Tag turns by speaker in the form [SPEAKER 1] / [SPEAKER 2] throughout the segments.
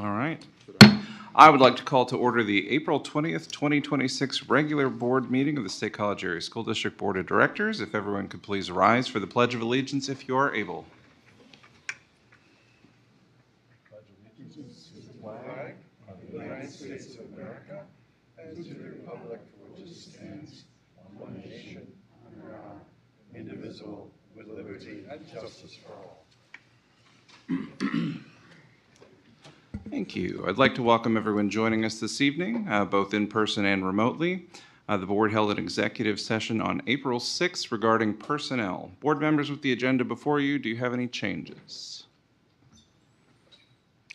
[SPEAKER 1] All right. I would like to call to order the April 20th, 2026 regular board meeting of the State College Area School District Board of Directors. If everyone could please rise for the Pledge of Allegiance if you are able. Thank you. I'd like to welcome everyone joining us this evening, both in person and remotely. The board held an executive session on April 6th regarding personnel. Board members with the agenda before you, do you have any changes?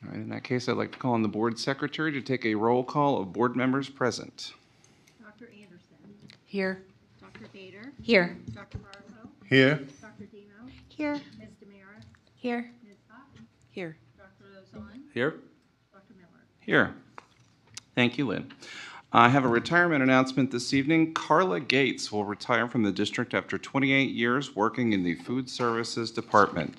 [SPEAKER 1] All right, in that case, I'd like to call on the board secretary to take a roll call of board members present.
[SPEAKER 2] Dr. Anderson.
[SPEAKER 3] Here.
[SPEAKER 2] Dr. Bader.
[SPEAKER 3] Here.
[SPEAKER 2] Dr. Barlow.
[SPEAKER 4] Here.
[SPEAKER 2] Dr. Demo.
[SPEAKER 3] Here.
[SPEAKER 2] Ms. Damaris.
[SPEAKER 3] Here.
[SPEAKER 2] Ms. Huff.
[SPEAKER 3] Here.
[SPEAKER 2] Dr. Lozon.
[SPEAKER 1] Here.
[SPEAKER 2] Dr. Miller.
[SPEAKER 1] Here. Thank you, Lynn. I have a retirement announcement this evening. Carla Gates will retire from the district after 28 years working in the food services department.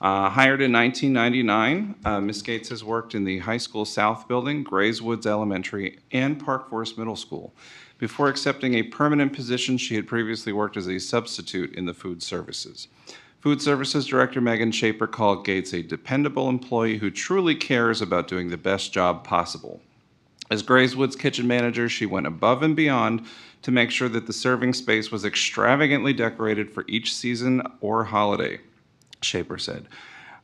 [SPEAKER 1] Hired in 1999, Ms. Gates has worked in the High School South Building, Grays Woods Elementary, and Park Forest Middle School. Before accepting a permanent position, she had previously worked as a substitute in the food services. Food Services Director Megan Shaper called Gates a dependable employee who truly cares about doing the best job possible. As Grays Woods kitchen manager, she went above and beyond to make sure that the serving space was extravagantly decorated for each season or holiday, Shaper said.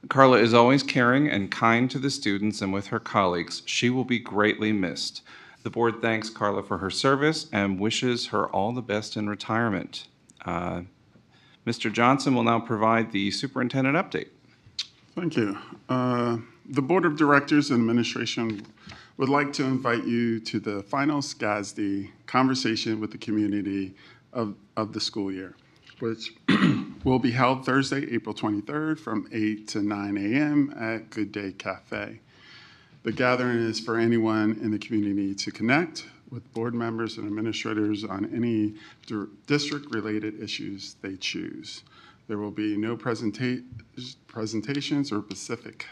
[SPEAKER 1] Carla is always caring and kind to the students, and with her colleagues, she will be greatly missed. The board thanks Carla for her service and wishes her all the best in retirement. Mr. Johnson will now provide the superintendent update.
[SPEAKER 4] Thank you. The Board of Directors and Administration would like to invite you to the final SCASD conversation with the community of the school year, which will be held Thursday, April 23rd from 8 to 9 a.m. at Good Day Cafe. The gathering is for anyone in the community to connect with board members and administrators on any district-related issues they choose. There will be no presentations or specific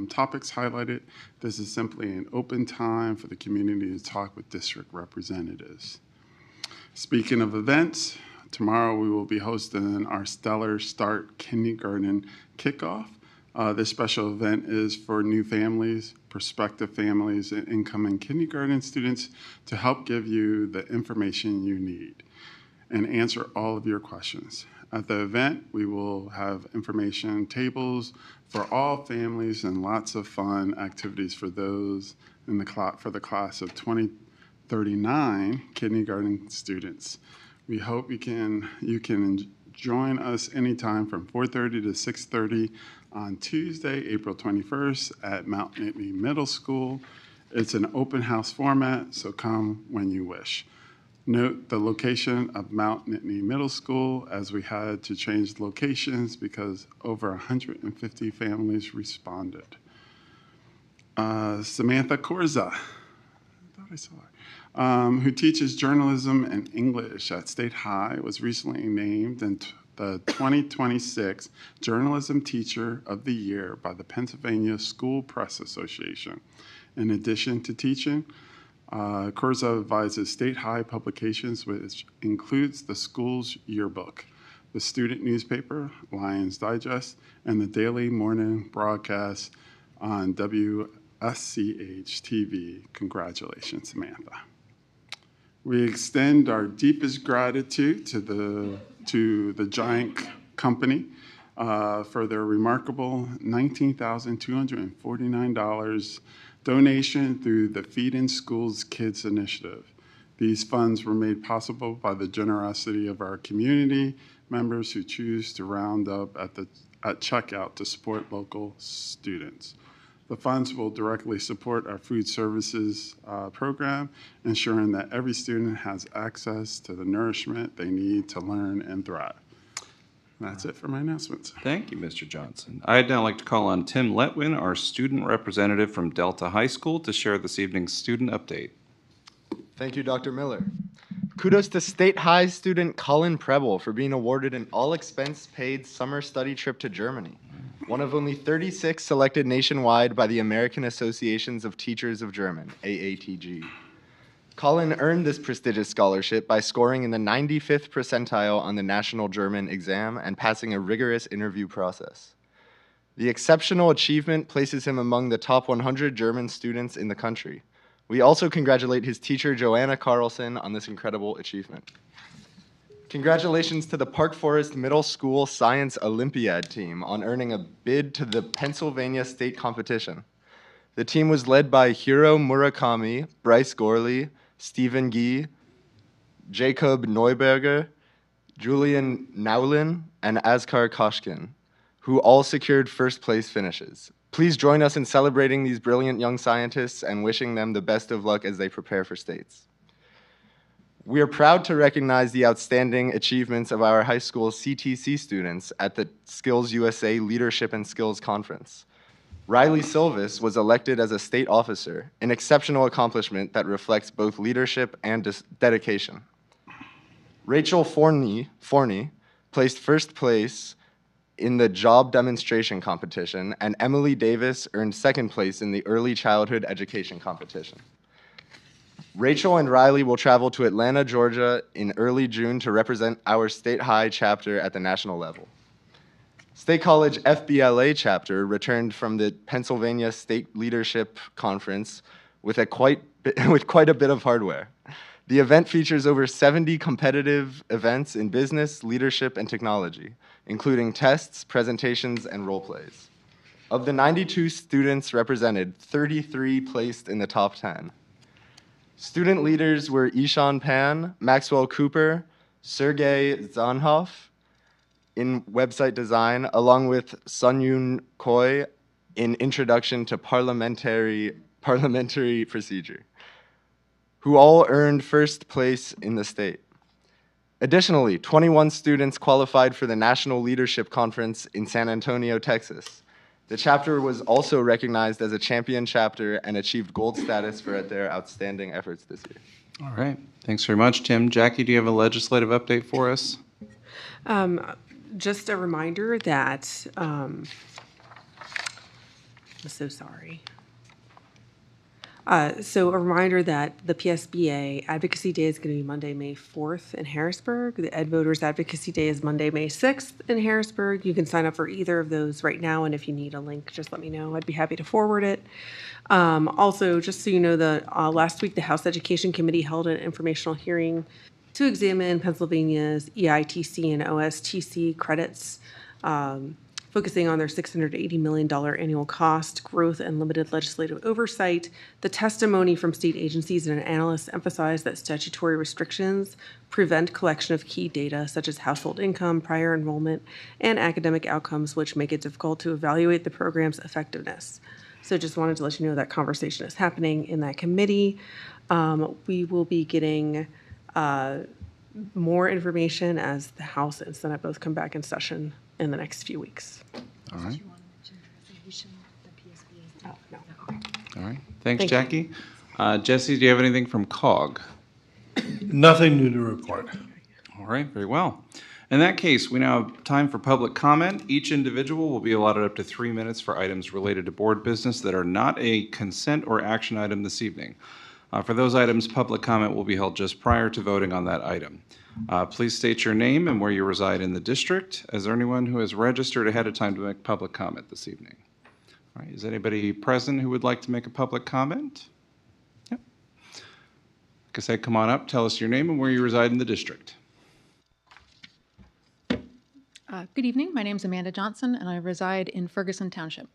[SPEAKER 4] topics highlighted. This is simply an open time for the community to talk with district representatives. Speaking of events, tomorrow we will be hosting our Stellar Start Kindergarten Kickoff. This special event is for new families, prospective families, and incoming kindergarten students to help give you the information you need and answer all of your questions. At the event, we will have information tables for all families and lots of fun activities for those in the for the class of 2039 kindergarten students. We hope you can join us anytime from 4:30 to 6:30 on Tuesday, April 21st at Mount Nittany Middle School. It's an open house format, so come when you wish. Note the location of Mount Nittany Middle School, as we had to change locations because over 150 families responded. Samantha Corza, I thought I saw her, who teaches journalism and English at State High, was recently named in the 2026 Journalism Teacher of the Year by the Pennsylvania School Press Association. In addition to teaching, Corza advises State High publications, which includes the school's yearbook, the student newspaper, Lions Digest, and the daily morning broadcast on WSCH-TV. Congratulations, Samantha. We extend our deepest gratitude to the Giant Company for their remarkable $19,249 donation through the Feed in Schools Kids Initiative. These funds were made possible by the generosity of our community members who choose to round up at checkout to support local students. The funds will directly support our food services program, ensuring that every student has access to the nourishment they need to learn and thrive. That's it for my announcements.
[SPEAKER 1] Thank you, Mr. Johnson. I'd now like to call on Tim Letwin, our student representative from Delta High School, to share this evening's student update.
[SPEAKER 5] Thank you, Dr. Miller. Kudos to State High student Colin Preble for being awarded an all-expense-paid summer study trip to Germany. one of only 36 selected nationwide by the American Associations of Teachers of German, AATG. Colin earned this prestigious scholarship by scoring in the 95th percentile on the National German exam and passing a rigorous interview process. The exceptional achievement places him among the top 100 German students in the country. We also congratulate his teacher, Joanna Carlson, on this incredible achievement. Congratulations to the Park Forest Middle School Science Olympiad team on earning a bid to the Pennsylvania State Competition. The team was led by Hiro Murakami, Bryce Gorley, Stephen Gee, Jacob Neuberger, Julian Naulin, and Askar Koshkin, who all secured first-place finishes. Please join us in celebrating these brilliant young scientists and wishing them the best of luck as they prepare for states. We are proud to recognize the outstanding achievements of our high school CTC students at the Skills USA Leadership and Skills Conference. Riley Silvis was elected as a state officer, an exceptional accomplishment that reflects both leadership and dedication. Rachel Forney placed first place in the job demonstration competition, and Emily Davis earned second place in the early childhood education competition. Rachel and Riley will travel to Atlanta, Georgia in early June to represent our State High chapter at the national level. State College FBLA chapter returned from the Pennsylvania State Leadership Conference with quite a bit of hardware. The event features over 70 competitive events in business, leadership, and technology, including tests, presentations, and role plays. Of the 92 students represented, 33 placed in the top 10. Student leaders were Ishan Pan, Maxwell Cooper, Sergey Zanhoff in website design, along with Sunyun Koi in Introduction to Parliamentary Procedure, who all earned first place in the state. Additionally, 21 students qualified for the National Leadership Conference in San Antonio, Texas. The chapter was also recognized as a champion chapter and achieved gold status for their outstanding efforts this year.
[SPEAKER 1] All right. Thanks very much, Tim. Jackie, do you have a legislative update for us?
[SPEAKER 3] Just a reminder that, I'm so sorry. So a reminder that the PSBA Advocacy Day is going to be Monday, May 4th in Harrisburg. The Ed Voters Advocacy Day is Monday, May 6th in Harrisburg. You can sign up for either of those right now, and if you need a link, just let me know. I'd be happy to forward it. Also, just so you know, last week the House Education Committee held an informational hearing to examine Pennsylvania's EITC and OSTC credits, focusing on their $680 million annual cost, growth, and limited legislative oversight. The testimony from state agencies and analysts emphasized that statutory restrictions prevent collection of key data such as household income, prior enrollment, and academic outcomes, which make it difficult to evaluate the program's effectiveness. So just wanted to let you know that conversation is happening in that committee. We will be getting more information as the House and Senate both come back in session in the next few weeks.
[SPEAKER 1] All right.
[SPEAKER 2] Do you want to mention the resolution the PSBA?
[SPEAKER 3] Oh, no.
[SPEAKER 1] All right. Thanks,
[SPEAKER 3] Thank you.
[SPEAKER 1] Jackie. Jesse, do you have anything from COG?
[SPEAKER 6] Nothing new to report.
[SPEAKER 1] All right, very well. In that case, we now have time for public comment. Each individual will be allotted up to 3 minutes for items related to board business that are not a consent or action item this evening. For those items, public comment will be held just prior to voting on that item. Please state your name and where you reside in the district. Is there anyone who has registered ahead of time to make public comment this evening? All right, is anybody present who would like to make a public comment? Yep. Like I said, come on up, tell us your name and where you reside in the district.
[SPEAKER 7] Good evening. My name is Amanda Johnson, and I reside in Ferguson Township.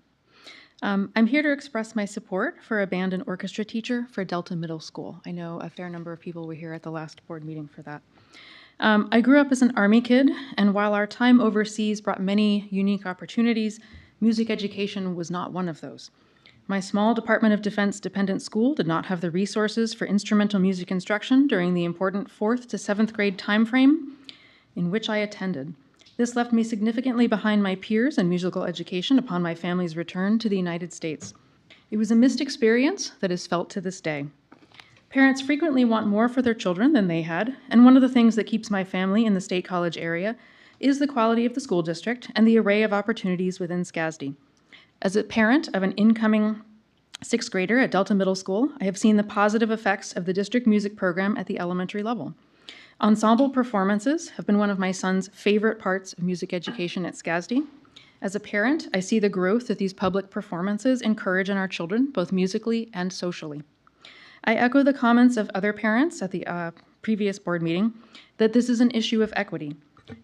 [SPEAKER 7] I'm here to express my support for a band and orchestra teacher for Delta Middle School. I know a fair number of people were here at the last board meeting for that. I grew up as an Army kid, and while our time overseas brought many unique opportunities, music education was not one of those. My small Department of Defense dependent school did not have the resources for instrumental music instruction during the important 4th to 7th grade time frame in which I attended. This left me significantly behind my peers in musical education upon my family's return to the United States. It was a missed experience that is felt to this day. Parents frequently want more for their children than they had, and one of the things that keeps my family in the State College area is the quality of the school district and the array of opportunities within SCASD. As a parent of an incoming sixth grader at Delta Middle School, I have seen the positive effects of the district music program at the elementary level. Ensemble performances have been one of my son's favorite parts of music education at SCASD. As a parent, I see the growth that these public performances encourage in our children, both musically and socially. I echo the comments of other parents at the previous board meeting that this is an issue of equity.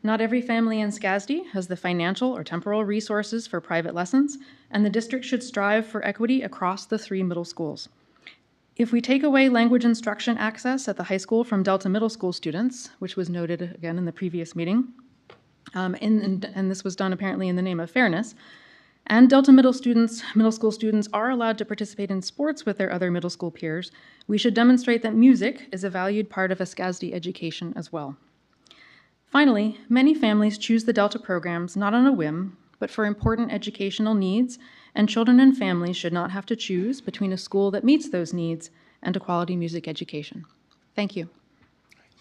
[SPEAKER 7] Not every family in SCASD has the financial or temporal resources for private lessons, and the district should strive for equity across the 3 middle schools. If we take away language instruction access at the high school from Delta Middle School students, which was noted again in the previous meeting, and this was done apparently in the name of fairness, and Delta middle school students are allowed to participate in sports with their other middle school peers, we should demonstrate that music is a valued part of a SCASD education as well. Finally, many families choose the Delta programs not on a whim, but for important educational needs, and children and families should not have to choose between a school that meets those needs and a quality music education. Thank you.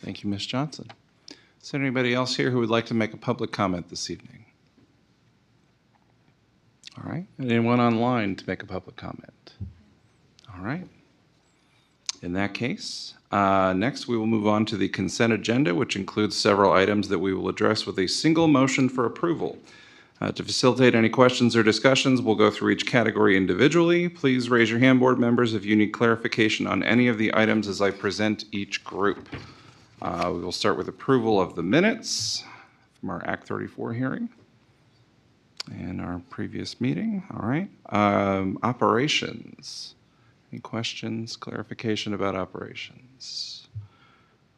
[SPEAKER 1] Thank you, Ms. Johnson. Is there anybody else here who would like to make a public comment this evening? All right. Anyone online to make a public comment? All right. In that case, next we will move on to the consent agenda, which includes several items that we will address with a single motion for approval. To facilitate any questions or discussions, we'll go through each category individually. Please raise your hand, board members, if you need clarification on any of the items as I present each group. We will start with approval of the minutes from our Act 34 hearing and our previous meeting. All right. Operations. Any questions, clarification about operations?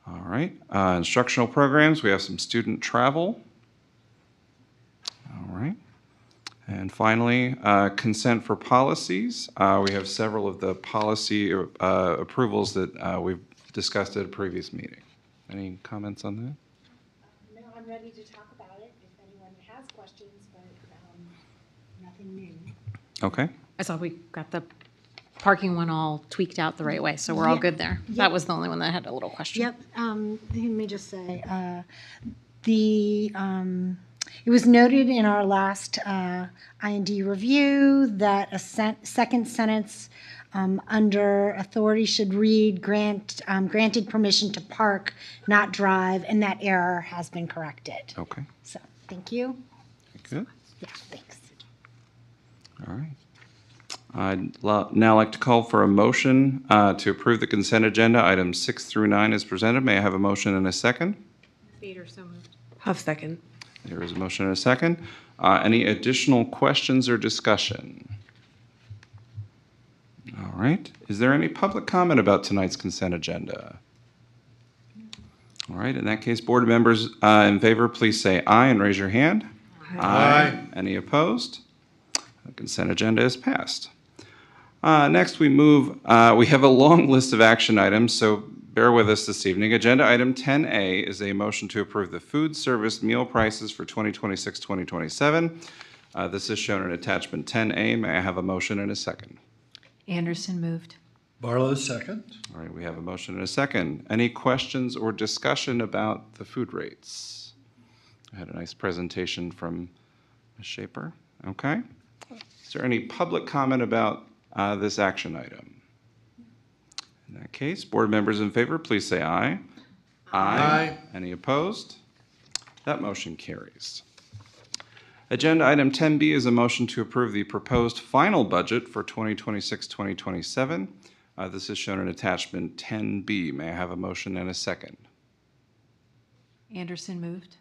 [SPEAKER 1] All right. Instructional programs. We have some student travel. All right. And finally, consent for policies. We have several of the policy approvals that we've discussed at a previous meeting. Any comments on that?
[SPEAKER 2] No, I'm ready to talk about it if anyone has questions, but nothing new.
[SPEAKER 1] Okay.
[SPEAKER 8] I saw we got the parking one all tweaked out the right way, so we're all
[SPEAKER 2] Yeah.
[SPEAKER 8] good there.
[SPEAKER 2] Yep.
[SPEAKER 8] That was the only one that had a little question.
[SPEAKER 2] Yep. Let me just say, it was noted in our last IND review that a second sentence under authority should read granted permission to park, not drive, and that error has been corrected.
[SPEAKER 1] Okay.
[SPEAKER 2] So, thank you.
[SPEAKER 1] Good.
[SPEAKER 2] Yeah, thanks.
[SPEAKER 1] All right. I'd now like to call for a motion to approve the consent agenda, items 6 through 9 as presented. May I have a motion and a second?
[SPEAKER 8] Bader, so moved.
[SPEAKER 3] Huff second.
[SPEAKER 1] There is a motion and a second. Any additional questions or discussion? All right. Is there any public comment about tonight's consent agenda? All right. In that case, board members in favor, please say aye and raise your hand. Aye. Any opposed? The consent agenda is passed. Next, we have a long list of action items, so bear with us this evening. Agenda item 10A is a motion to approve the food service meal prices for 2026-2027. This is shown in attachment 10A. May I have a motion and a second?
[SPEAKER 8] Anderson moved.
[SPEAKER 6] Barlow, second.
[SPEAKER 1] All right, we have a motion and a second. Any questions or discussion about the food rates? I had a nice presentation from Ms. Shaper. Okay. Is there any public comment about this action item? In that case, board members in favor, please say aye.
[SPEAKER 6] Aye.
[SPEAKER 1] Any opposed? That motion carries. Agenda item 10B is a motion to approve the proposed final budget for 2026-2027. This is shown in attachment 10B. May I have a motion and a second?
[SPEAKER 8] Anderson moved.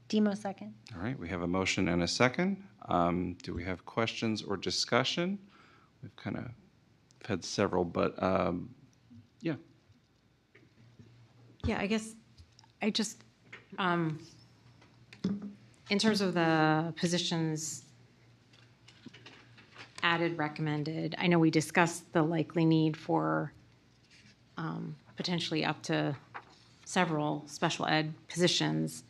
[SPEAKER 2] Demo second.
[SPEAKER 1] All right, we have a motion and a second. Do we have questions or discussion? We've kind of had several, but yeah.
[SPEAKER 8] Yeah, I guess I just, in terms of the positions added, recommended, I know we discussed the likely need for potentially up to several special ed positions,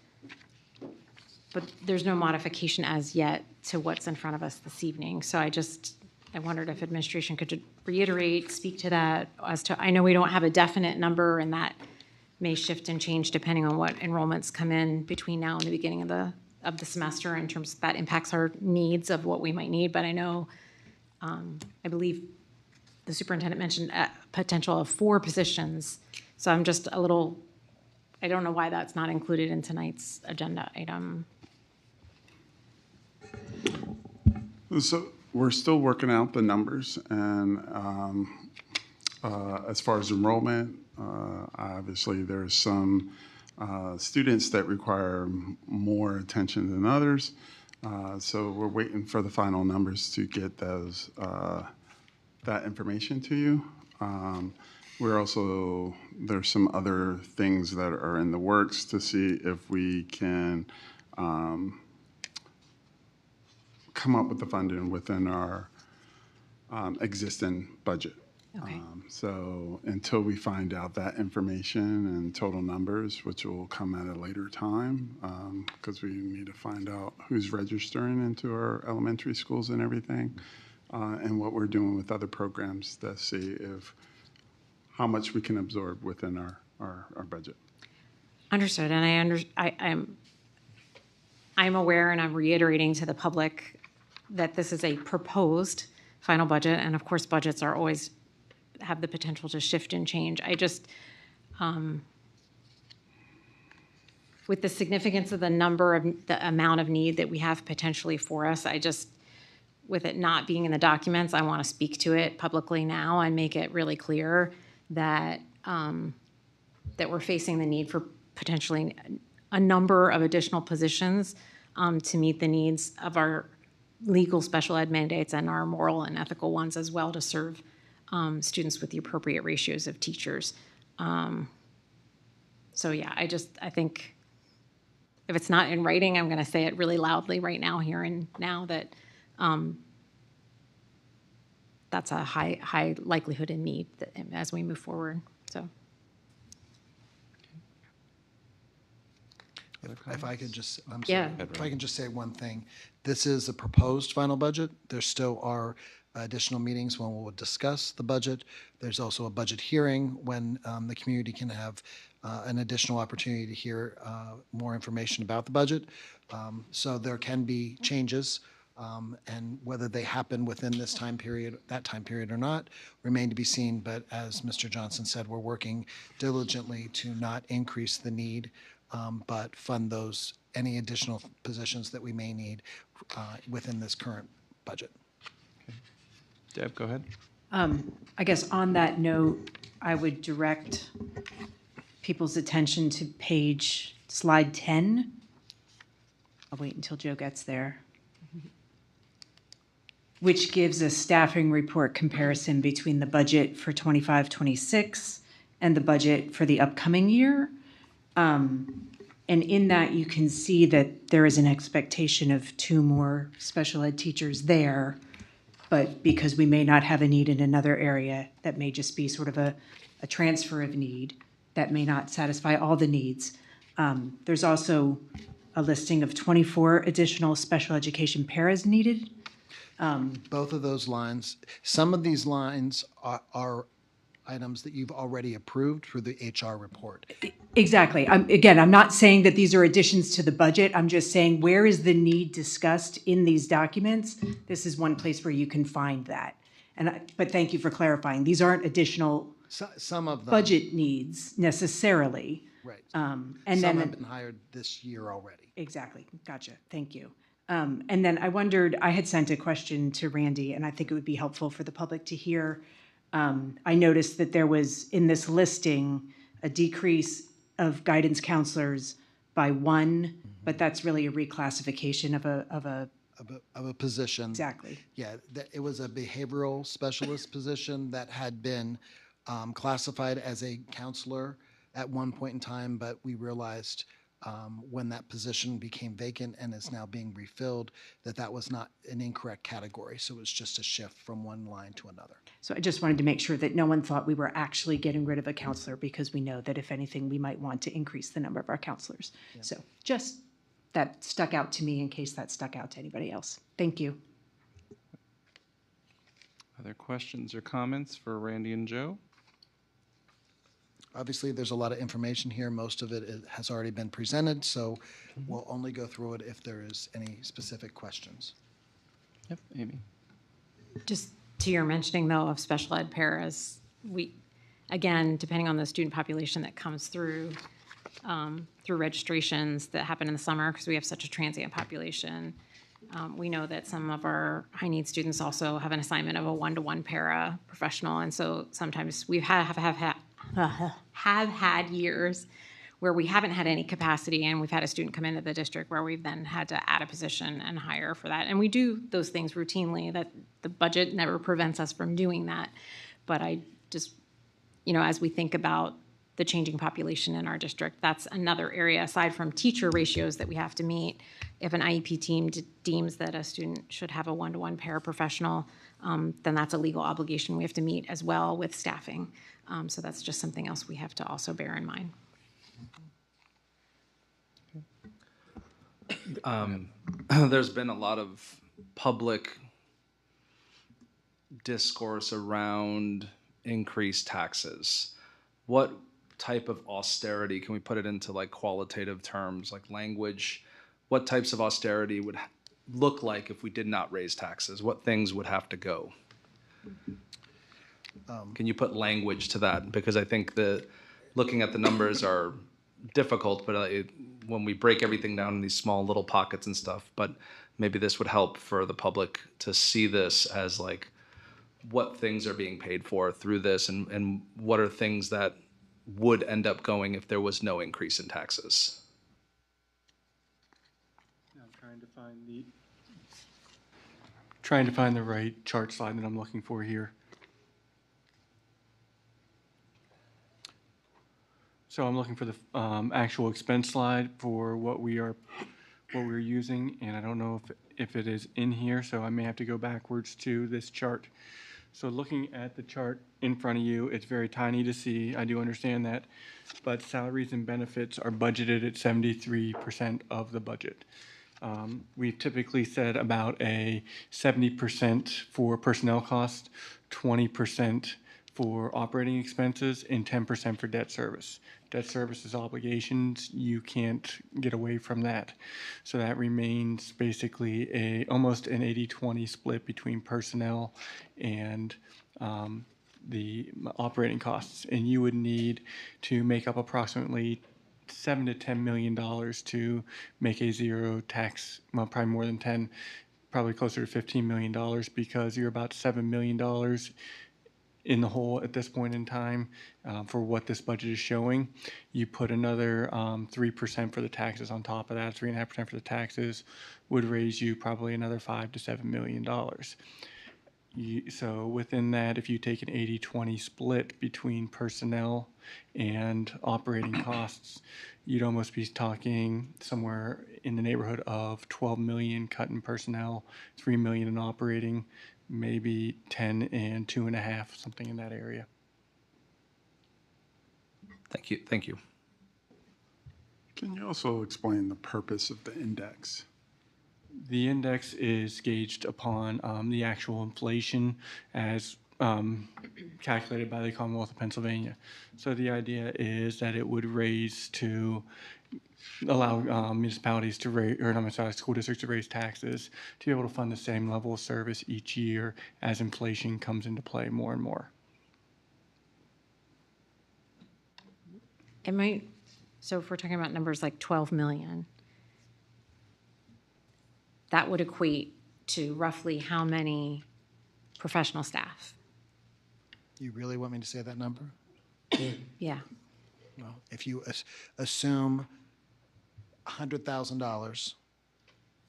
[SPEAKER 8] but there's no modification as yet to what's in front of us this evening. So I wondered if administration could reiterate, speak to that as to, I know we don't have a definite number and that may shift and change depending on what enrollments come in between now and the beginning of the semester in terms of that impacts our needs of what we might need. But I know, I believe the superintendent mentioned a potential of 4 positions. So I'm just a little, I don't know why that's not included in tonight's agenda item.
[SPEAKER 4] So we're still working out the numbers, and as far as enrollment, obviously there's some students that require more attention than others. So we're waiting for the final numbers to get those that information to you. We're also, there's some other things that are in the works to see if we can come up with the funding within our existing budget.
[SPEAKER 8] Okay.
[SPEAKER 4] So until we find out that information and total numbers, which will come at a later time, because we need to find out who's registering into our elementary schools and everything, and what we're doing with other programs to see if how much we can absorb within our budget.
[SPEAKER 8] Understood, and I'm aware, and I'm reiterating to the public that this is a proposed final budget, and of course, budgets are always have the potential to shift and change. I just, with the significance of the amount of need that we have potentially for us, I just, with it not being in the documents, I want to speak to it publicly now and make it really clear that that we're facing the need for potentially a number of additional positions to meet the needs of our legal special ed mandates and our moral and ethical ones as well, to serve students with the appropriate ratios of teachers. So yeah, I think if it's not in writing, I'm going to say it really loudly right now, here and now, that that's a high likelihood and need as we move forward. So.
[SPEAKER 9] If I could just, I'm
[SPEAKER 8] Yeah.
[SPEAKER 9] sorry, if I can just say one thing. This is a proposed final budget. There still are additional meetings when we'll discuss the budget. There's also a budget hearing when the community can have an additional opportunity to hear more information about the budget. So there can be changes, and whether they happen within this time period, that time period or not, remain to be seen. But as Mr. Johnson said, we're working diligently to not increase the need, but fund any additional positions that we may need within this current budget.
[SPEAKER 1] Deb, go ahead.
[SPEAKER 10] I guess on that note, I would direct people's attention to slide 10. I'll wait until Joe gets there. Which gives a staffing report comparison between the budget for 25-26 and the budget for the upcoming year. And in that, you can see that there is an expectation of 2 more special ed teachers there, but because we may not have a need in another area, that may just be sort of a transfer of need that may not satisfy all the needs. There's also a listing of 24 additional special education paras needed.
[SPEAKER 9] Both of those lines, some of these lines are items that you've already approved through the HR report.
[SPEAKER 10] Exactly. I'm not saying that these are additions to the budget. I'm just saying, where is the need discussed in these documents? This is one place where you can find that. But thank you for clarifying. These aren't additional
[SPEAKER 9] Some of them.
[SPEAKER 10] budget needs necessarily.
[SPEAKER 9] Right.
[SPEAKER 10] And
[SPEAKER 9] Some
[SPEAKER 10] then
[SPEAKER 9] have been hired this year already.
[SPEAKER 10] Exactly. Gotcha. Thank you. And then I wondered, I had sent a question to Randy, and I think it would be helpful for the public to hear. I noticed that there was, in this listing, a decrease of guidance counselors by 1, but that's really a reclassification of a
[SPEAKER 9] position.
[SPEAKER 10] Exactly.
[SPEAKER 9] Yeah, it was a behavioral specialist position that had been classified as a counselor at one point in time, but we realized when that position became vacant and is now being refilled, that was not an incorrect category. So it was just a shift from one line to another.
[SPEAKER 10] So I just wanted to make sure that no one thought we were actually getting rid of a counselor, because we know that if anything, we might want to increase the number of our counselors. Yeah. So just that stuck out to me in case that stuck out to anybody else. Thank you.
[SPEAKER 1] Other questions or comments for Randy and Joe?
[SPEAKER 9] Obviously, there's a lot of information here. Most of it has already been presented, so we'll only go through it if there is any specific questions.
[SPEAKER 1] Yep, Amy.
[SPEAKER 8] Just to your mentioning, though, of special ed paras, again, depending on the student population that comes through registrations that happen in the summer, because we have such a transient population, we know that some of our high-need students also have an assignment of a one-to-one para professional, and so sometimes we have had years where we haven't had any capacity, and we've had a student come into the district where we've then had to add a position and hire for that. And we do those things routinely. That the budget never prevents us from doing that. But I just, as we think about the changing population in our district, that's another area, aside from teacher ratios that we have to meet. If an IEP team deems that a student should have a one-to-one paraprofessional, then that's a legal obligation we have to meet as well with staffing. So that's just something else we have to also bear in mind.
[SPEAKER 1] There's been a lot of public discourse around increased taxes. What type of austerity, can we put it into like qualitative terms, like language? What types of austerity would look like if we did not raise taxes? What things would have to go? Can you put language to that? Because I think looking at the numbers are difficult, but when we break everything down in these small little pockets and stuff, but maybe this would help for the public to see this as like what things are being paid for through this, and what are things that would end up going if there was no increase in taxes.
[SPEAKER 11] I'm trying to find the right chart slide that I'm looking for here. So I'm looking for the actual expense slide for what we're using, and I don't know if it is in here, so I may have to go backwards to this chart. So looking at the chart in front of you, it's very tiny to see. I do understand that, but salaries and benefits are budgeted at 73% of the budget. We've typically said about a 70% for personnel costs, 20% for operating expenses, and 10% for debt service. Debt services obligations, you can't get away from that. So that remains basically almost an 80-20 split between personnel and the operating costs. And you would need to make up approximately $7 to $10 million to make a zero tax, well, probably more than 10, probably closer to $15 million, because you're about $7 million in the hole at this point in time for what this budget is showing. You put another 3% for the taxes on top of that, 3.5% for the taxes would raise you probably another $5 to $7 million. So within that, if you take an 80-20 split between personnel and operating costs, you'd almost be talking somewhere in the neighborhood of 12 million cut in personnel, 3 million in operating, maybe 10 and 2.5, something in that area.
[SPEAKER 1] Thank you. Thank you.
[SPEAKER 4] Can you also explain the purpose of the index?
[SPEAKER 11] The index is gauged upon the actual inflation as calculated by the Commonwealth of Pennsylvania. So the idea is that it would raise to allow municipalities to raise, or not, sorry, school districts to raise taxes to be able to fund the same level of service each year as inflation comes into play more and more.
[SPEAKER 8] So if we're talking about numbers like 12 million, that would equate to roughly how many professional staff?
[SPEAKER 9] You really want me to say that number?
[SPEAKER 8] Yeah.
[SPEAKER 9] Well, if you assume $100,000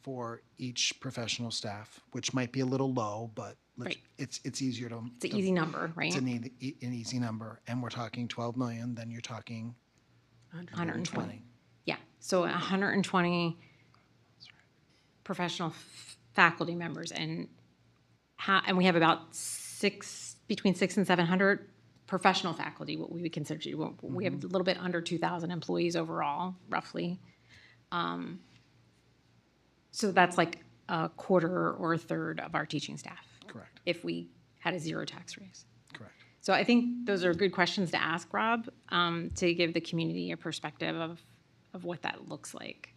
[SPEAKER 9] for each professional staff, which might be a little low, but
[SPEAKER 8] Right.
[SPEAKER 9] it's easier to.
[SPEAKER 8] It's an easy number, right?
[SPEAKER 9] It's an easy number, and we're talking 12 million, then you're talking
[SPEAKER 8] 120. Yeah, so 120 professional faculty members, and we have about between 600 and 700 professional faculty, what we would consider. We have a little bit under 2,000 employees overall, roughly. So that's like a quarter or a third of our teaching staff.
[SPEAKER 9] Correct.
[SPEAKER 8] If we had a zero tax raise.
[SPEAKER 9] Correct.
[SPEAKER 8] So I think those are good questions to ask, Rob, to give the community a perspective of what that looks like.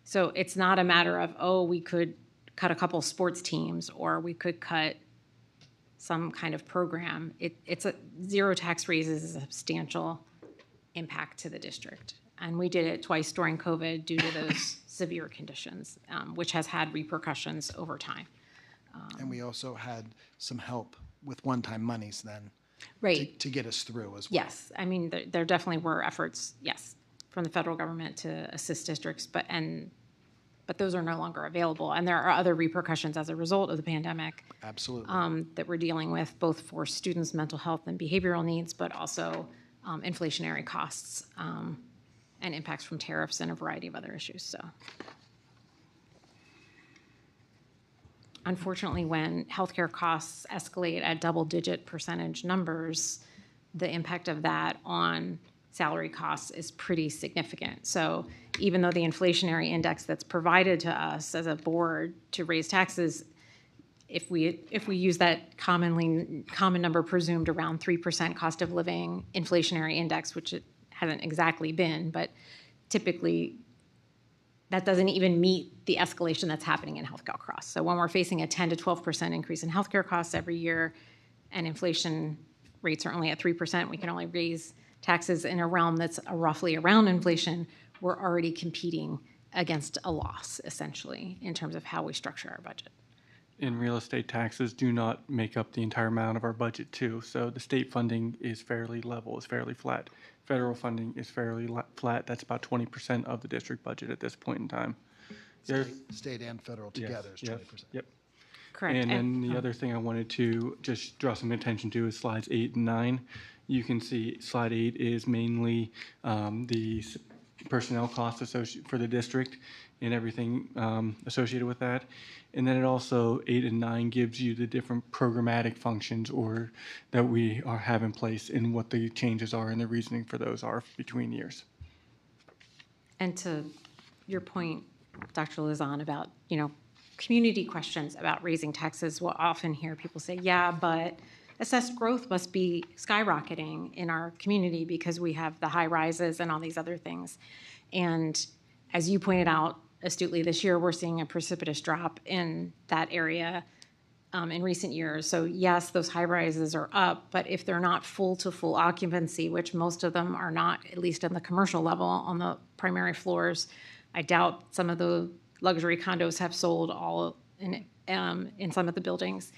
[SPEAKER 8] So it's not a matter of, oh, we could cut a couple sports teams or we could cut some kind of program. It's a zero tax raises is a substantial impact to the district. And we did it twice during COVID due to those severe conditions, which has had repercussions over time.
[SPEAKER 9] And we also had some help with one-time monies then
[SPEAKER 8] Right.
[SPEAKER 9] to get us through as well.
[SPEAKER 8] Yes, I mean, there definitely were efforts, yes, from the federal government to assist districts, but those are no longer available. And there are other repercussions as a result of the pandemic
[SPEAKER 9] Absolutely.
[SPEAKER 8] that we're dealing with, both for students' mental health and behavioral needs, but also inflationary costs and impacts from tariffs and a variety of other issues, so. Unfortunately, when healthcare costs escalate at double-digit percentage numbers, the impact of that on salary costs is pretty significant. So even though the inflationary index that's provided to us as a board to raise taxes, if we use that common number presumed around 3% cost of living inflationary index, which it hasn't exactly been, but typically that doesn't even meet the escalation that's happening in healthcare costs. So when we're facing a 10 to 12% increase in healthcare costs every year and inflation rates are only at 3%, we can only raise taxes in a realm that's roughly around inflation, we're already competing against a loss, essentially, in terms of how we structure our budget.
[SPEAKER 11] And real estate taxes do not make up the entire amount of our budget too. So the state funding is fairly level, is fairly flat. Federal funding is fairly flat. That's about 20% of the district budget at this point in time.
[SPEAKER 9] State and federal together is 20%.
[SPEAKER 11] Yep.
[SPEAKER 8] Correct.
[SPEAKER 11] And then the other thing I wanted to just draw some attention to is slides 8 and 9. You can see slide 8 is mainly the personnel costs associated for the district and everything associated with that. And then it also, 8 and 9, gives you the different programmatic functions or that we have in place and what the changes are and the reasoning for those are between years.
[SPEAKER 8] And to your point, Dr. Luzon, about, community questions about raising taxes, we'll often hear people say, yeah, but assessed growth must be skyrocketing in our community because we have the high rises and all these other things. And as you pointed out astutely this year, we're seeing a precipitous drop in that area in recent years. So yes, those high rises are up, but if they're not full to full occupancy, which most of them are not, at least on the commercial level on the primary floors, I doubt some of the luxury condos have sold all in some of the buildings.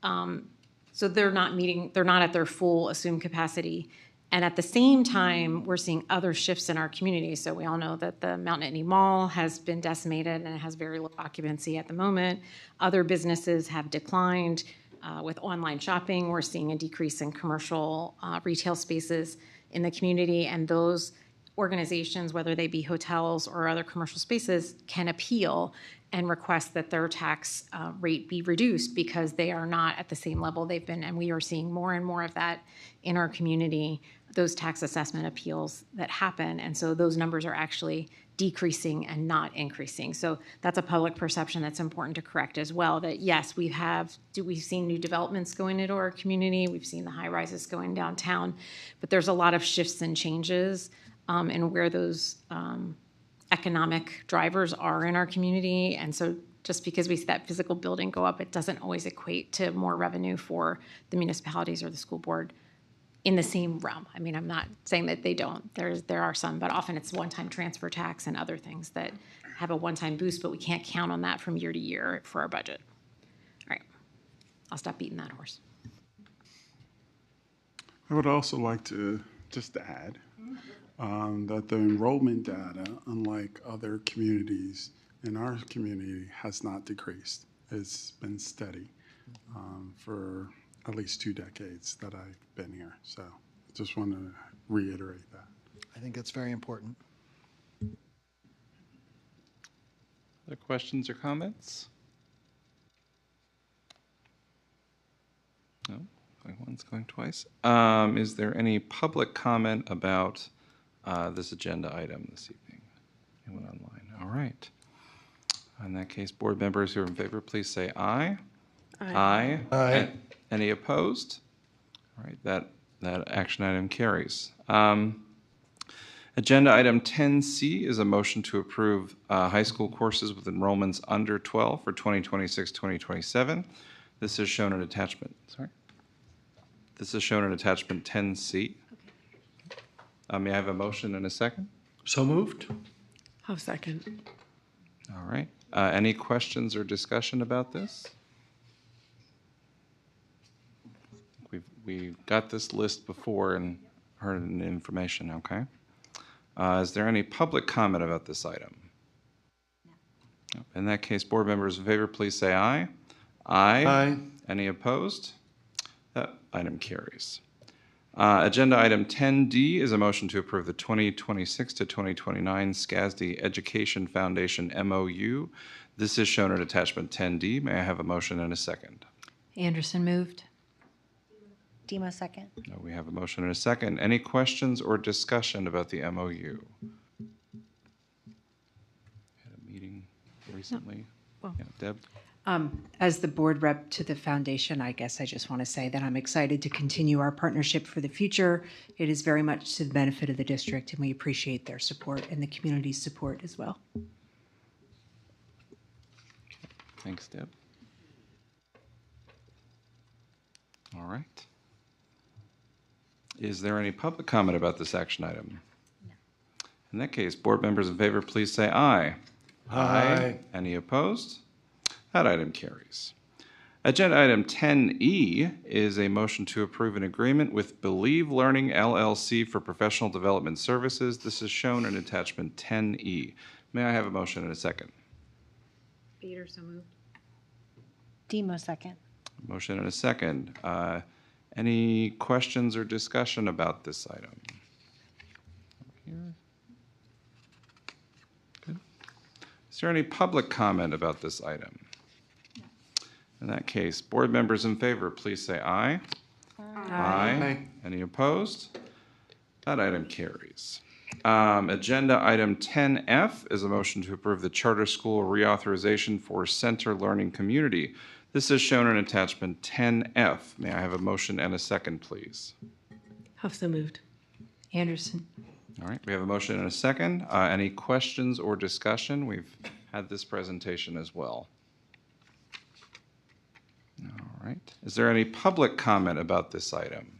[SPEAKER 8] So they're not at their full assumed capacity. And at the same time, we're seeing other shifts in our community. So we all know that the Mount Nittany Mall has been decimated and it has very low occupancy at the moment. Other businesses have declined. With online shopping, we're seeing a decrease in commercial retail spaces in the community. And those organizations, whether they be hotels or other commercial spaces, can appeal and request that their tax rate be reduced because they are not at the same level they've been. And we are seeing more and more of that in our community, those tax assessment appeals that happen. And so those numbers are actually decreasing and not increasing. So that's a public perception that's important to correct as well, that yes, we've seen new developments going into our community. We've seen the high rises going downtown, but there's a lot of shifts and changes in where those economic drivers are in our community. And so just because we see that physical building go up, it doesn't always equate to more revenue for the municipalities or the school board in the same realm. I mean, I'm not saying that they don't. There are some, but often it's one-time transfer tax and other things that have a one-time boost, but we can't count on that from year to year for our budget. All right, I'll stop beating that horse.
[SPEAKER 4] I would also like to just add that the enrollment data, unlike other communities in our community, has not decreased. It's been steady for at least 2 decades that I've been here. So I just want to reiterate that.
[SPEAKER 9] I think that's very important.
[SPEAKER 1] Other questions or comments? No, going once, going twice. Is there any public comment about this agenda item this evening? Anyone online? All right. In that case, board members who are in favor, please say aye. Aye.
[SPEAKER 6] Aye.
[SPEAKER 1] Any opposed? All right, that action item carries. Agenda item 10C is a motion to approve high school courses with enrollments under 12 for 2026-2027. This is shown in attachment, This is shown in attachment 10C. May I have a motion and a second?
[SPEAKER 6] So moved.
[SPEAKER 3] I'll second.
[SPEAKER 1] All right. Any questions or discussion about this? We got this list before and heard the information, okay? Is there any public comment about this item? No. In that case, board members in favor, please say aye. Aye.
[SPEAKER 6] Aye.
[SPEAKER 1] Any opposed? That item carries. Agenda item 10D is a motion to approve the 2026 to 2029 SCASD Education Foundation MOU. This is shown in attachment 10D. May I have a motion and a second?
[SPEAKER 8] Anderson moved.
[SPEAKER 2] Demo second.
[SPEAKER 1] No, we have a motion and a second. Any questions or discussion about the MOU? Had a meeting recently.
[SPEAKER 10] well-
[SPEAKER 1] Yeah, Deb?
[SPEAKER 10] As the board rep to the foundation, I guess I just want to say that I'm excited to continue our partnership for the future. It is very much to the benefit of the district, and we appreciate their support and the community's support as well.
[SPEAKER 1] Thanks, Deb. All right. Is there any public comment about this action item? No. In that case, board members in favor, please say aye.
[SPEAKER 6] Aye.
[SPEAKER 1] Any opposed? That item carries. Agenda item 10E is a motion to approve an agreement with Believe Learning LLC for professional development services. This is shown in attachment 10E. May I have a motion and a second?
[SPEAKER 8] Peter, so moved.
[SPEAKER 2] Demo second.
[SPEAKER 1] Motion and a second. Any questions or discussion about this item? Here. Good. Is there any public comment about this item? In that case, board members in favor, please say aye. Aye. Any opposed? That item carries. Agenda item 10F is a motion to approve the charter school reauthorization for Center Learning Community. This is shown in attachment 10F. May I have a motion and a second, please?
[SPEAKER 3] Also moved.
[SPEAKER 10] Anderson.
[SPEAKER 1] All right, we have a motion and a second. Any questions or discussion? We've had this presentation as well. All right. Is there any public comment about this item?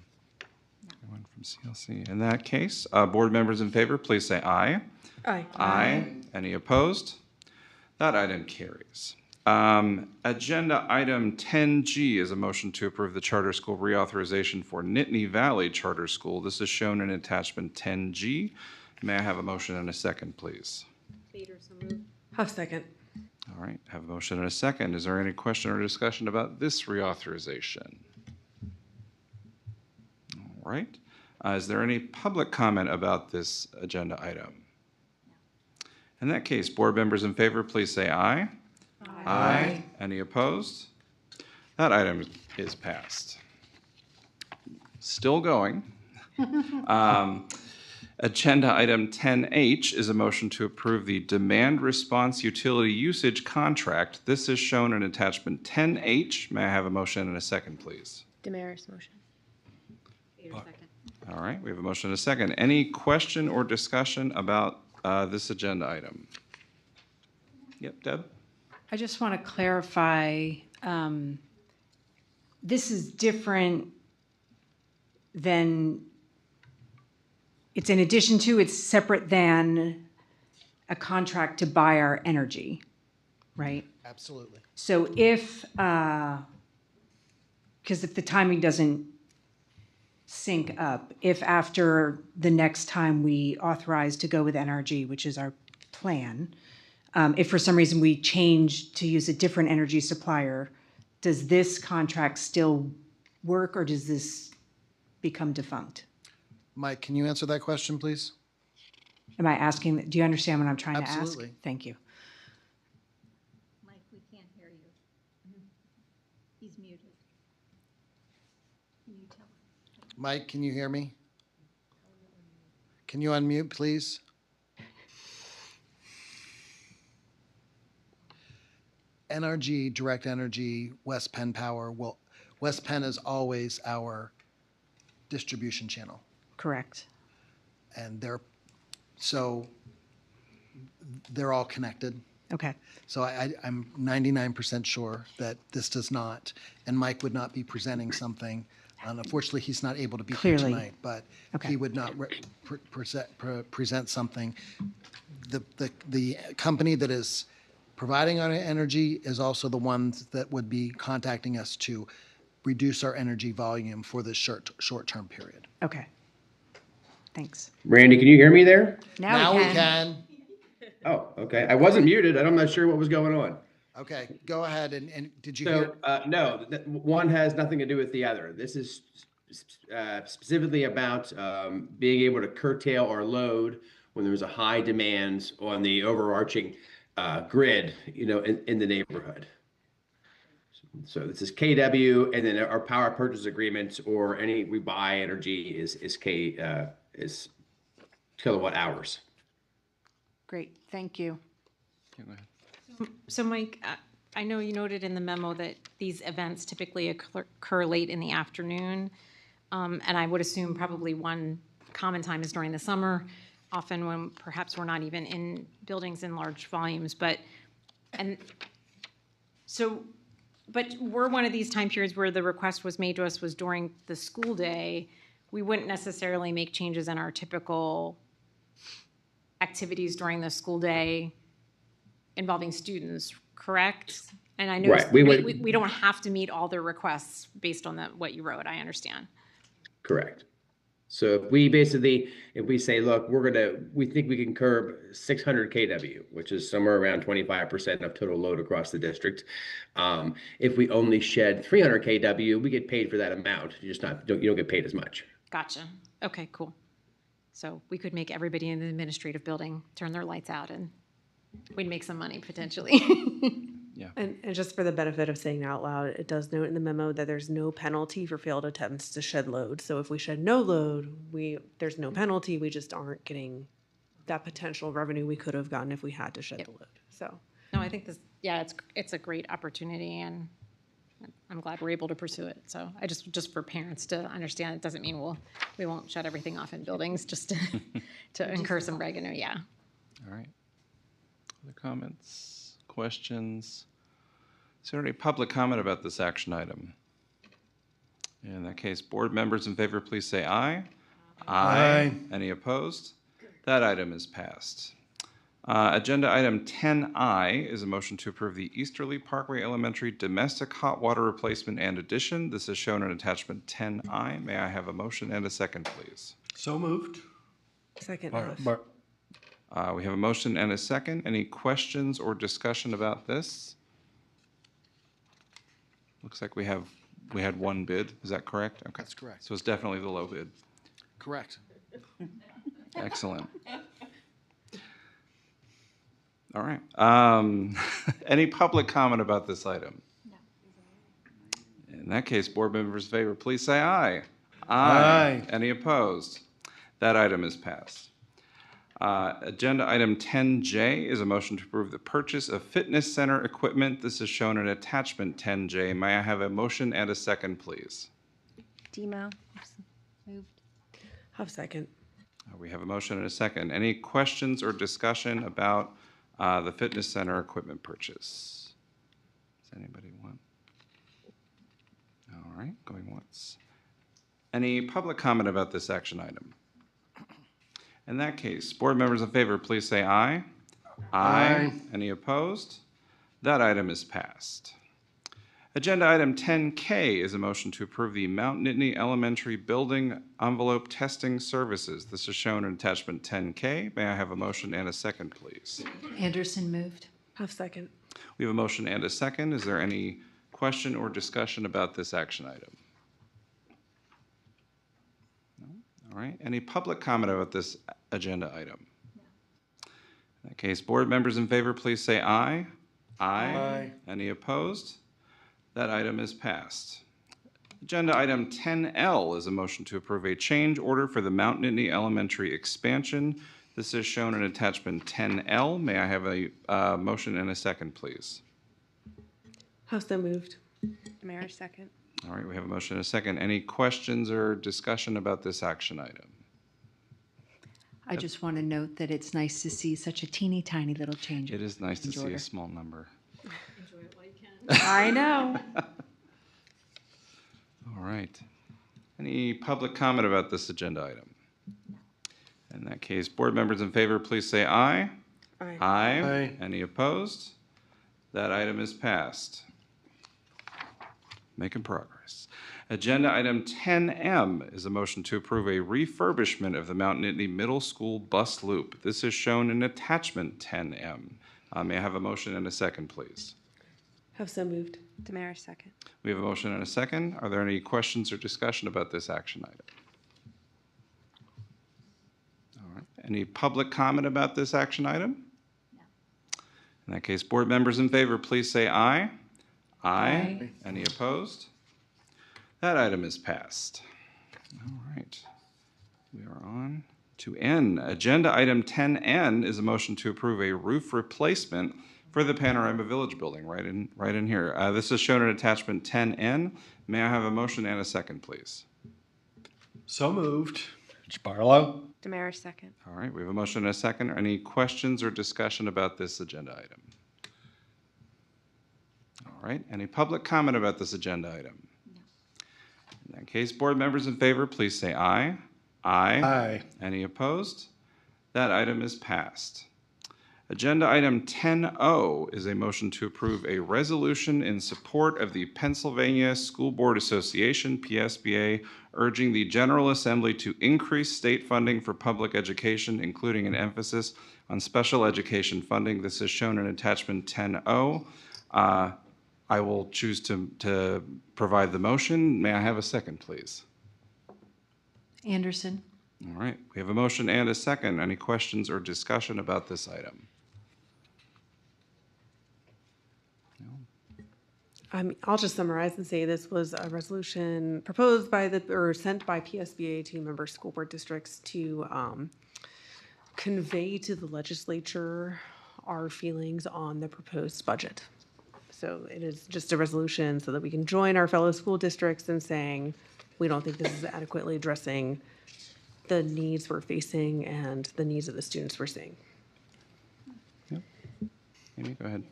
[SPEAKER 1] Anyone from CLC? In that case, board members in favor, please say aye.
[SPEAKER 3] Aye.
[SPEAKER 1] Aye. Any opposed? That item carries. Agenda item 10G is a motion to approve the charter school reauthorization for Nittany Valley Charter School. This is shown in attachment 10G. May I have a motion and a second, please?
[SPEAKER 8] Peter, so moved.
[SPEAKER 3] I'll second.
[SPEAKER 1] All right, have a motion and a second. Is there any question or discussion about this reauthorization? All right. Is there any public comment about this agenda item? In that case, board members in favor, please say aye. Aye. Any opposed? That item is passed. Still going. Agenda item 10H is a motion to approve the demand response utility usage contract. This is shown in attachment 10H. May I have a motion and a second, please?
[SPEAKER 7] Damaris motion.
[SPEAKER 8] Peter, second.
[SPEAKER 1] All right, we have a motion and a second. Any question or discussion about this agenda item? Yep, Deb?
[SPEAKER 10] I just want to clarify, this is different than, it's in addition to, it's separate than a contract to buy our energy, right?
[SPEAKER 9] Absolutely.
[SPEAKER 10] So if, because if the timing doesn't sync up, if after the next time we authorize to go with NRG, which is our plan, if for some reason we change to use a different energy supplier, does this contract still work or does this become defunct?
[SPEAKER 9] Mike, can you answer that question, please?
[SPEAKER 10] Am I asking, do you understand what I'm trying to ask?
[SPEAKER 9] Absolutely.
[SPEAKER 10] Thank you.
[SPEAKER 8] Mike, we can't hear you. He's muted. Can you tell him?
[SPEAKER 9] Mike, can you hear me? Can you unmute, please? NRG, Direct Energy, West Penn Power, West Penn is always our distribution channel.
[SPEAKER 10] Correct.
[SPEAKER 9] And they're all connected.
[SPEAKER 10] Okay.
[SPEAKER 9] So I'm 99% sure that this does not, and Mike would not be presenting something. Unfortunately, he's not able to be here
[SPEAKER 10] Clearly.
[SPEAKER 9] tonight, but
[SPEAKER 10] Okay.
[SPEAKER 9] he would not present something. The company that is providing our energy is also the ones that would be contacting us to reduce our energy volume for this short-term period.
[SPEAKER 10] Okay. Thanks.
[SPEAKER 6] Randy, can you hear me there?
[SPEAKER 9] Now we can.
[SPEAKER 6] Oh, okay. I wasn't muted. I'm not sure what was going on.
[SPEAKER 9] Okay, go ahead, and did you hear?
[SPEAKER 6] So, no, one has nothing to do with the other. This is specifically about being able to curtail our load when there's a high demand on the overarching grid, in the neighborhood. So this is KW, and then our power purchase agreements or any we buy energy is kilowatt hours.
[SPEAKER 10] Great. Thank you.
[SPEAKER 8] So Mike, I know you noted in the memo that these events typically occur late in the afternoon. And I would assume probably one common time is during the summer, often when perhaps we're not even in buildings in large volumes. But we're one of these time periods where the request was made to us was during the school day. We wouldn't necessarily make changes in our typical activities during the school day involving students, correct? And I know
[SPEAKER 6] Right.
[SPEAKER 8] we don't have to meet all the requests based on what you wrote, I understand.
[SPEAKER 6] Correct. So if we say, look, we think we can curb 600 kW, which is somewhere around 25% of total load across the district. If we only shed 300 kW, we get paid for that amount. You don't get paid as much.
[SPEAKER 8] Gotcha. Okay, cool. So we could make everybody in the administrative building turn their lights out and we'd make some money potentially.
[SPEAKER 1] Yeah.
[SPEAKER 3] And just for the benefit of saying it out loud, it does note in the memo that there's no penalty for failed attempts to shed load. So if we shed no load, there's no penalty. We just aren't getting that potential revenue we could have gotten if we had to shed the load. So
[SPEAKER 8] No, I think it's a great opportunity and I'm glad we're able to pursue it. So I just for parents to understand, it doesn't mean we won't shut everything off in buildings just to incur some revenue. Yeah.
[SPEAKER 1] All right. Other comments, questions? Is there any public comment about this action item? In that case, board members in favor, please say aye.
[SPEAKER 6] Aye.
[SPEAKER 1] Any opposed? That item is passed. Agenda item 10I is a motion to approve the Easterly Parkway Elementary domestic hot water replacement and addition. This is shown in attachment 10I. May I have a motion and a second, please?
[SPEAKER 6] So moved.
[SPEAKER 3] second.
[SPEAKER 1] We have a motion and a second. Any questions or discussion about this? Looks like we had one bid. Is that correct? Okay.
[SPEAKER 9] That's correct.
[SPEAKER 1] So it's definitely the low bid.
[SPEAKER 9] Correct.
[SPEAKER 1] Excellent. All right. Any public comment about this item? No. In that case, board members in favor, please say aye.
[SPEAKER 6] Aye.
[SPEAKER 1] Any opposed? That item is passed. Agenda item 10J is a motion to approve the purchase of fitness center equipment. This is shown in attachment 10J. May I have a motion and a second, please?
[SPEAKER 2] Demo, moved.
[SPEAKER 3] Have second.
[SPEAKER 1] We have a motion and a second. Any questions or discussion about the fitness center equipment purchase? Does anybody want? All right, going once. Any public comment about this action item? In that case, board members in favor, please say aye. Aye. Any opposed? That item is passed. Agenda item 10K is a motion to approve the Mount Nittany Elementary Building Envelope Testing Services. This is shown in attachment 10K. May I have a motion and a second, please?
[SPEAKER 10] Anderson moved.
[SPEAKER 3] Have second.
[SPEAKER 1] We have a motion and a second. Is there any question or discussion about this action item? No? All right. Any public comment about this agenda item? In that case, board members in favor, please say aye. Aye. Any opposed? That item is passed. Agenda item 10L is a motion to approve a change order for the Mount Nittany Elementary expansion. This is shown in attachment 10L. May I have a motion and a second, please?
[SPEAKER 3] Have so moved. Mayor, second.
[SPEAKER 1] All right, we have a motion and a second. Any questions or discussion about this action item?
[SPEAKER 10] I just want to note that it's nice to see such a teeny tiny little change.
[SPEAKER 1] It is nice to see
[SPEAKER 10] Order.
[SPEAKER 1] a small number.
[SPEAKER 10] I know.
[SPEAKER 1] All right. Any public comment about this agenda item? In that case, board members in favor, please say aye.
[SPEAKER 3] Aye.
[SPEAKER 1] Aye. Any opposed? That item is passed. Making progress. Agenda item 10M is a motion to approve a refurbishment of the Mount Nittany Middle School bus loop. This is shown in attachment 10M. May I have a motion and a second, please?
[SPEAKER 3] Have so moved.
[SPEAKER 8] Damaris, second.
[SPEAKER 1] We have a motion and a second. Are there any questions or discussion about this action item? All right. Any public comment about this action item? No. In that case, board members in favor, please say aye. Aye. Any opposed? That item is passed. All right. We are on to N. Agenda item 10N is a motion to approve a roof replacement for the Panorama Village building, right in here. This is shown in attachment 10N. May I have a motion and a second, please?
[SPEAKER 12] So moved. Sparlow.
[SPEAKER 8] Damaris, second.
[SPEAKER 1] All right, we have a motion and a second. Any questions or discussion about this agenda item? All right, any public comment about this agenda item? No. In that case, board members in favor, please say aye. Aye.
[SPEAKER 12] Aye.
[SPEAKER 1] Any opposed? That item is passed. Agenda item 10O is a motion to approve a resolution in support of the Pennsylvania School Board Association, PSBA, urging the General Assembly to increase state funding for public education, including an emphasis on special education funding. This is shown in attachment 10O. I will choose to provide the motion. May I have a second, please?
[SPEAKER 10] Anderson.
[SPEAKER 1] All right, we have a motion and a second. Any questions or discussion about this item?
[SPEAKER 3] I'll just summarize and say this was a resolution proposed by sent by PSBA to member school board districts to convey to the legislature our feelings on the proposed budget. So it is just a resolution so that we can join our fellow school districts in saying we don't think this is adequately addressing the needs we're facing and the needs of the students we're seeing.
[SPEAKER 1] Yep. Amy, go ahead.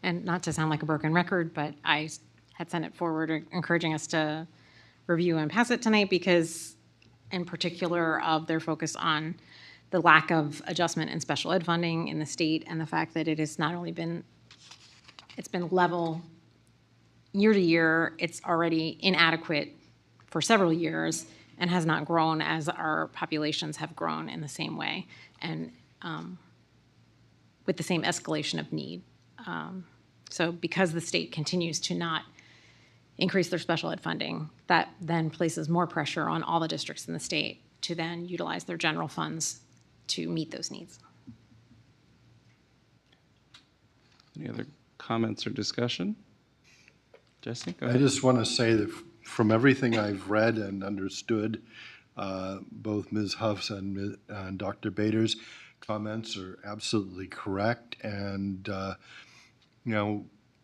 [SPEAKER 8] And not to sound like a broken record, but I had sent it forward encouraging us to review and pass it tonight because in particular of their focus on the lack of adjustment in special ed funding in the state and the fact that it has not only been, it's been level year to year, it's already inadequate for several years and has not grown as our populations have grown in the same way and with the same escalation of need. So because the state continues to not increase their special ed funding, that then places more pressure on all the districts in the state to then utilize their general funds to meet those needs.
[SPEAKER 1] Any other comments or discussion? Jesse, go
[SPEAKER 12] I
[SPEAKER 1] ahead.
[SPEAKER 12] just want to say that from everything I've read and understood, both Ms. Huff's and Dr. Bader's comments are absolutely correct. And,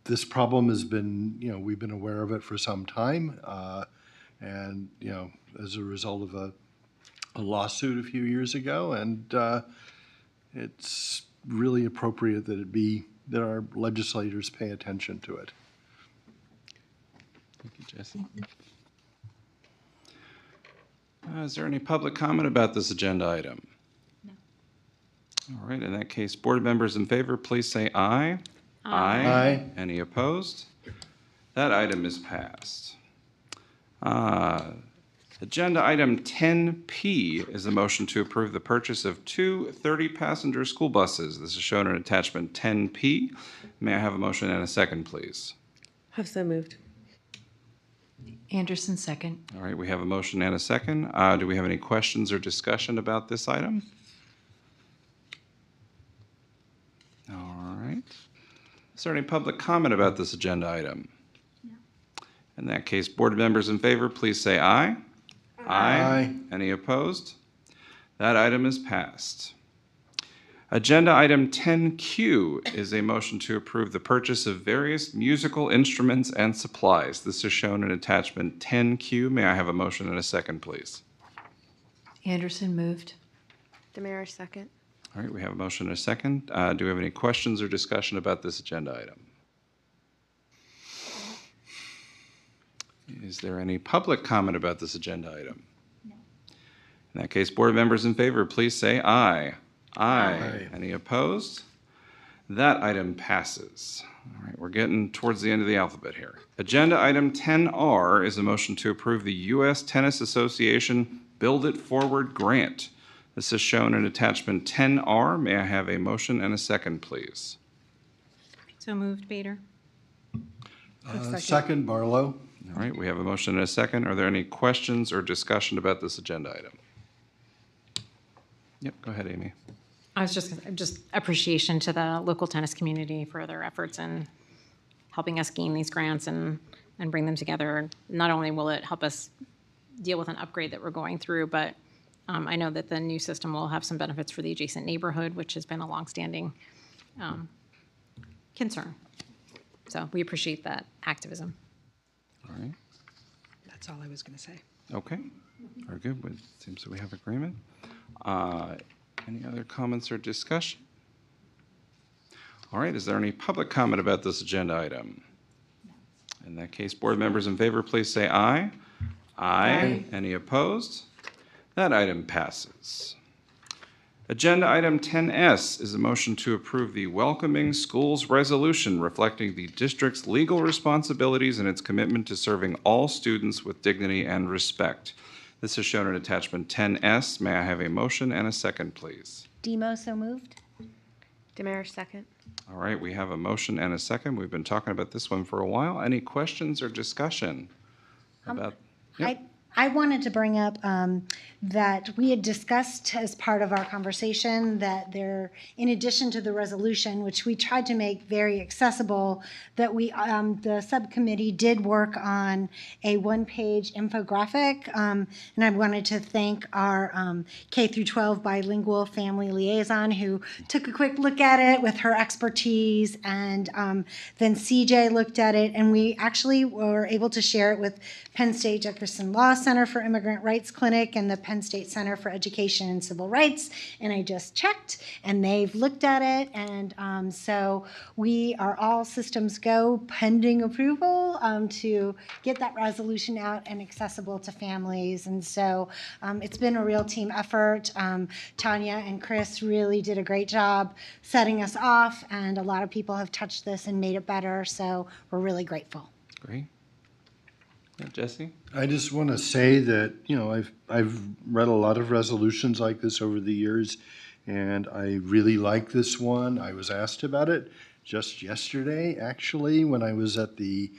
[SPEAKER 12] this problem has been, we've been aware of it for some time. And, as a result of a lawsuit a few years ago. And it's really appropriate that our legislators pay attention to it.
[SPEAKER 1] Thank you, Jesse. Is there any public comment about this agenda item? No. All right, in that case, board members in favor, please say aye. Aye.
[SPEAKER 12] Aye.
[SPEAKER 1] Any opposed? That item is passed. Agenda item 10P is a motion to approve the purchase of two 30-passenger school buses. This is shown in attachment 10P. May I have a motion and a second, please?
[SPEAKER 3] Have so moved.
[SPEAKER 10] Anderson, second.
[SPEAKER 1] All right, we have a motion and a second. Do we have any questions or discussion about this item? All right. Is there any public comment about this agenda item? No. In that case, board members in favor, please say aye. Aye.
[SPEAKER 12] Aye.
[SPEAKER 1] Any opposed? That item is passed. Agenda item 10Q is a motion to approve the purchase of various musical instruments and supplies. This is shown in attachment 10Q. May I have a motion and a second, please?
[SPEAKER 13] Anderson moved.
[SPEAKER 14] Damaris, second.
[SPEAKER 1] All right, we have a motion and a second. Do we have any questions or discussion about this agenda item? Is there any public comment about this agenda item? No. In that case, board members in favor, please say aye. Aye. Any opposed? That item passes. All right, we're getting towards the end of the alphabet here. Agenda item 10R is a motion to approve the U.S. Tennis Association Build It Forward grant. This is shown in attachment 10R. May I have a motion and a second, please?
[SPEAKER 8] So moved, Bader.
[SPEAKER 12] Second, Barlow.
[SPEAKER 1] All right, we have a motion and a second. Are there any questions or discussion about this agenda item? Yep, go ahead, Amy.
[SPEAKER 8] I was just appreciation to the local tennis community for their efforts in helping us gain these grants and bring them together. Not only will it help us deal with an upgrade that we're going through, but I know that the new system will have some benefits for the adjacent neighborhood, which has been a longstanding concern. So we appreciate that activism.
[SPEAKER 1] All right.
[SPEAKER 10] That's all I was going to say.
[SPEAKER 1] Okay, very good. It seems that we have agreement. Any other comments or discussion? All right, is there any public comment about this agenda item? In that case, board members in favor, please say aye. Aye. Any opposed? That item passes. Agenda item 10S is a motion to approve the Welcoming Schools Resolution reflecting the district's legal responsibilities and its commitment to serving all students with dignity and respect. This is shown in attachment 10S. May I have a motion and a second, please?
[SPEAKER 2] Demo, so moved.
[SPEAKER 14] Damaris, second.
[SPEAKER 1] All right, we have a motion and a second. We've been talking about this one for a while. Any questions or discussion about? Yep.
[SPEAKER 2] I wanted to bring up that we had discussed as part of our conversation that there, in addition to the resolution, which we tried to make very accessible, that we, the subcommittee did work on a one-page infographic, and I wanted to thank our K through 12 bilingual family liaison who took a quick look at it with her expertise, and then CJ looked at it, and we actually were able to share it with Penn State Jefferson Law Center for Immigrant Rights Clinic and the Penn State Center for Education and Civil Rights, and I just checked, and they've looked at it, and so we are all systems go pending approval to get that resolution out and accessible to families, and so it's been a real team effort. Tanya and Chris really did a great job setting us off, and a lot of people have touched this and made it better, so we're really grateful.
[SPEAKER 1] Great. Jesse?
[SPEAKER 12] I just want to say that, I've read a lot of resolutions like this over the years, and I really like this one. I was asked about it just yesterday, actually, when I was at the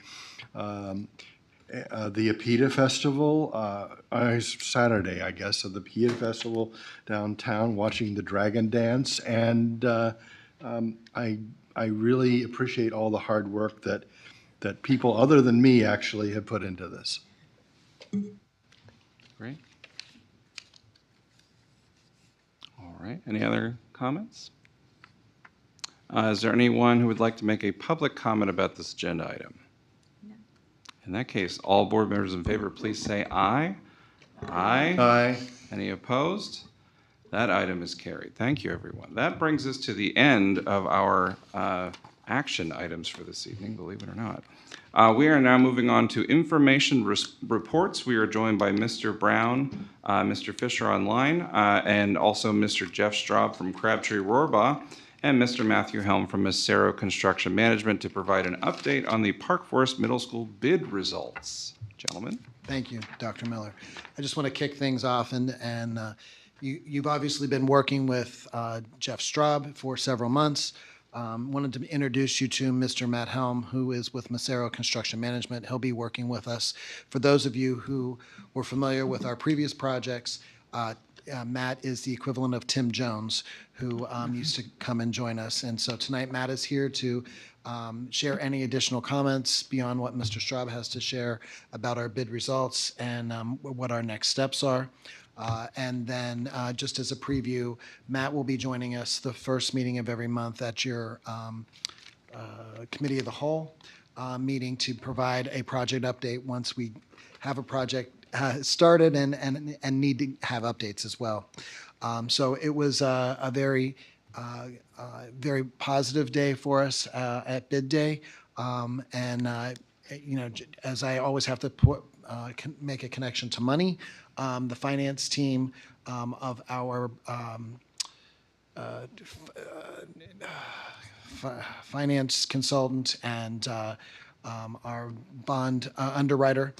[SPEAKER 12] APITA Festival, Saturday, I guess, of the APITA Festival downtown, watching the Dragon Dance, and I really appreciate all the hard work that people other than me actually have put into this.
[SPEAKER 1] Great. All right, any other comments? Is there anyone who would like to make a public comment about this agenda item? No. In that case, all board members in favor, please say aye. Aye.
[SPEAKER 12] Aye.
[SPEAKER 1] Any opposed? That item is carried. Thank you, everyone. That brings us to the end of our action items for this evening, believe it or not. We are now moving on to information reports. We are joined by Mr. Brown, Mr. Fisher online, and also Mr. Jeff Straub from Crabtree Rohrbaugh, and Mr. Matthew Helm from Macero Construction Management to provide an update on the Park Forest Middle School bid results. Gentlemen.
[SPEAKER 9] Thank you, Dr. Miller. I just want to kick things off, and you've obviously been working with Jeff Straub for several months. Wanted to introduce you to Mr. Matt Helm, who is with Macero Construction Management. He'll be working with us. For those of you who were familiar with our previous projects, Matt is the equivalent of Tim Jones, who used to come and join us. And so tonight, Matt is here to share any additional comments beyond what Mr. Straub has to share about our bid results and what our next steps are. And then just as a preview, Matt will be joining us the first meeting of every month at your Committee of the Whole meeting to provide a project update once we have a project started and need to have updates as well. So it was a very positive day for us at Bid Day. As I always have to make a connection to money, the finance team of our finance consultant and our bond underwriter.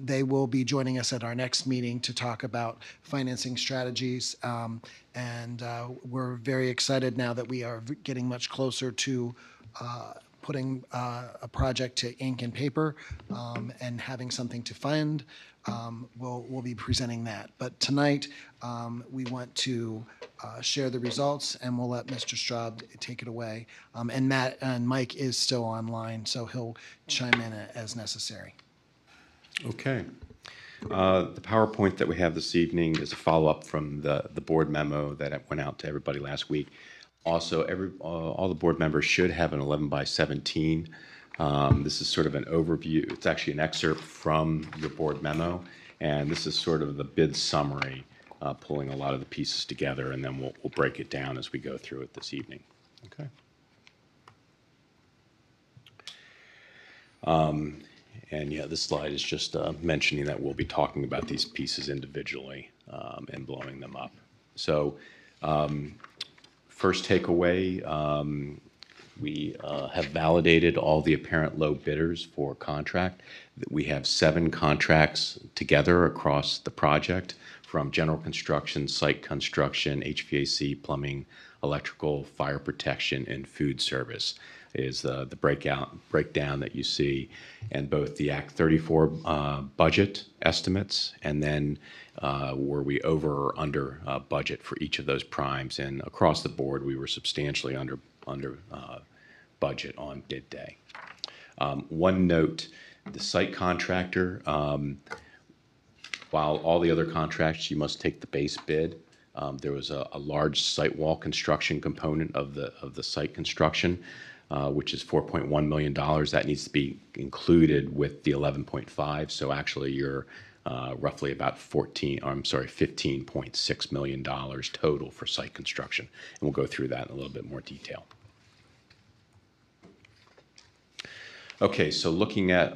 [SPEAKER 9] They will be joining us at our next meeting to talk about financing strategies. We're very excited now that we are getting much closer to putting a project to ink and paper and having something to fund. We'll be presenting that. But tonight, we want to share the results, and we'll let Mr. Straub take it away. And Matt and Mike is still online, so he'll chime in as necessary.
[SPEAKER 15] Okay. The PowerPoint that we have this evening is a follow-up from the board memo that went out to everybody last week. Also, all the board members should have an 11x17. This is sort of an overview. It's actually an excerpt from your board memo, and this is sort of the bid summary, pulling a lot of the pieces together, and then we'll break it down as we go through it this evening. Okay. And yeah, this slide is just mentioning that we'll be talking about these pieces individually and blowing them up. So first takeaway, we have validated all the apparent low bidders for contract. We have 7 contracts together across the project, from general construction, site construction, HVAC, plumbing, electrical, fire protection, and food service is the breakdown that you see, and both the Act 34 budget estimates, and then were we over or under budget for each of those primes. And across the board, we were substantially under budget on bid day. One note, the site contractor, while all the other contracts, you must take the base bid, there was a large site wall construction component of the site construction, which is $4.1 million. That needs to be included with the 11.5. So actually you're roughly about $15.6 million total for site construction. And we'll go through that in a little bit more detail. Okay, so looking at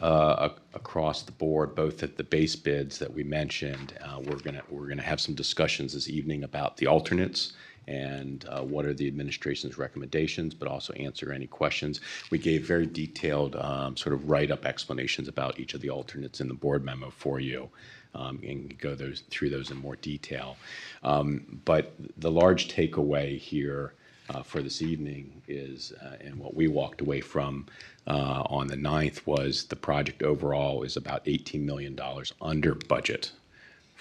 [SPEAKER 15] across the board, both at the base bids that we mentioned, we're gonna have some discussions this evening about the alternates and what are the administration's recommendations, but also answer any questions. We gave very detailed sort of write-up explanations about each of the alternates in the board memo for you, and go through those in more detail. But the large takeaway here for this evening is, and what we walked away from on the 9th, was the project overall is about $18 million under budget,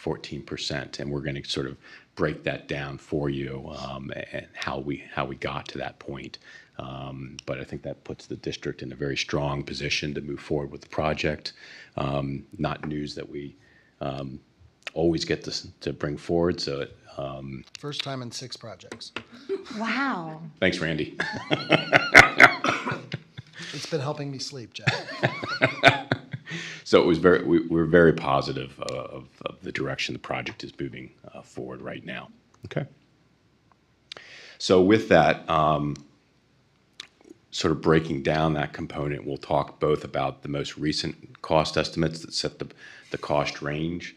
[SPEAKER 15] 14%, and we're going to sort of break that down for you and how we got to that point. But I think that puts the district in a very strong position to move forward with the project. Not news that we always get to bring forward, so it,
[SPEAKER 9] First time in 6 projects.
[SPEAKER 2] Wow.
[SPEAKER 15] thanks, Randy.
[SPEAKER 9] It's been helping me sleep, Jack.
[SPEAKER 15] So it was we're very positive of the direction the project is moving forward right now. Okay. So with that, sort of breaking down that component, we'll talk both about the most recent cost estimates that set the cost range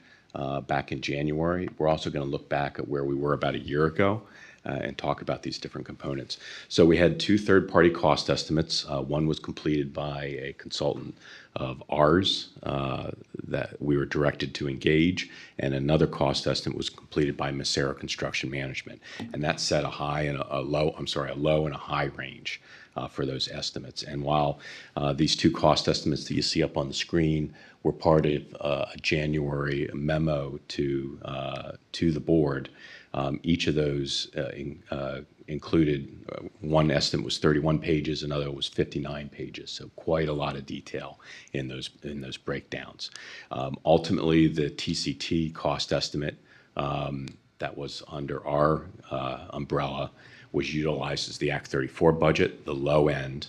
[SPEAKER 15] back in January. We're also going to look back at where we were about a year ago and talk about these different components. So we had 2 third-party cost estimates. One was completed by a consultant of ours that we were directed to engage, and another cost estimate was completed by Macero Construction Management, and that set a low and a high range for those estimates. And while these 2 cost estimates that you see up on the screen were part of a January memo to the board, each of those included, one estimate was 31 pages, another was 59 pages, so quite a lot of detail in those breakdowns. Ultimately, the TCT cost estimate that was under our umbrella was utilized as the Act 34 budget, the low end,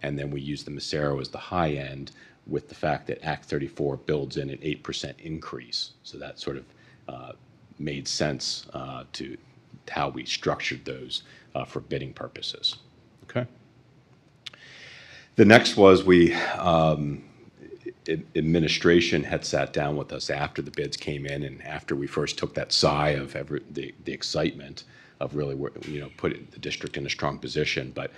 [SPEAKER 15] and then we used the Macero as the high end, with the fact that Act 34 builds in an 8% increase. So that sort of made sense to how we structured those for bidding purposes. Okay. The next was administration had sat down with us after the bids came in and after we first took that sigh of the excitement of really put the district in a strong position, but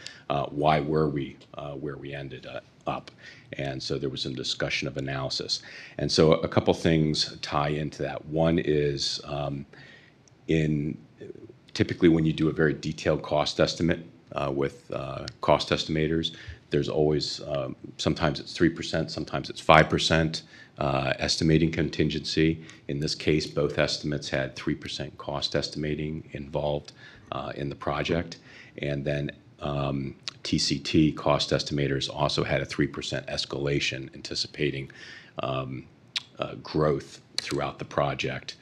[SPEAKER 15] why were we where we ended up? And so there was some discussion of analysis. And so a couple things tie into that. One is typically when you do a very detailed cost estimate with cost estimators, there's always, sometimes it's 3%, sometimes it's 5% estimating contingency. In this case, both estimates had 3% cost estimating involved in the project. And then TCT cost estimators also had a 3% escalation anticipating growth throughout the project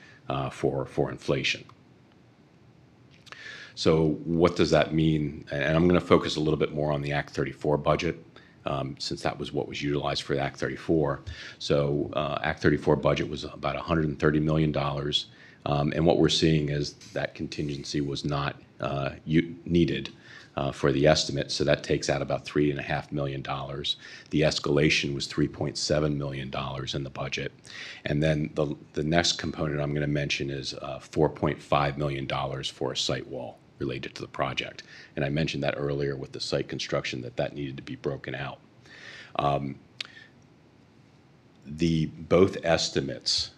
[SPEAKER 15] for inflation. So what does that mean? And I'm going to focus a little bit more on the Act 34 budget, since that was what was utilized for Act 34. So Act 34 budget was about $130 million. And what we're seeing is that contingency was not needed for the estimate. So that takes out about $3.5 million. The escalation was $3.7 million in the budget. And then the next component I'm going to mention is $4.5 million for a site wall related to the project. And I mentioned that earlier with the site construction that needed to be broken out. Both estimates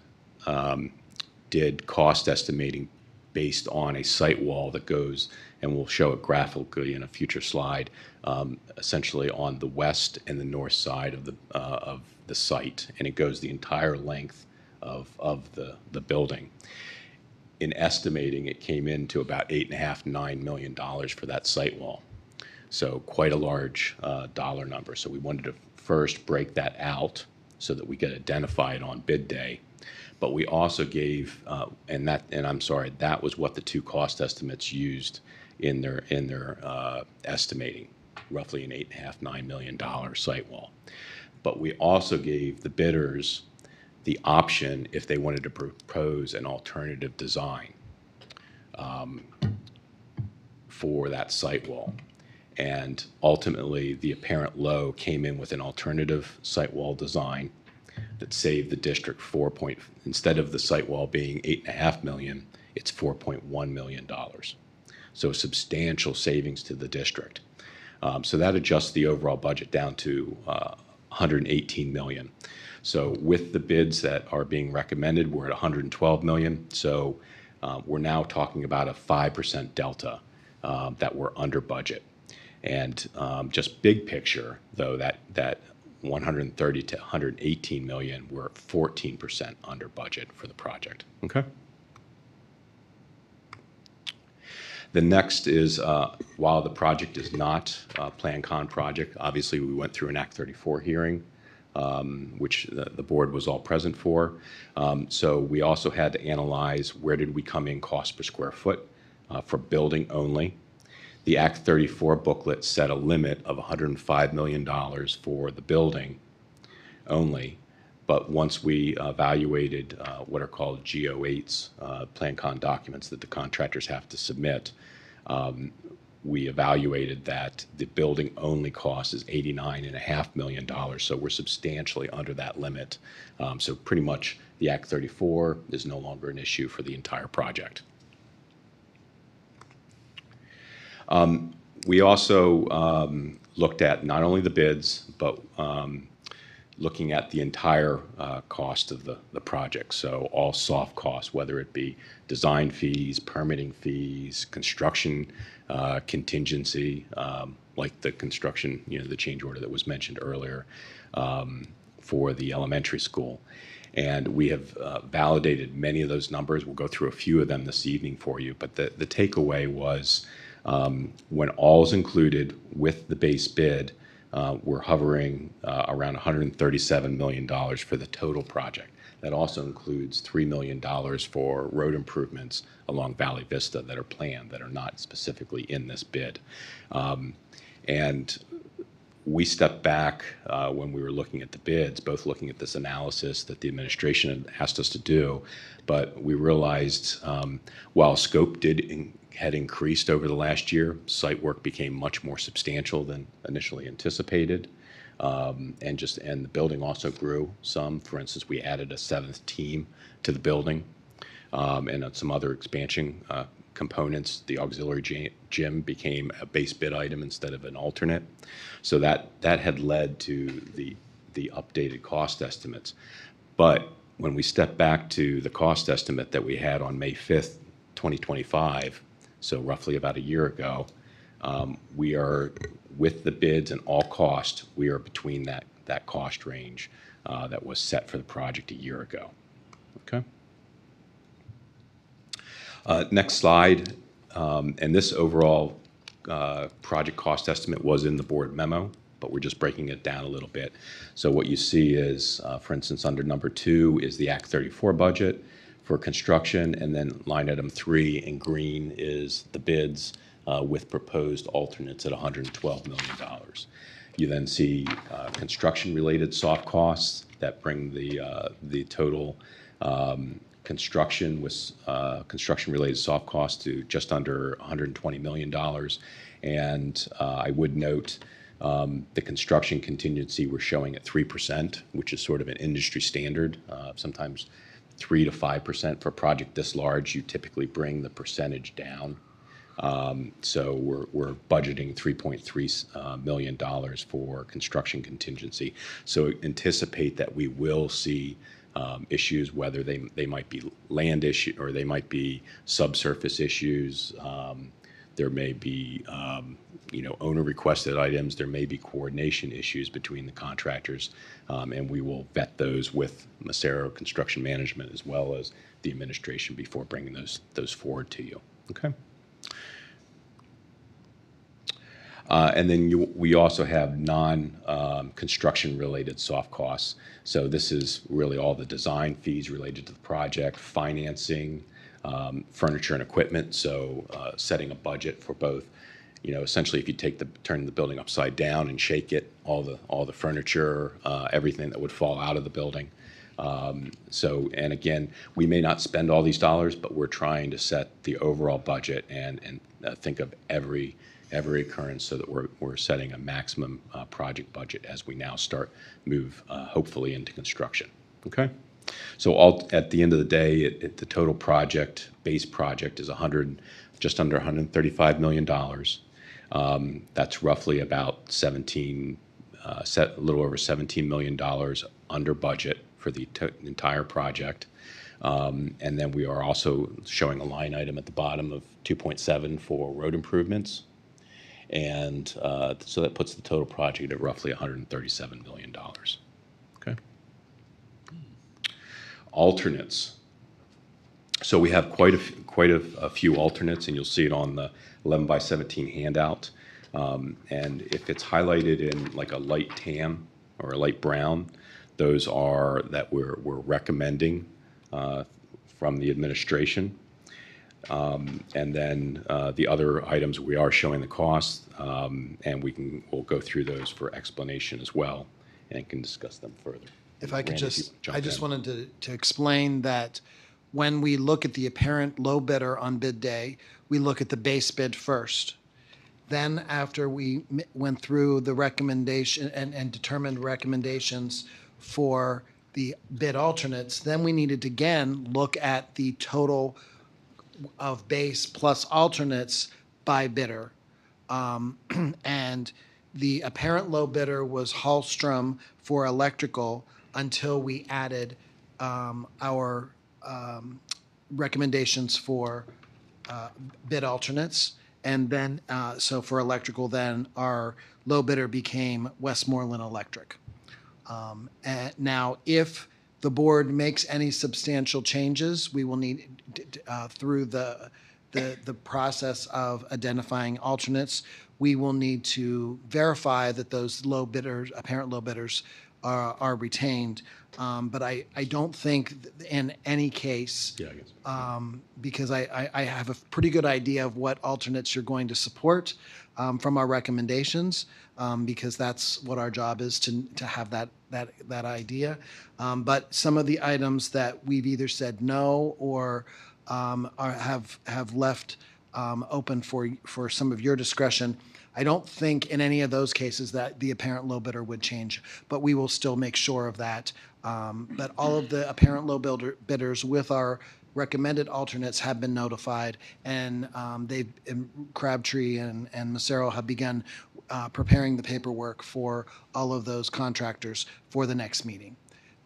[SPEAKER 15] did cost estimating based on a site wall that goes, and we'll show it graphically in a future slide, essentially on the west and the north side of the site, and it goes the entire length of the building. In estimating, it came into about $8.5–9 million for that site wall. So quite a large dollar number. So we wanted to first break that out so that we could identify it on bid day. But we also gave, that was what the two cost estimates used in their estimating, roughly an $8.5–9 million site wall. But we also gave the bidders the option if they wanted to propose an alternative design for that site wall. And ultimately, the apparent low came in with an alternative site wall design that saved the district instead of the site wall being $8.5 million, it's $4.1 million. So substantial savings to the district. So that adjusts the overall budget down to $118 million. So with the bids that are being recommended, we're at $112 million. So we're now talking about a 5% delta that we're under budget. And just big picture, though, that 130 to 118 million, we're 14% under budget for the project. Okay. The next is, while the project is not a Plan-Con project, obviously we went through an Act 34 hearing, which the board was all present for. So we also had to analyze where did we come in cost per square foot for building only. The Act 34 booklet set a limit of $105 million for the building only, but once we evaluated what are called GO8s, Plan-Con documents that the contractors have to submit, we evaluated that the building only cost is $89.5 million, so we're substantially under that limit. So pretty much the Act 34 is no longer an issue for the entire project. We also looked at not only the bids, but looking at the entire cost of the project. So all soft costs, whether it be design fees, permitting fees, construction contingency, like the construction, the change order that was mentioned earlier for the elementary school. And we have validated many of those numbers. We'll go through a few of them this evening for you. But the takeaway was when all is included with the base bid, we're hovering around $137 million for the total project. That also includes $3 million for road improvements along Valley Vista that are planned, that are not specifically in this bid. And we stepped back when we were looking at the bids, both looking at this analysis that the administration had asked us to do, but we realized while scope had increased over the last year, site work became much more substantial than initially anticipated. And the building also grew some. For instance, we added a 7th team to the building, and some other expansion components. The auxiliary gym became a base bid item instead of an alternate. So that had led to the updated cost estimates. But when we step back to the cost estimate that we had on May 5th, 2025, so roughly about a year ago, we are, with the bids and all cost, we are between that cost range that was set for the project a year ago. Okay. Next slide. And this overall project cost estimate was in the board memo, but we're just breaking it down a little bit. So what you see is, for instance, under number 2 is the Act 34 budget for construction, and then line item 3 in green is the bids with proposed alternates at $112 million. You then see construction-related soft costs that bring the total construction-related soft costs to just under $120 million. And I would note the construction contingency we're showing at 3%, which is sort of an industry standard. Sometimes 3 to 5% for a project this large, you typically bring the percentage down. So we're budgeting $3.3 million for construction contingency. So anticipate that we will see issues, whether they might be land issue or they might be subsurface issues. There may be owner requested items. There may be coordination issues between the contractors, and we will vet those with Macero Construction Management as well as the administration before bringing those forward to you. Okay. And then we also have non-construction related soft costs. So this is really all the design fees related to the project, financing, furniture and equipment. So setting a budget for both, essentially if you turn the building upside down and shake it, all the furniture, everything that would fall out of the building. And again, we may not spend all these dollars, but we're trying to set the overall budget and think of every occurrence so that we're setting a maximum project budget as we now move hopefully into construction. Okay. So at the end of the day, the total base project is just under $135 million. That's roughly about a little over $17 million under budget for the entire project. And then we are also showing a line item at the bottom of 2.7 for road improvements. And so that puts the total project at roughly $137 million. Okay. Alternates. So we have quite a few alternates, and you'll see it on the 11 by 17 handout. And if it's highlighted in like a light tan or a light brown, those are that we're recommending from the administration. And then the other items, we are showing the costs, and we'll go through those for explanation as well and can discuss them further.
[SPEAKER 9] If I could
[SPEAKER 15] Randy,
[SPEAKER 9] I just wanted to explain that when we look at the apparent low bidder on bid day, we look at the base bid first. Then after we went through the recommendation and determined recommendations for the bid alternates, then we needed to again look at the total of base plus alternates by bidder. And the apparent low bidder was Hallstrom for electrical until we added our recommendations for bid alternates. And then, so for electrical, then our low bidder became Westmoreland Electric. And now, if the board makes any substantial changes, we will need, through the the process of identifying alternates, we will need to verify that those low bidders, apparent low bidders, are retained. But I don't think in any case, because I have a pretty good idea of what alternates you're going to support from our recommendations, because that's what our job is, to have that idea. But some of the items that we've either said no or have left open for some of your discretion, I don't think in any of those cases that the apparent low bidder would change, but we will still make sure of that. But all of the apparent low bidders with our recommended alternates have been notified, and Crabtree and Massaro have begun preparing the paperwork for all of those contractors for the next meeting.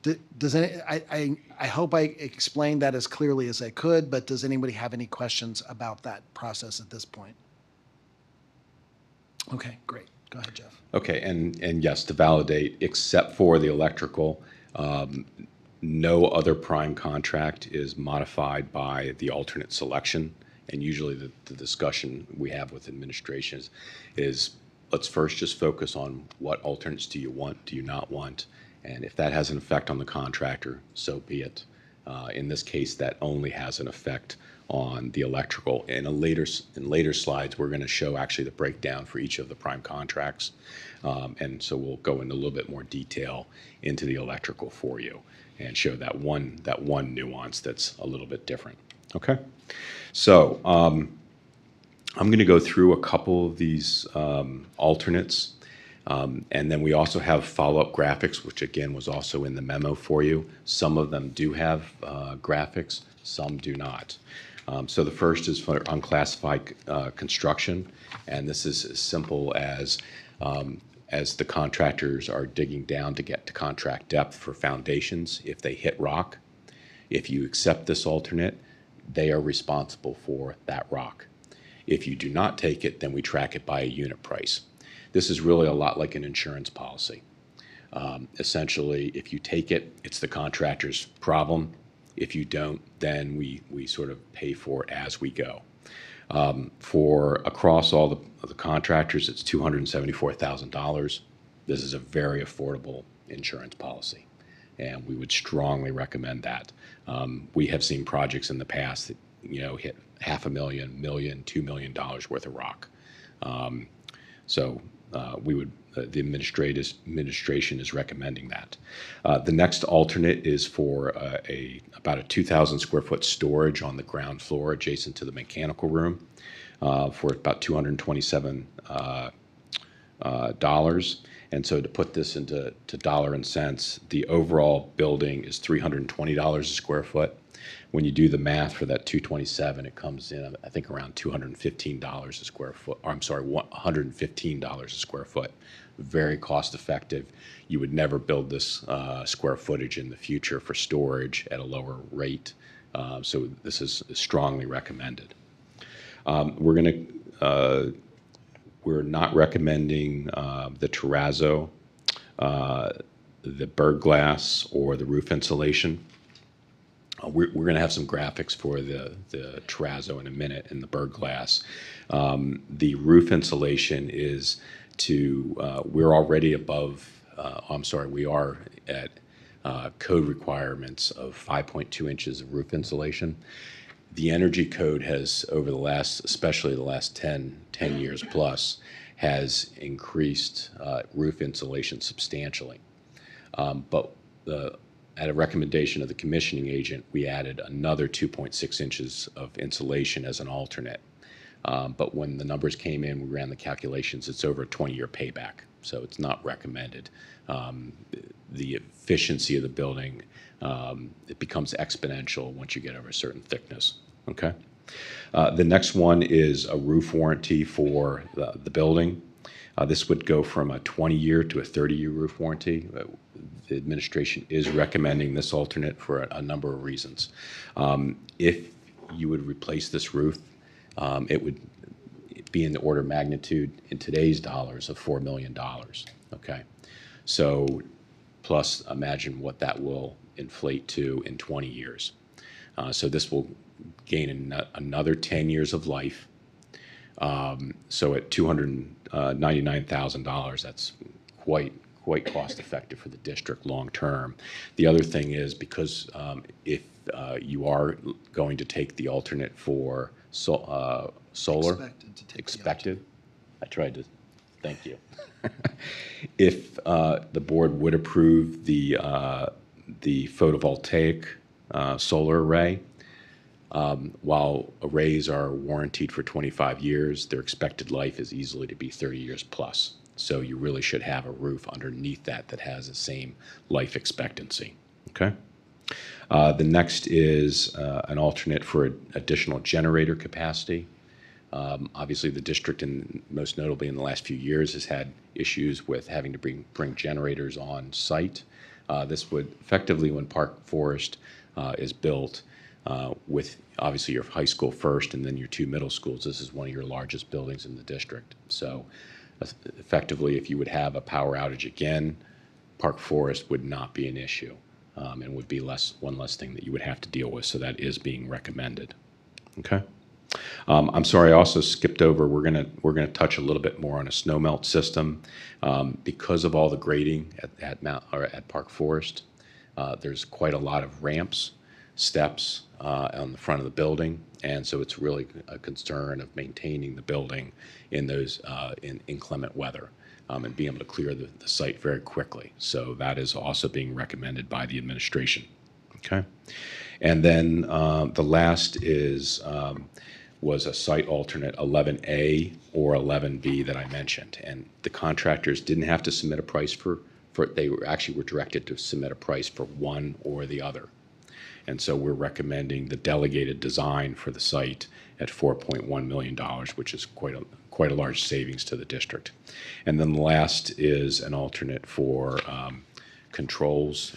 [SPEAKER 9] I hope I explained that as clearly as I could, but does anybody have any questions about that process at this point? Okay, great. Go ahead, Jeff.
[SPEAKER 15] Okay, and yes, to validate, except for the electrical, no other prime contract is modified by the alternate selection. And usually the discussion we have with administration is let's first just focus on what alternates do you want, do you not want? And if that has an effect on the contractor, so be it. In this case, that only has an effect on the electrical. In later slides, we're going to show actually the breakdown for each of the prime contracts. And so we'll go into a little bit more detail into the electrical for you and show that one nuance that's a little bit different. Okay? So I'm going to go through a couple of these alternates. And then we also have follow-up graphics, which again was also in the memo for you. Some of them do have graphics, some do not. So the first is for unclassified construction, and this is as simple as the contractors are digging down to get to contract depth for foundations. If they hit rock, if you accept this alternate, they are responsible for that rock. If you do not take it, then we track it by a unit price. This is really a lot like an insurance policy. Essentially, if you take it, it's the contractor's problem. If you don't, then we sort of pay for it as we go. For across all the contractors, it's $274,000. This is a very affordable insurance policy, and we would strongly recommend that. We have seen projects in the past that hit $500,000, $1 million, $2 million worth of rock. The administration is recommending that. The next alternate is for about a 2,000 square foot storage on the ground floor adjacent to the mechanical room for about $227. And so to put this into dollar and cents, the overall building is $320 a square foot. When you do the math for that 227, it comes in, I think, around $215 a square foot. Or I'm sorry, $115 a square foot. Very cost effective. You would never build this square footage in the future for storage at a lower rate. So this is strongly recommended. We're not recommending the terrazzo, the Berg glass, or the roof insulation. We're going to have some graphics for the terrazzo in a minute and the Berg glass. The roof insulation is we're already above, we are at code requirements of 5.2 inches of roof insulation. The energy code has, over the last, especially the last 10 years plus, has increased roof insulation substantially. But at a recommendation of the commissioning agent, we added another 2.6 inches of insulation as an alternate. But when the numbers came in, we ran the calculations, it's over a 20-year payback, so it's not recommended. The efficiency of the building, it becomes exponential once you get over a certain thickness, okay? The next one is a roof warranty for the building. This would go from a 20-year to a 30-year roof warranty. The administration is recommending this alternate for a number of reasons. If you would replace this roof, it would be in the order of magnitude in today's dollars of $4 million, okay? So plus imagine what that will inflate to in 20 years. So this will gain another 10 years of life. So at $299,000, that's quite cost effective for the district long term. The other thing is because if you are going to take the alternate for solar, expected. I tried to. Thank you. If the board would approve the photovoltaic solar array, while arrays are warranted for 25 years, their expected life is easily to be 30 years plus. So you really should have a roof underneath that has the same life expectancy. Okay. The next is an alternate for additional generator capacity. Obviously, the district, and most notably in the last few years, has had issues with having to bring generators on site. This would effectively, when Park Forest is built, with obviously your high school first and then your 2 middle schools, this is one of your largest buildings in the district. So effectively, if you would have a power outage again, Park Forest would not be an issue, and would be one less thing that you would have to deal with. So that is being recommended. Okay. I'm sorry, I also skipped over. We're gonna touch a little bit more on a snow melt system because of all the grading at Park Forest. There's quite a lot of ramps, steps on the front of the building, and so it's really a concern of maintaining the building in those in inclement weather and being able to clear the site very quickly. So that is also being recommended by the administration. Okay, and then the last is. Was a site alternate 11A or 11B that I mentioned, and the contractors didn't have to submit a price for they were directed to submit a price for one or the other, and so we're recommending the delegated design for the site at $4.1 million, which is quite a large savings to the district. And then the last is an alternate for controls,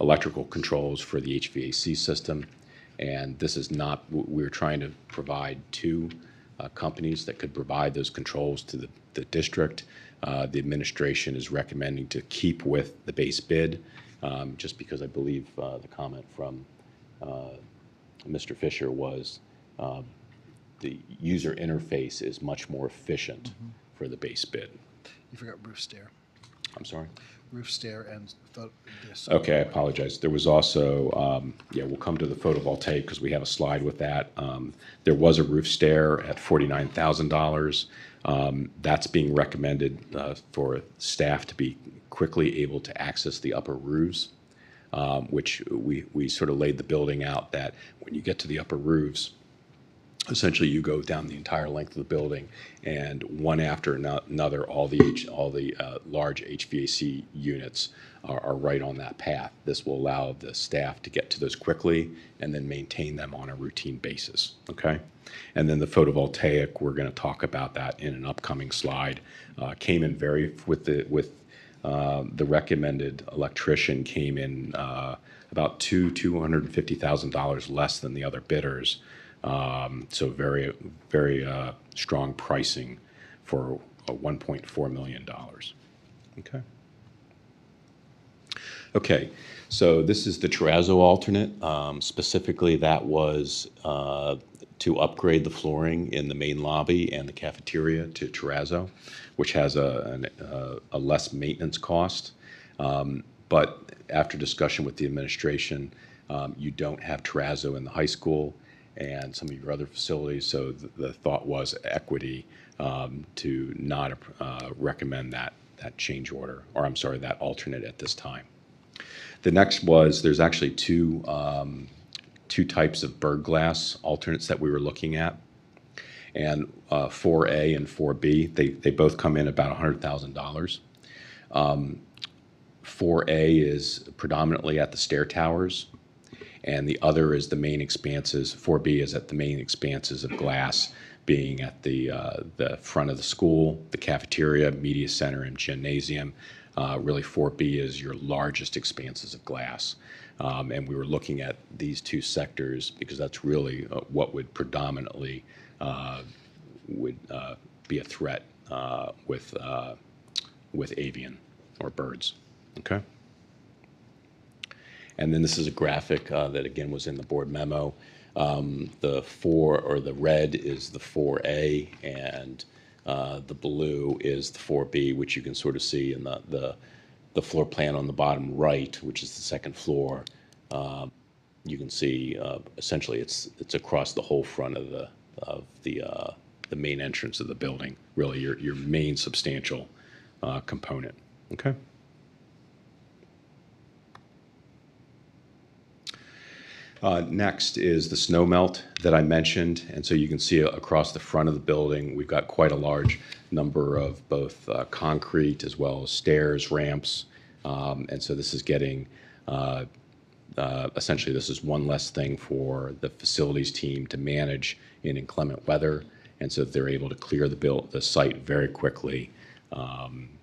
[SPEAKER 15] electrical controls for the HVAC system. And this is not, we're trying to provide 2 companies that could provide those controls to the district. The administration is recommending to keep with the base bid, just because I believe the comment from Mr. Fisher was the user interface is much more efficient for the base bid.
[SPEAKER 9] You forgot roof stair.
[SPEAKER 15] I'm sorry?
[SPEAKER 9] Roof stair and this.
[SPEAKER 15] Okay, I apologize. There was also, we'll come to the photovoltaic because we have a slide with that. There was a roof stair at $49,000. That's being recommended for staff to be quickly able to access the upper roofs, which we sort of laid the building out that when you get to the upper roofs, essentially you go down the entire length of the building, and one after another, all the large HVAC units are right on that path. This will allow the staff to get to those quickly and then maintain them on a routine basis. Okay, and then the photovoltaic, we're going to talk about that in an upcoming slide. Came in the recommended electrician came in about $250,000 less than the other bidders. So very, very strong pricing for $1.4 million. Okay. Okay, so this is the terrazzo alternate. Specifically, that was to upgrade the flooring in the main lobby and the cafeteria to terrazzo, which has a less maintenance cost. But after discussion with the administration, you don't have terrazzo in the high school and some of your other facilities, so the thought was equity to not recommend that change order, or I'm sorry, that alternate at this time. The next was, there's actually two types of Berg glass alternates that we were looking at, and 4A and 4B, they both come in about $100,000. 4A is predominantly at the stair towers, and the other is the main expanses. 4B is at the main expanses of glass, being at the front of the school, the cafeteria, media center, and gymnasium. Really, 4B is your largest expanses of glass. And we were looking at these two sectors because that's really what would predominantly be a threat with avian or birds. Okay. And then this is a graphic that again was in the board memo. The red is the 4A, and the blue is the 4B, which you can sort of see in the floor plan on the bottom right, which is the second floor. You can see essentially it's across the whole front of the main entrance of the building, really your main substantial component. Okay. Next is the snow melt that I mentioned, and so you can see across the front of the building, we've got quite a large number of both concrete as well as stairs, ramps, and so this is getting, essentially this is one less thing for the facilities team to manage in inclement weather, and so they're able to clear the site very quickly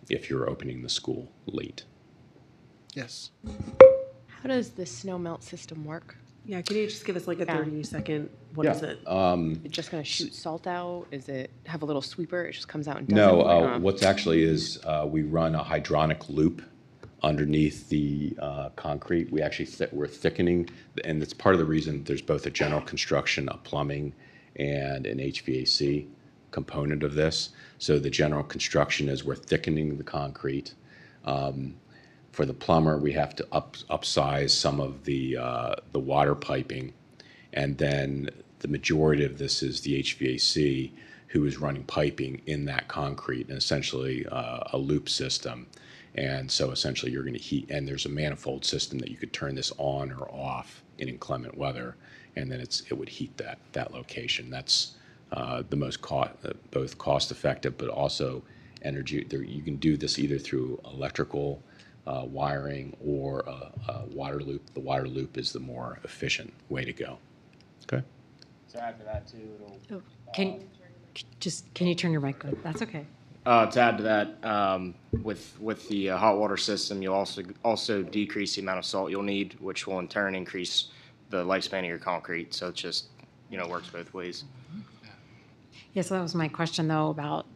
[SPEAKER 15] if you're opening the school late.
[SPEAKER 9] Yes.
[SPEAKER 14] How does the snow melt system work?
[SPEAKER 3] Yeah, can you just give us like a
[SPEAKER 14] Yeah.
[SPEAKER 3] 30-second, what is it?
[SPEAKER 14] It's just going to shoot salt out? Is it have a little sweeper? It just comes out and does
[SPEAKER 15] No,
[SPEAKER 14] it?
[SPEAKER 15] what's actually is we run a hydronic loop underneath the concrete. We're thickening, and it's part of the reason there's both a general construction, a plumbing, and an HVAC component of this. So the general construction is we're thickening the concrete. For the plumber, we have to upsize some of the water piping, and then the majority of this is the HVAC, who is running piping in that concrete, and essentially a loop system. And so essentially you're going to heat, and there's a manifold system that you could turn this on or off in inclement weather, and then it would heat that location. That's the most both cost effective, but also energy. You can do this either through electrical wiring or a water loop. The water loop is the more efficient way to go. Okay.
[SPEAKER 16] So after that too,
[SPEAKER 8] Can you turn your mic on? That's okay.
[SPEAKER 16] to add to that, with the hot water system, you'll also decrease the amount of salt you'll need, which will in turn increase the lifespan of your concrete. So it just works both ways.
[SPEAKER 8] Yeah, so that was my question though about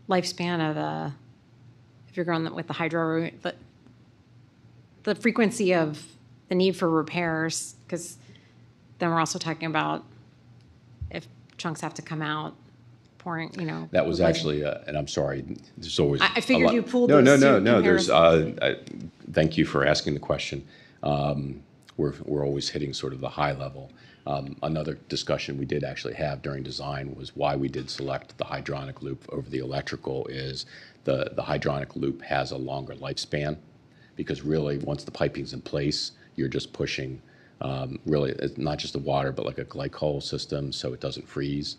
[SPEAKER 8] lifespan of if you're going with the hydro, the frequency of the need for repairs, because then we're also talking about if chunks have to come out, pouring,
[SPEAKER 15] That was actually, and I'm sorry, there's always.
[SPEAKER 8] I figured
[SPEAKER 15] a lot-
[SPEAKER 8] you pulled
[SPEAKER 15] No,
[SPEAKER 8] those
[SPEAKER 15] no,
[SPEAKER 8] two
[SPEAKER 15] no, no, there's,
[SPEAKER 8] comparisons.
[SPEAKER 15] thank you for asking the question. We're always hitting sort of the high level. Another discussion we did actually have during design was why we did select the hydronic loop over the electrical is the hydronic loop has a longer lifespan, because really, once the piping's in place, you're just pushing, really, it's not just the water, but like a glycol system, so it doesn't freeze,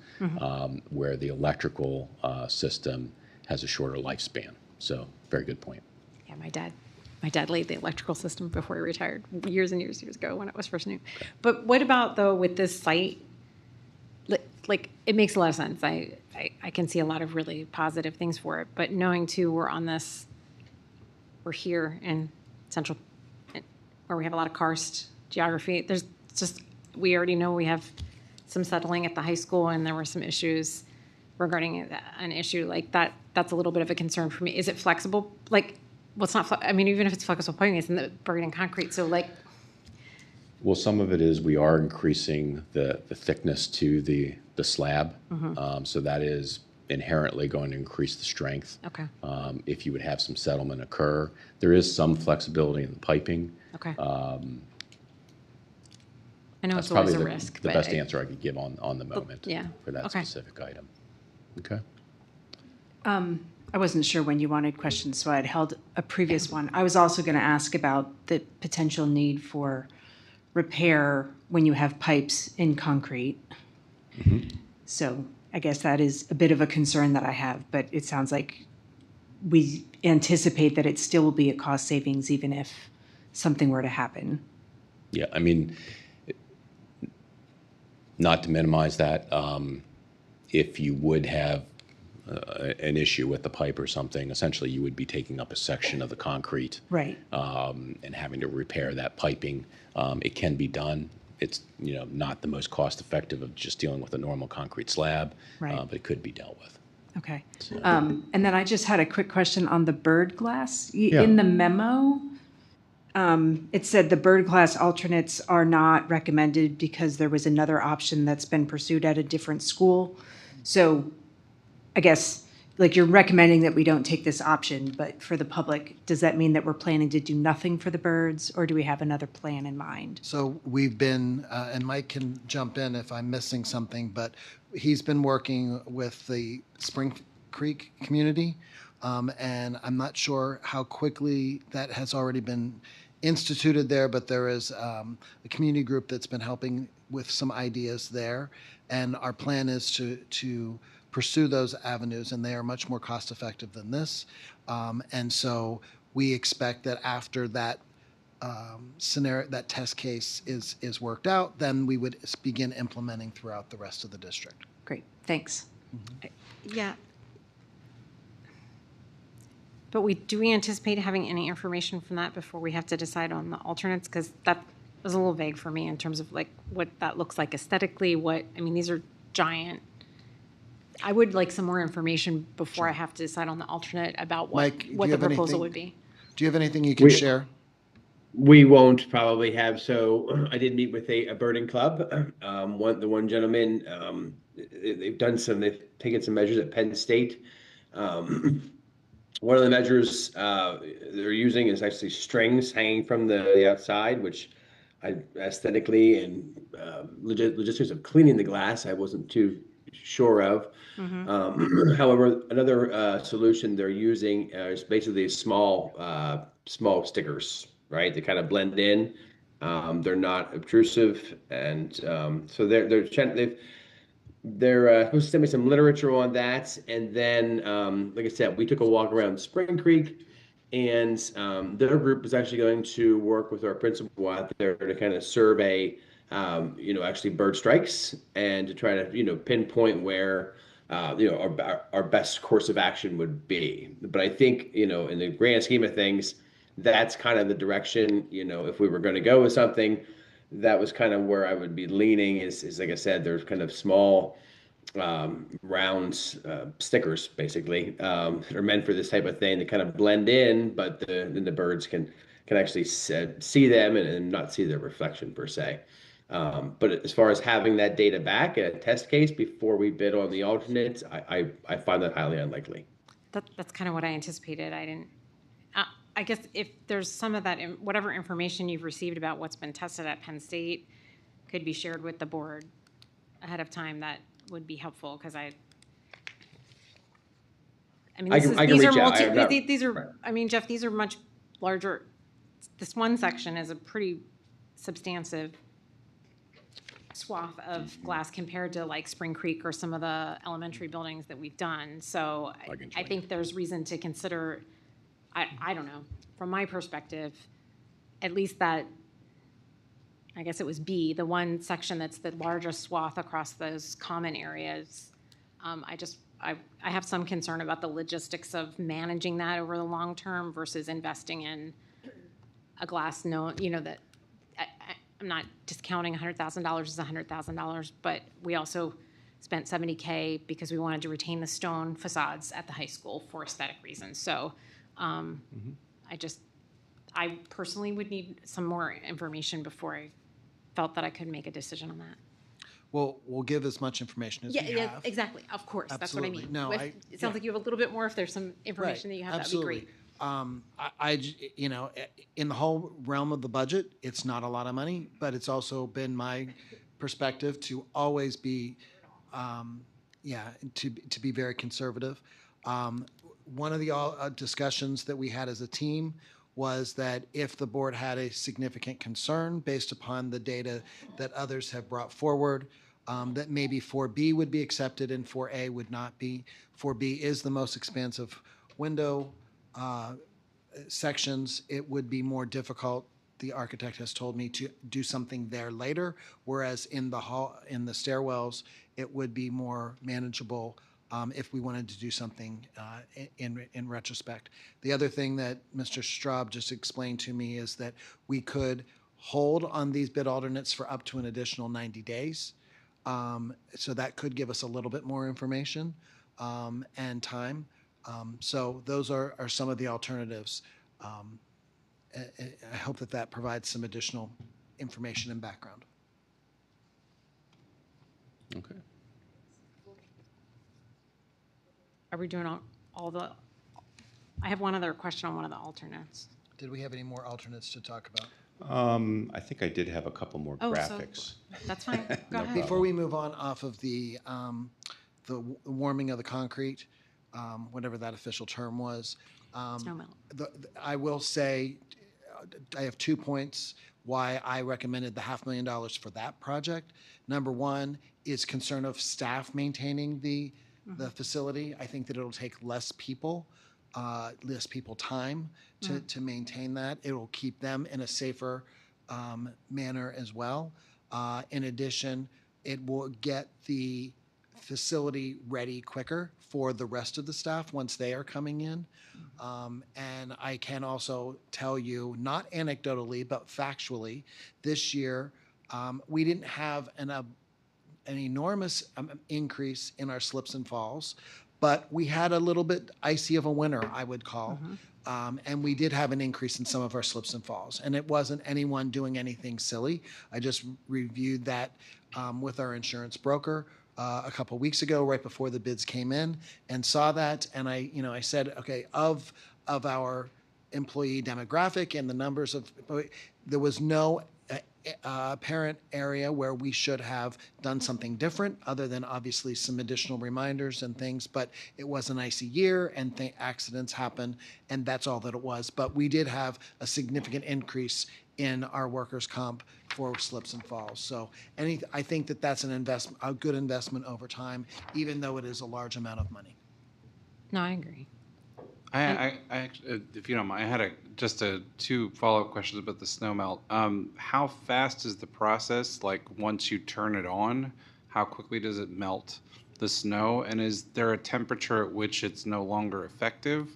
[SPEAKER 15] where the electrical system has a shorter lifespan. So, very good point.
[SPEAKER 8] Yeah, my dad laid the electrical system before he retired years and years ago when it was first new. But what about though with this site? Like it makes a lot of sense. I can see a lot of really positive things for it. But knowing too, we're here in central, where we have a lot of karst geography. We already know we have some settling at the high school, and there were some issues regarding an issue like that. That's a little bit of a concern for me. Is it flexible? It's not. Even if it's flexible piping, it's in the buried in concrete. So
[SPEAKER 15] Well, some of it is we are increasing the thickness to the slab. So that is inherently going to increase the strength.
[SPEAKER 8] Okay.
[SPEAKER 15] If you would have some settlement occur. There is some flexibility in the piping.
[SPEAKER 8] Okay. I know
[SPEAKER 15] That's
[SPEAKER 8] it's always
[SPEAKER 15] probably
[SPEAKER 8] a risk.
[SPEAKER 15] the
[SPEAKER 8] but
[SPEAKER 15] best answer I could give on the moment
[SPEAKER 8] yeah.
[SPEAKER 15] for that
[SPEAKER 8] Okay.
[SPEAKER 15] specific item. Okay.
[SPEAKER 10] I wasn't sure when you wanted questions, so I'd held a previous one. I was also going to ask about the potential need for repair when you have pipes in concrete. So I guess that is a bit of a concern that I have, but it sounds like we anticipate that it still will be a cost savings even if something were to happen.
[SPEAKER 15] Yeah, not to minimize that, if you would have an issue with the pipe or something, essentially you would be taking up a section of the concrete.
[SPEAKER 10] Right.
[SPEAKER 15] And having to repair that piping. It can be done. It's, not the most cost effective of just dealing with a normal concrete slab,
[SPEAKER 10] Right.
[SPEAKER 15] but it could be dealt with.
[SPEAKER 10] Okay. And then I just had a quick question on the bird glass.
[SPEAKER 15] Yeah.
[SPEAKER 10] In the memo, it said the bird class alternates are not recommended because there was another option that's been pursued at a different school. So I guess, like, you're recommending that we don't take this option, but for the public, does that mean that we're planning to do nothing for the birds, or do we have another plan in mind?
[SPEAKER 9] So we've been, and Mike can jump in if I'm missing something, but he's been working with the Spring Creek community, and I'm not sure how quickly that has already been instituted there, but there is a community group that's been helping with some ideas there, and our plan is to pursue those avenues, and they are much more cost effective than this. And so we expect that after that scenario, that test case is worked out, then we would begin implementing throughout the rest of the district.
[SPEAKER 10] Great, thanks.
[SPEAKER 8] Yeah. But do we anticipate having any information from that before we have to decide on the alternates? Because that was a little vague for me in terms of like what that looks like aesthetically. I mean, these are giant. I would like some more information before I have to decide on the alternate about what
[SPEAKER 9] Mike,
[SPEAKER 8] the proposal would be.
[SPEAKER 9] Do you have anything you can share?
[SPEAKER 6] We won't probably have, so I did meet with a birding club. The one gentleman, they've taken some measures at Penn State. One of the measures they're using is actually strings hanging from the outside, which I aesthetically and logistics of cleaning the glass, I wasn't too sure of. However, another solution they're using is basically small stickers, right? They kind of blend in. They're not obtrusive, and so they're supposed to send me some literature on that. And then, like I said, we took a walk around Spring Creek, and their group is actually going to work with our principal out there to kind of survey, actually bird strikes, and to try to, pinpoint where, our best course of action would be. But I think, in the grand scheme of things, that's kind of the direction, if we were going to go with something, that was kind of where I would be leaning is like I said, there's kind of small round stickers basically that are meant for this type of thing to kind of blend in, but then the birds can actually see them and not see their reflection per se. But as far as having that data back in a test case before we bid on the alternates, I find that highly unlikely.
[SPEAKER 8] That's kind of what I anticipated. I guess if there's some of that, whatever information you've received about what's been tested at Penn State could be shared with the board ahead of time, that would be helpful, because I mean, Jeff, these are much larger. This one section is a pretty substantive swath of glass compared to like Spring Creek or some of the elementary buildings that we've done. So I think there's reason to consider. I don't know, from my perspective, at least that, I guess it was B, the one section that's the largest swath across those common areas. I have some concern about the logistics of managing that over the long term versus investing in a glass that I'm not discounting $100,000 is $100,000, but we also spent $70K because we wanted to retain the stone facades at the high school for aesthetic reasons. So I personally would need some more information before I felt that I could make a decision on that.
[SPEAKER 9] Well, we'll give as much information as we have.
[SPEAKER 8] Yeah, exactly. Of course,
[SPEAKER 9] Absolutely.
[SPEAKER 8] That's what I mean.
[SPEAKER 9] No,
[SPEAKER 8] it sounds like you have a little bit more. If there's some information that you have,
[SPEAKER 9] Absolutely.
[SPEAKER 8] that'd be great.
[SPEAKER 9] In the whole realm of the budget, it's not a lot of money, but it's also been my perspective to always be, to be very conservative. One of the discussions that we had as a team was that if the board had a significant concern based upon the data that others have brought forward, that maybe 4B would be accepted and 4A would not be. 4B is the most expansive window sections. It would be more difficult, the architect has told me, to do something there later, whereas in the stairwells, it would be more manageable if we wanted to do something in retrospect. The other thing that Mr. Straub just explained to me is that we could hold on these bid alternates for up to an additional 90 days. So that could give us a little bit more information and time. So those are some of the alternatives. I hope that that provides some additional information and background.
[SPEAKER 15] Okay.
[SPEAKER 8] Are we doing all the, I have one other question on one of the alternates.
[SPEAKER 9] Did we have any more alternates to talk about?
[SPEAKER 15] I think I did have a couple more
[SPEAKER 8] Oh, so-
[SPEAKER 15] graphics.
[SPEAKER 8] That's fine. Go ahead.
[SPEAKER 9] Before we move on off of the warming of the concrete, whatever that official term was.
[SPEAKER 8] Snow melt.
[SPEAKER 9] I will say, I have 2 points why I recommended the $500,000 for that project. Number one is concern of staff maintaining the facility. I think that it'll take less people time to maintain that. It will keep them in a safer manner as well. In addition, it will get the facility ready quicker for the rest of the staff once they are coming in. And I can also tell you, not anecdotally, but factually, this year, we didn't have an enormous increase in our slips and falls, but we had a little bit icy of a winter, I would call. And we did have an increase in some of our slips and falls. And it wasn't anyone doing anything silly. I just reviewed that with our insurance broker a couple weeks ago, right before the bids came in, and saw that. And I said, okay, of our employee demographic and the numbers of, there was no apparent area where we should have done something different, other than obviously some additional reminders and things. But it was an icy year, and accidents happen, and that's all that it was. But we did have a significant increase in our workers' comp for slips and falls. So I think that that's a good investment over time, even though it is a large amount of money.
[SPEAKER 8] No, I agree.
[SPEAKER 1] I actually, if you don't mind, I had just two follow-up questions about the snow melt. How fast is the process? Like, once you turn it on, how quickly does it melt the snow? And is there a temperature at which it's no longer effective?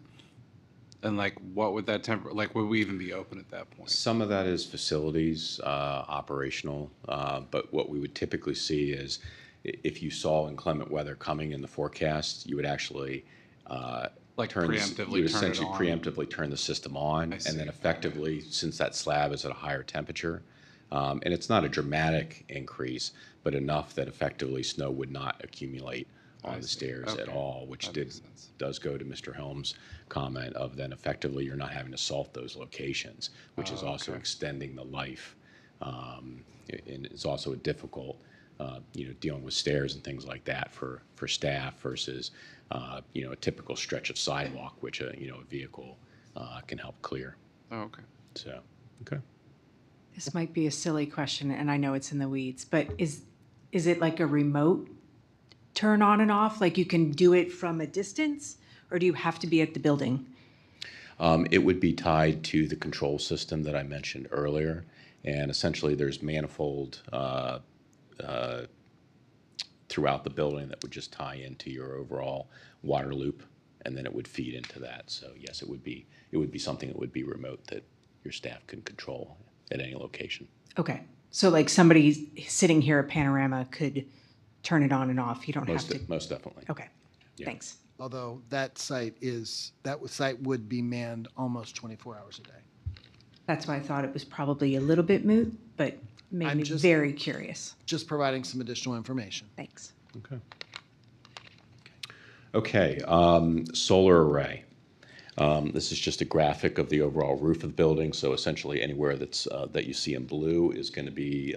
[SPEAKER 1] And like, what would that would we even be open at that point?
[SPEAKER 15] Some of that is facilities, operational, but what we would typically see is if you saw inclement weather coming in the forecast, you would actually preemptively turn the system on, and then effectively, since that slab is at a higher temperature, and it's not a dramatic increase, but enough that effectively snow would not accumulate on the stairs at all, which does go to Mr. Helm's comment of then effectively you're not having to salt those locations, which is also extending the life, and it's also a difficult, dealing with stairs and things like that for staff versus, a typical stretch of sidewalk, which a vehicle can help clear.
[SPEAKER 1] Oh, okay.
[SPEAKER 15] So, okay.
[SPEAKER 10] This might be a silly question, and I know it's in the weeds, but is it like a remote turn on and off? Like you can do it from a distance, or do you have to be at the building?
[SPEAKER 15] It would be tied to the control system that I mentioned earlier, and essentially there's manifold throughout the building that would just tie into your overall water loop, and then it would feed into that. So yes, it would be something that would be remote that your staff can control at any location.
[SPEAKER 10] Okay, so like somebody sitting here at Panorama could turn it on and off. You don't have to.
[SPEAKER 15] Most definitely.
[SPEAKER 10] Okay,
[SPEAKER 15] Yeah.
[SPEAKER 10] thanks.
[SPEAKER 9] Although that site would be manned almost 24 hours a day.
[SPEAKER 10] That's why I thought it was probably a little bit moot, but made me very curious.
[SPEAKER 9] Just providing some additional information.
[SPEAKER 10] Thanks.
[SPEAKER 15] Okay, solar array. This is just a graphic of the overall roof of the building. So essentially anywhere that's that you see in blue is going to be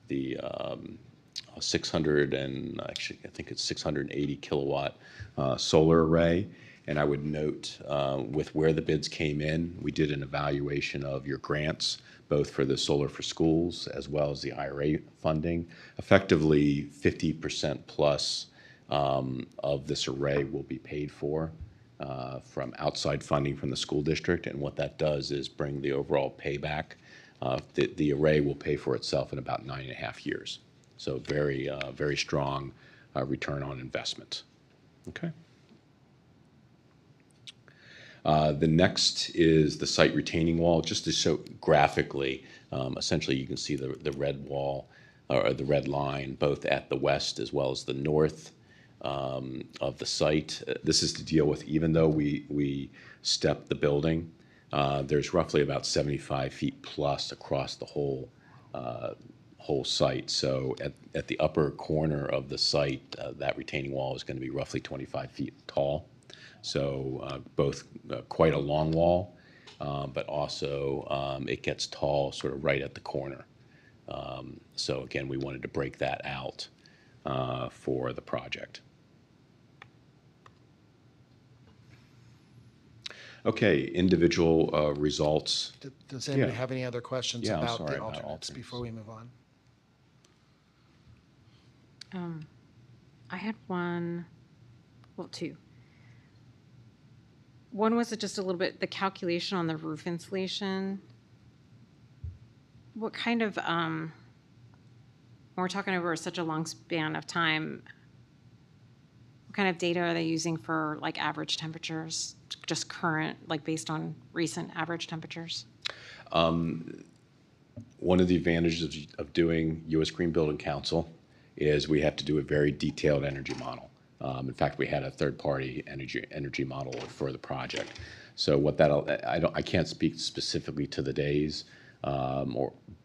[SPEAKER 15] the 600 and actually I think it's 680 kilowatt solar array. And I would note with where the bids came in, we did an evaluation of your grants, both for the Solar for Schools as well as the IRA funding. Effectively 50% plus of this array will be paid for from outside funding from the school district. And what that does is bring the overall payback. The array will pay for itself in about 9.5 years. So very, very strong return on investment. Okay. The next is the site retaining wall. Just to show graphically, essentially you can see the red wall or the red line both at the west as well as the north of the site. This is to deal with, even though we stepped the building, There's roughly about 75 feet plus across the whole site. So at the upper corner of the site, that retaining wall is going to be roughly 25 feet tall. So both quite a long wall, but also it gets tall sort of right at the corner. So again, we wanted to break that out for the project. Okay, individual results.
[SPEAKER 9] Does anybody
[SPEAKER 15] Yeah.
[SPEAKER 9] have any other questions
[SPEAKER 15] Yeah, I'm
[SPEAKER 9] about
[SPEAKER 15] sorry
[SPEAKER 9] the
[SPEAKER 15] about
[SPEAKER 9] alternates
[SPEAKER 15] alternates.
[SPEAKER 9] before we move on?
[SPEAKER 8] I had one, well, two. One was just a little bit, the calculation on the roof insulation. What kind of, when we're talking over such a long span of time, what kind of data are they using for like average temperatures, just current, like based on recent average temperatures?
[SPEAKER 15] One of the advantages of doing U.S. Green Building Council is we have to do a very detailed energy model. In fact, we had a third-party energy model for the project. So what that I can't speak specifically to the days, but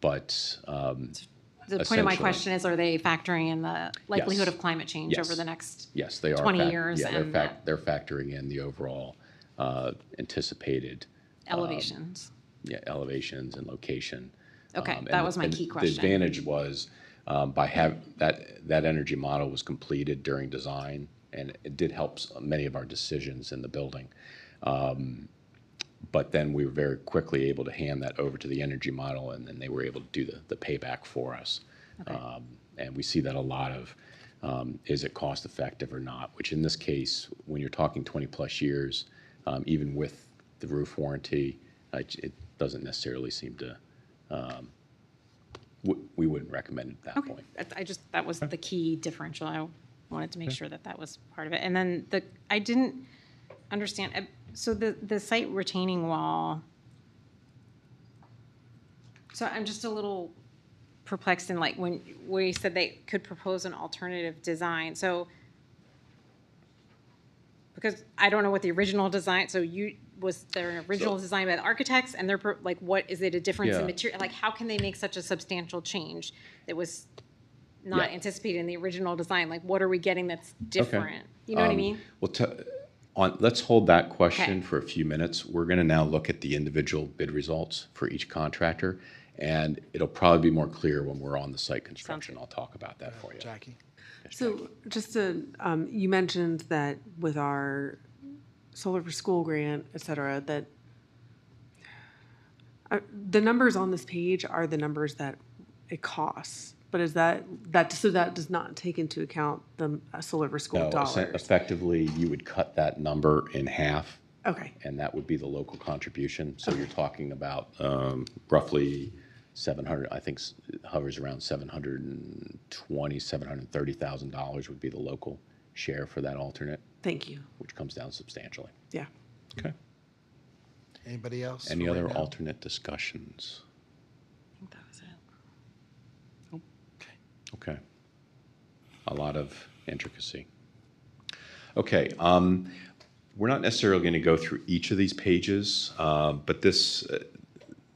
[SPEAKER 8] The point of my
[SPEAKER 15] essentially-
[SPEAKER 8] question is, are they factoring in the likelihood
[SPEAKER 15] Yes.
[SPEAKER 8] of climate change
[SPEAKER 15] Yes.
[SPEAKER 8] over the next
[SPEAKER 15] Yes, they are.
[SPEAKER 8] 20 years
[SPEAKER 15] Yeah,
[SPEAKER 8] and
[SPEAKER 15] they're factoring in the overall anticipated
[SPEAKER 8] elevations?
[SPEAKER 15] elevations and location.
[SPEAKER 8] Okay,
[SPEAKER 15] And
[SPEAKER 8] that was my
[SPEAKER 15] and
[SPEAKER 8] key question.
[SPEAKER 15] The advantage was by that energy model was completed during design, and it did help many of our decisions in the building. But then we were very quickly able to hand that over to the energy model, and then they were able to do the payback for us. And we see that a lot of, is it cost effective or not? Which in this case, when you're talking 20-plus years, even with the roof warranty, it doesn't necessarily seem to, we wouldn't recommend it at that point.
[SPEAKER 8] That was the key differential. I wanted to make sure that that was part of it. And then I didn't understand, so the site retaining wall, so I'm just a little perplexed in like when you said they could propose an alternative design. So, because I don't know what the original design, so was there an original design by the architects and they're like, what, is it a difference in
[SPEAKER 15] Yeah.
[SPEAKER 8] material? Like, how can they make such a substantial change that was not
[SPEAKER 15] Yeah.
[SPEAKER 8] anticipated in the original design? Like, what are we getting that's different?
[SPEAKER 15] Okay.
[SPEAKER 8] You know what I mean?
[SPEAKER 15] Well, let's hold that question
[SPEAKER 8] Okay.
[SPEAKER 15] for a few minutes. We're going to now look at the individual bid results for each contractor, and it'll probably be more clear when we're on the site construction. I'll talk about that for you.
[SPEAKER 9] Jackie?
[SPEAKER 3] So just to, you mentioned that with our Solar for School grant, et cetera, that the numbers on this page are the numbers that it costs. But is that so that does not take into account the Solar for School
[SPEAKER 15] No,
[SPEAKER 3] dollars?
[SPEAKER 15] effectively, you would cut that number in half,
[SPEAKER 3] Okay.
[SPEAKER 15] and that would be the local contribution. So you're talking about roughly 700, I think it hovers around $730,000 would be the local share for that alternate,
[SPEAKER 3] Thank you.
[SPEAKER 15] which comes down substantially.
[SPEAKER 3] Yeah.
[SPEAKER 15] Okay.
[SPEAKER 9] Anybody else?
[SPEAKER 15] Any
[SPEAKER 9] for right
[SPEAKER 15] other
[SPEAKER 9] now?
[SPEAKER 15] alternate discussions?
[SPEAKER 8] I think that was it.
[SPEAKER 15] Okay. A lot of intricacy. Okay, we're not necessarily going to go through each of these pages, but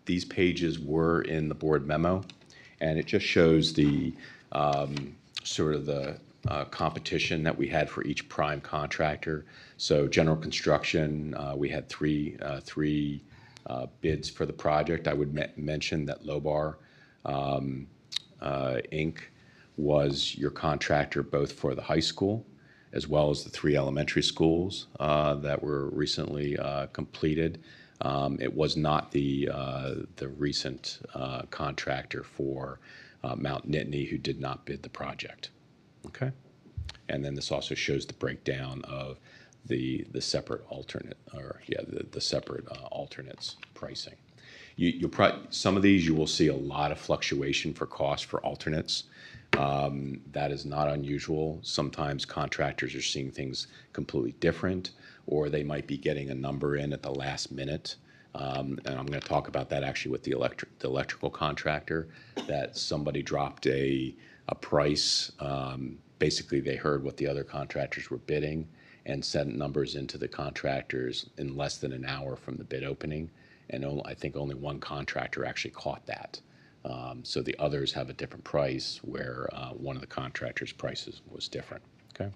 [SPEAKER 15] these pages were in the board memo, and it just shows the sort of the competition that we had for each prime contractor. So general construction, we had three bids for the project. I would mention that Lobar Inc. was your contractor both for the high school as well as the 3 elementary schools that were recently completed. It was not the recent contractor for Mount Nittany who did not bid the project. Okay, and then this also shows the breakdown of the separate alternate, the separate alternates pricing. You'll probably, some of these you will see a lot of fluctuation for cost for alternates. That is not unusual. Sometimes contractors are seeing things completely different, or they might be getting a number in at the last minute. And I'm going to talk about that actually with the electrical contractor, that somebody dropped a price. Basically, they heard what the other contractors were bidding and sent numbers into the contractors in less than an hour from the bid opening. and I think only one contractor actually caught that. So the others have a different price where one of the contractors' prices was different, okay?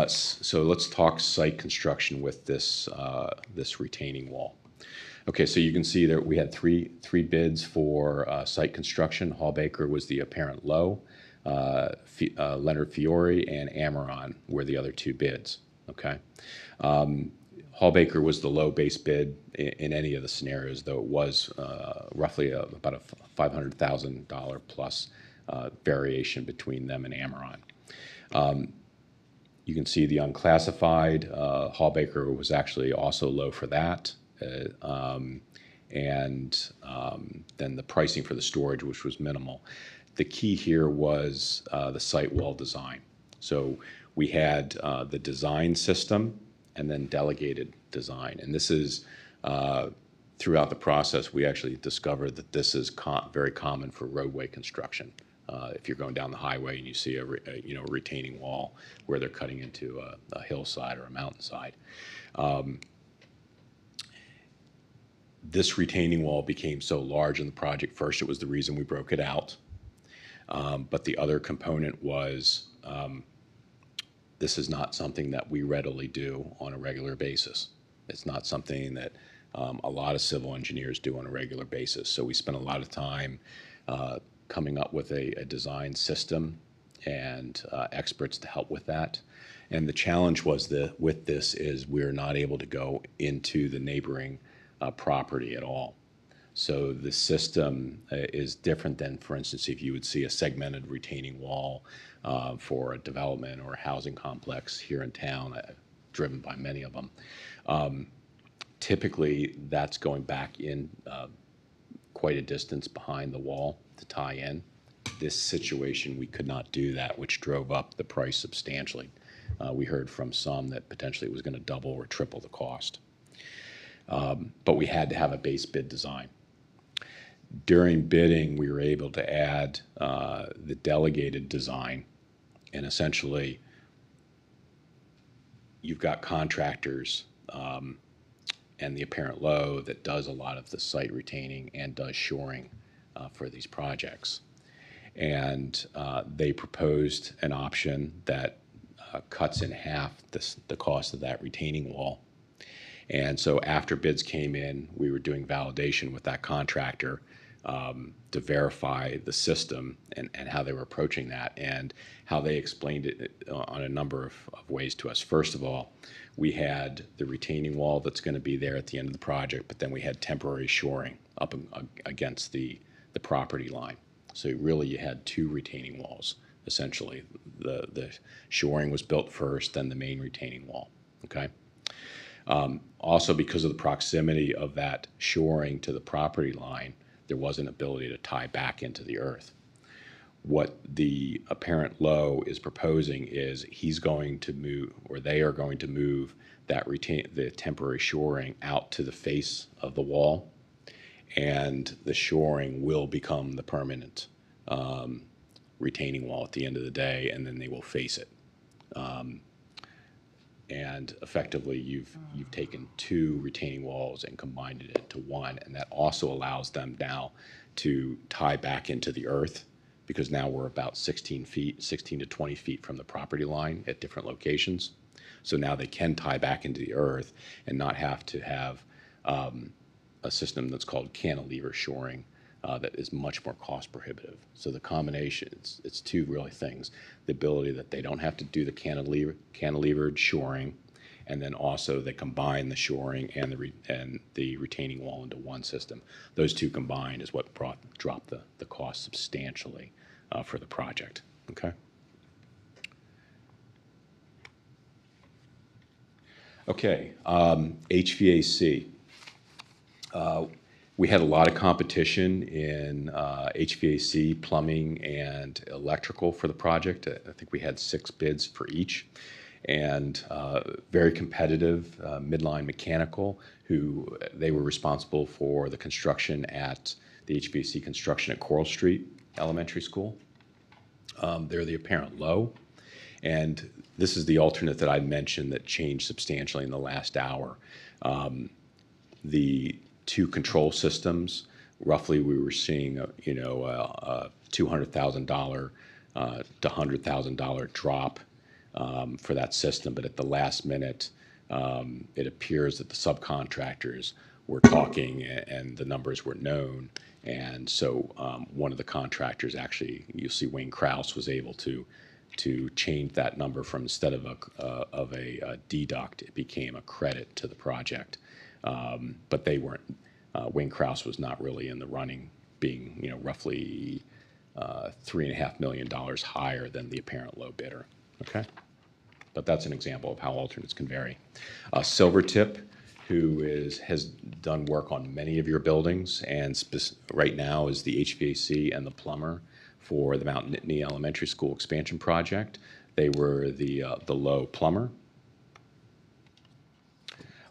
[SPEAKER 15] So let's talk site construction with this, this retaining wall. Okay, so you can see that we had three bids for site construction. Hall Baker was the apparent low. Leonard Fiore and Amaron were the other two bids, okay? Hall Baker was the low base bid in any of the scenarios, though it was roughly about a $500,000 plus variation between them and Amaron. You can see the unclassified. Hall Baker was actually also low for that. Then the pricing for the storage, which was minimal. The key here was the site wall design. So we had the design system and then delegated design. And this is, throughout the process, we actually discovered that this is very common for roadway construction. If you're going down the highway and you see a retaining wall where they're cutting into a hillside or a mountainside. This retaining wall became so large in the project. First, it was the reason we broke it out. But the other component was this is not something that we readily do on a regular basis. It's not something that a lot of civil engineers do on a regular basis. So we spent a lot of time coming up with a design system and experts to help with that. And the challenge was that with this is we're not able to go into the neighboring property at all. So the system is different than, for instance, if you would see a segmented retaining wall for a development or a housing complex here in town, driven by many of them. Typically, that's going back in quite a distance behind the wall to tie in. This situation, we could not do that, which drove up the price substantially. We heard from some that potentially it was going to double or triple the cost. But we had to have a base bid design. During bidding, we were able to add the delegated design, and essentially you've got contractors and the apparent low that does a lot of the site retaining and does shoring for these projects. And they proposed an option that cuts in half the cost of that retaining wall. And so after bids came in, we were doing validation with that contractor to verify the system and how they were approaching that and how they explained it on a number of ways to us. First of all, we had the retaining wall that's going to be there at the end of the project, but then we had temporary shoring up against the property line. So really you had two retaining walls, essentially. The shoring was built first, then the main retaining wall, okay? Also, because of the proximity of that shoring to the property line, there was an ability to tie back into the earth. What the apparent low is proposing is he's going to move, or they are going to move the temporary shoring out to the face of the wall, and the shoring will become the permanent retaining wall at the end of the day, and then they will face it. And effectively, you've taken two retaining walls and combined it into one, and that also allows them now to tie back into the earth, because now we're about 16 to 20 feet from the property line at different locations. So now they can tie back into the earth and not have to have a system that's called cantilever shoring that is much more cost prohibitive. So the combination, it's two really things. The ability that they don't have to do the cantilevered shoring, and then also they combine the shoring and the retaining wall into one system. Those two combined is what dropped the cost substantially for the project, okay? Okay, HVAC. We had a lot of competition in HVAC, plumbing, and electrical for the project. I think we had 6 bids for each. And very competitive, Midline Mechanical, who they were responsible for the construction at the HVAC construction at Coral Street Elementary School. They're the apparent low. And this is the alternate that I mentioned that changed substantially in the last hour. the two control systems, roughly we were seeing a $200,000 to $100,000 drop for that system. But at the last minute, it appears that the subcontractors were talking and the numbers were known. And so one of the contractors, actually, you'll see Wayne Krause, was able to change that number from, instead of a deduct, it became a credit to the project. But they weren't, Wayne Krause was not really in the running, being roughly $3.5 million higher than the apparent low bidder. Okay? But that's an example of how alternates can vary. Silvertip, who has done work on many of your buildings, and right now is the HVAC and the plumber for the Mount Nittany Elementary School expansion project. They were the low plumber.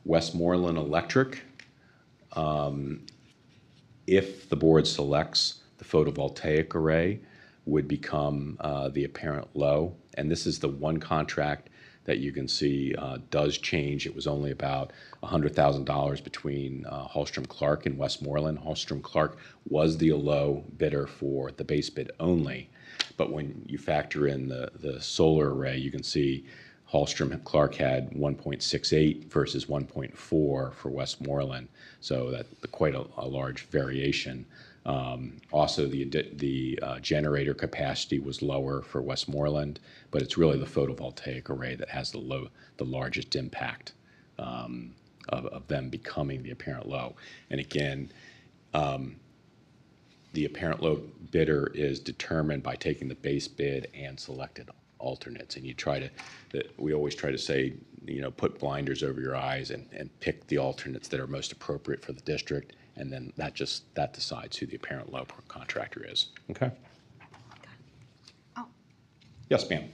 [SPEAKER 15] Westmoreland Electric, if the board selects the photovoltaic array, would become the apparent low. And this is the one contract that you can see does change. It was only about $100,000 between Hallstrom Clark and Westmoreland. Hallstrom Clark was the low bidder for the base bid only. But when you factor in the solar array, you can see Hallstrom Clark had 1.68 versus 1.4 for Westmoreland. So that's quite a large variation. Also, the generator capacity was lower for Westmoreland, but it's really the photovoltaic array that has the largest impact of them becoming the apparent low. And again, the apparent low bidder is determined by taking the base bid and selected alternates. And we always try to say, put blinders over your eyes and pick the alternates that are most appropriate for the district. And then that decides who the apparent low contractor is. Okay?
[SPEAKER 2] Oh.
[SPEAKER 15] Yes, ma'am.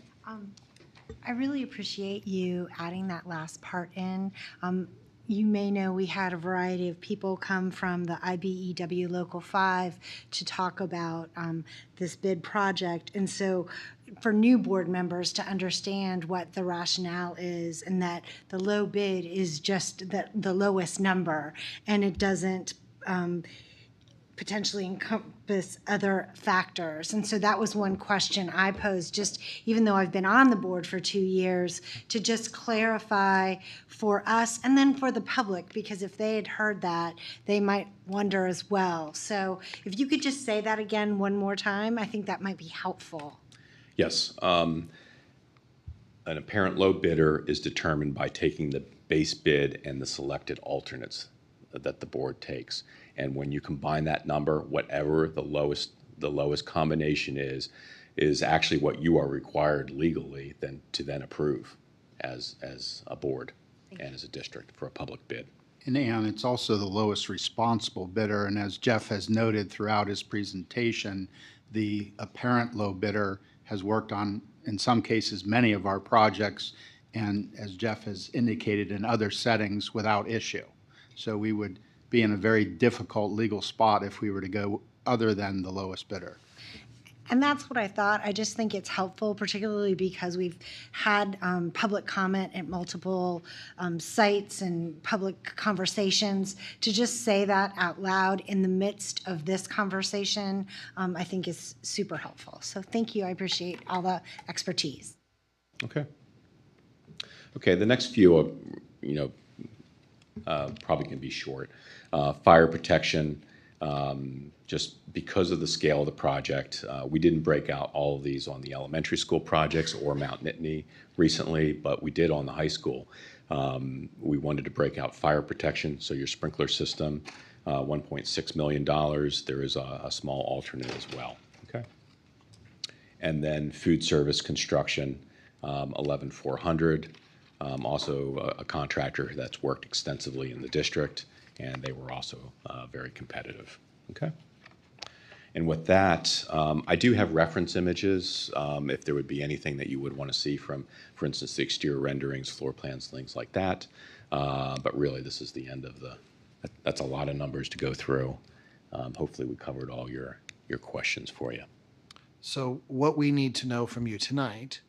[SPEAKER 2] I really appreciate you adding that last part in. You may know we had a variety of people come from the IBEW Local 5 to talk about this bid project. And so for new board members to understand what the rationale is, and that the low bid is just the lowest number, and it doesn't potentially encompass other factors. And so that was one question I posed, just even though I've been on the board for 2 years, to just clarify for us and then for the public, because if they had heard that, they might wonder as well. So if you could just say that again one more time, I think that might be helpful.
[SPEAKER 15] Yes. An apparent low bidder is determined by taking the base bid and the selected alternates that the board takes. And when you combine that number, whatever the lowest combination is actually what you are required legally to approve as a board and as a district for a public bid.
[SPEAKER 17] And it's also the lowest responsible bidder. And as Jeff has noted throughout his presentation, the apparent low bidder has worked on, in some cases, many of our projects, and as Jeff has indicated, in other settings without issue. So we would be in a very difficult legal spot if we were to go other than the lowest bidder.
[SPEAKER 2] And that's what I thought. I just think it's helpful, particularly because we've had public comment at multiple sites and public conversations. To just say that out loud in the midst of this conversation, I think is super helpful. So thank you. I appreciate all the expertise.
[SPEAKER 15] Okay. Okay, the next few are, probably can be short. Fire protection, just because of the scale of the project, we didn't break out all of these on the elementary school projects or Mount Nittany recently, but we did on the high school. We wanted to break out fire protection, so your sprinkler system, $1.6 million. There is a small alternate as well. Okay. And then food service construction, $11,400. Also a contractor that's worked extensively in the district, and they were also very competitive. Okay. And with that, I do have reference images if there would be anything that you would want to see from, for instance, the exterior renderings, floor plans, things like that. But really, this is the end of that's a lot of numbers to go through. Hopefully, we covered all your questions for you.
[SPEAKER 9] So what we need to know from you tonight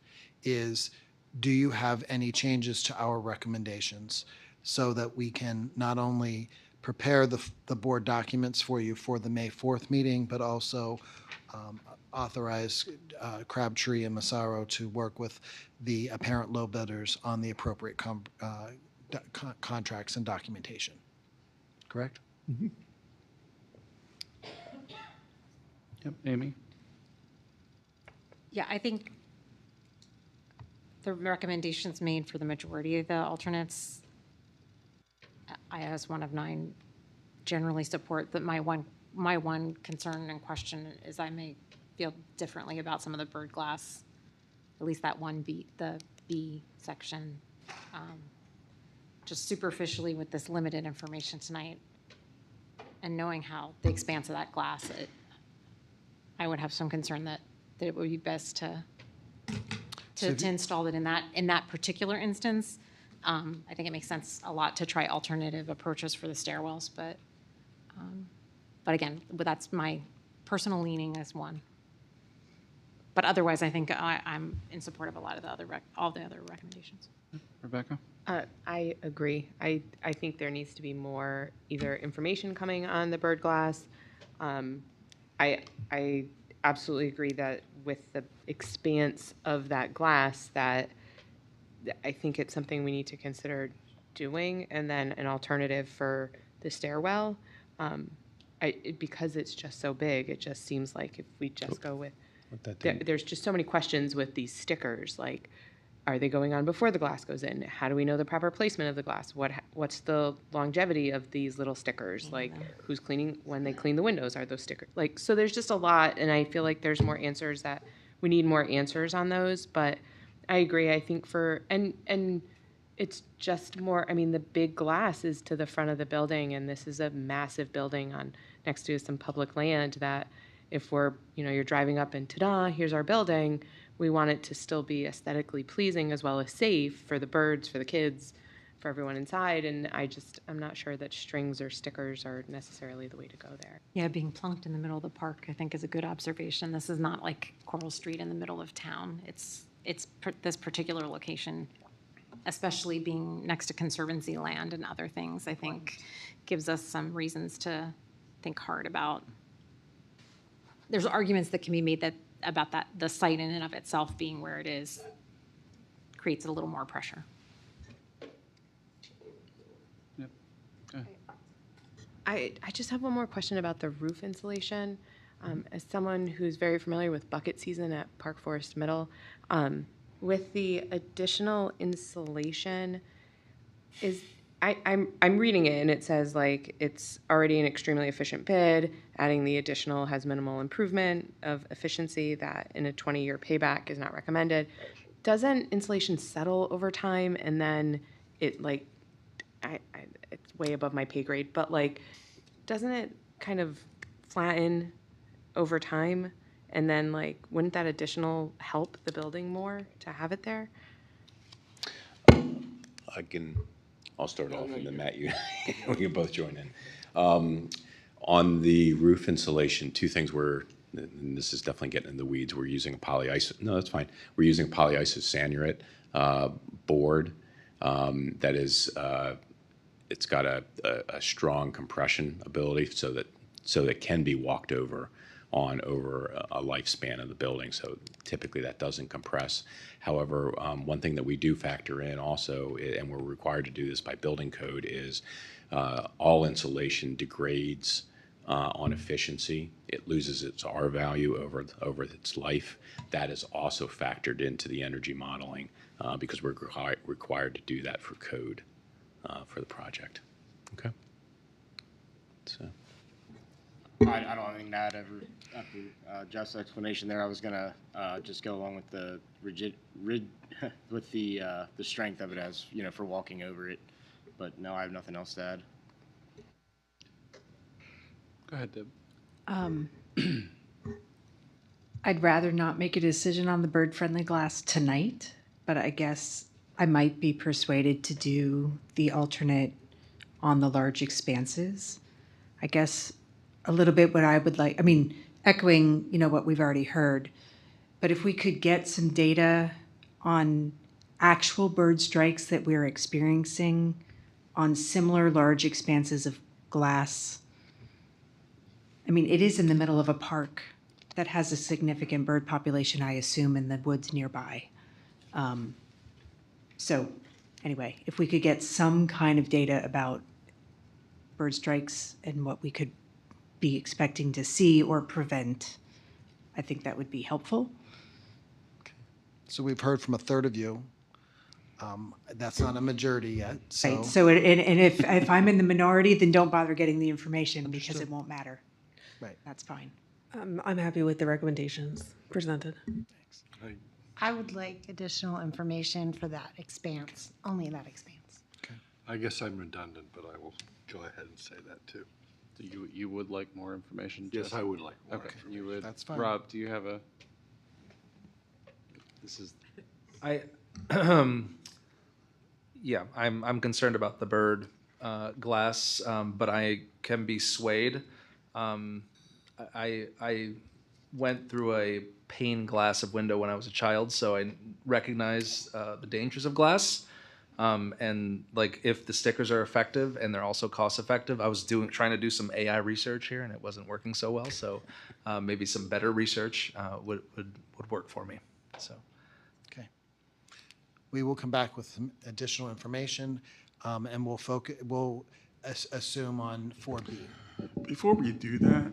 [SPEAKER 9] is, do you have any changes to our recommendations so that we can not only prepare the board documents for you for the May 4th meeting, but also authorize Crabtree and Massaro to work with the apparent low bidders on the appropriate contracts and documentation. Correct?
[SPEAKER 1] Yep, Amy?
[SPEAKER 8] Yeah, I think the recommendations made for the majority of the alternates, I, as one of 9, generally support. That my one concern and question is I may feel differently about some of the bird glass, at least that the B section. Just superficially with this limited information tonight and knowing how the expanse of that glass, I would have some concern that it would be best to install it in that particular instance. I think it makes sense a lot to try alternative approaches for the stairwells, but again, that's my personal leaning as one. But otherwise, I think I'm in support of a lot of all the other recommendations.
[SPEAKER 1] Rebecca?
[SPEAKER 14] I agree. I think there needs to be more either information coming on the bird glass. I absolutely agree that with the expanse of that glass, that I think it's something we need to consider doing, and then an alternative for the stairwell. Because it's just so big, it just seems like if we just go with, there's just so many questions with these stickers, like, are they going on before the glass goes in? How do we know the proper placement of the glass? What's the longevity of these little stickers? Like, who's cleaning when they clean the windows? Are those stickers like? So there's just a lot, and I feel like there's more answers that we need more answers on those. But I agree. I think and it's just more. I mean, the big glass is to the front of the building, and this is a massive building next to some public land. That if you're driving up and ta-da, here's our building. We want it to still be aesthetically pleasing as well as safe for the birds, for the kids, for everyone inside. And I'm not sure that strings or stickers are necessarily the way to go there.
[SPEAKER 8] Yeah, being plunked in the middle of the park, I think, is a good observation. This is not like Coral Street in the middle of town. It's this particular location, especially being next to Conservancy land and other things, I think gives us some reasons to think hard about. There's arguments that can be made about the site in and of itself being where it is creates a little more pressure.
[SPEAKER 1] Yep. Okay.
[SPEAKER 14] I just have one more question about the roof insulation. As someone who's very familiar with bucket season at Park Forest Middle, with the additional insulation, I'm reading it and it says like it's already an extremely efficient bid. Adding the additional has minimal improvement of efficiency that in a 20-year payback is not recommended. Doesn't insulation settle over time and then it like it's way above my pay grade, but like doesn't it kind of flatten over time? And then like wouldn't that additional help the building more to have it there?
[SPEAKER 15] I'll start off, and then Matt, we can both join in. On the roof insulation, two things and this is definitely getting in the weeds. We're using a no, that's fine. We're using a polyisosanurate board that is, it's got a strong compression ability so that it can be walked over a lifespan of the building. So typically that doesn't compress. However, one thing that we do factor in also, and we're required to do this by building code, is all insulation degrades on efficiency. It loses its R value over its life. That is also factored into the energy modeling because we're required to do that for code for the project. Okay. So.
[SPEAKER 16] I don't have anything to add after Jeff's explanation there. I was gonna just go along with the with the strength of it as for walking over it, but no, I have nothing else to add.
[SPEAKER 1] Go ahead, Deb.
[SPEAKER 10] I'd rather not make a decision on the bird-friendly glass tonight, but I guess I might be persuaded to do the alternate on the large expanses. I guess a little bit what I would like, echoing, what we've already heard, but if we could get some data on actual bird strikes that we're experiencing on similar large expanses of glass. I mean, it is in the middle of a park that has a significant bird population, I assume, in the woods nearby. So anyway, if we could get some kind of data about bird strikes and what we could be expecting to see or prevent, I think that would be helpful.
[SPEAKER 9] So we've heard from a third of you. That's not a majority yet, so.
[SPEAKER 10] Right, so, and if I'm in the minority, then don't bother getting the information because it won't matter.
[SPEAKER 9] Right.
[SPEAKER 10] That's fine.
[SPEAKER 3] I'm happy with the recommendations presented.
[SPEAKER 2] I would like additional information for that expanse, only that expanse.
[SPEAKER 12] I guess I'm redundant, but I will go ahead and say that too.
[SPEAKER 1] You would like more information?
[SPEAKER 12] Yes,
[SPEAKER 1] Jeff?
[SPEAKER 12] I would like more
[SPEAKER 1] Okay,
[SPEAKER 12] information.
[SPEAKER 1] you would.
[SPEAKER 9] That's fine.
[SPEAKER 1] Rob, do you have a? This is.
[SPEAKER 18] Yeah, I'm concerned about the bird glass, but I can be swayed. I went through a pane glass of window when I was a child, so I recognize the dangers of glass. And like if the stickers are effective and they're also cost effective, I was trying to do some AI research here and it wasn't working so well. So maybe some better research would work for me. So.
[SPEAKER 9] Okay. We will come back with some additional information, and we'll assume on 4B.
[SPEAKER 4] Before we do that,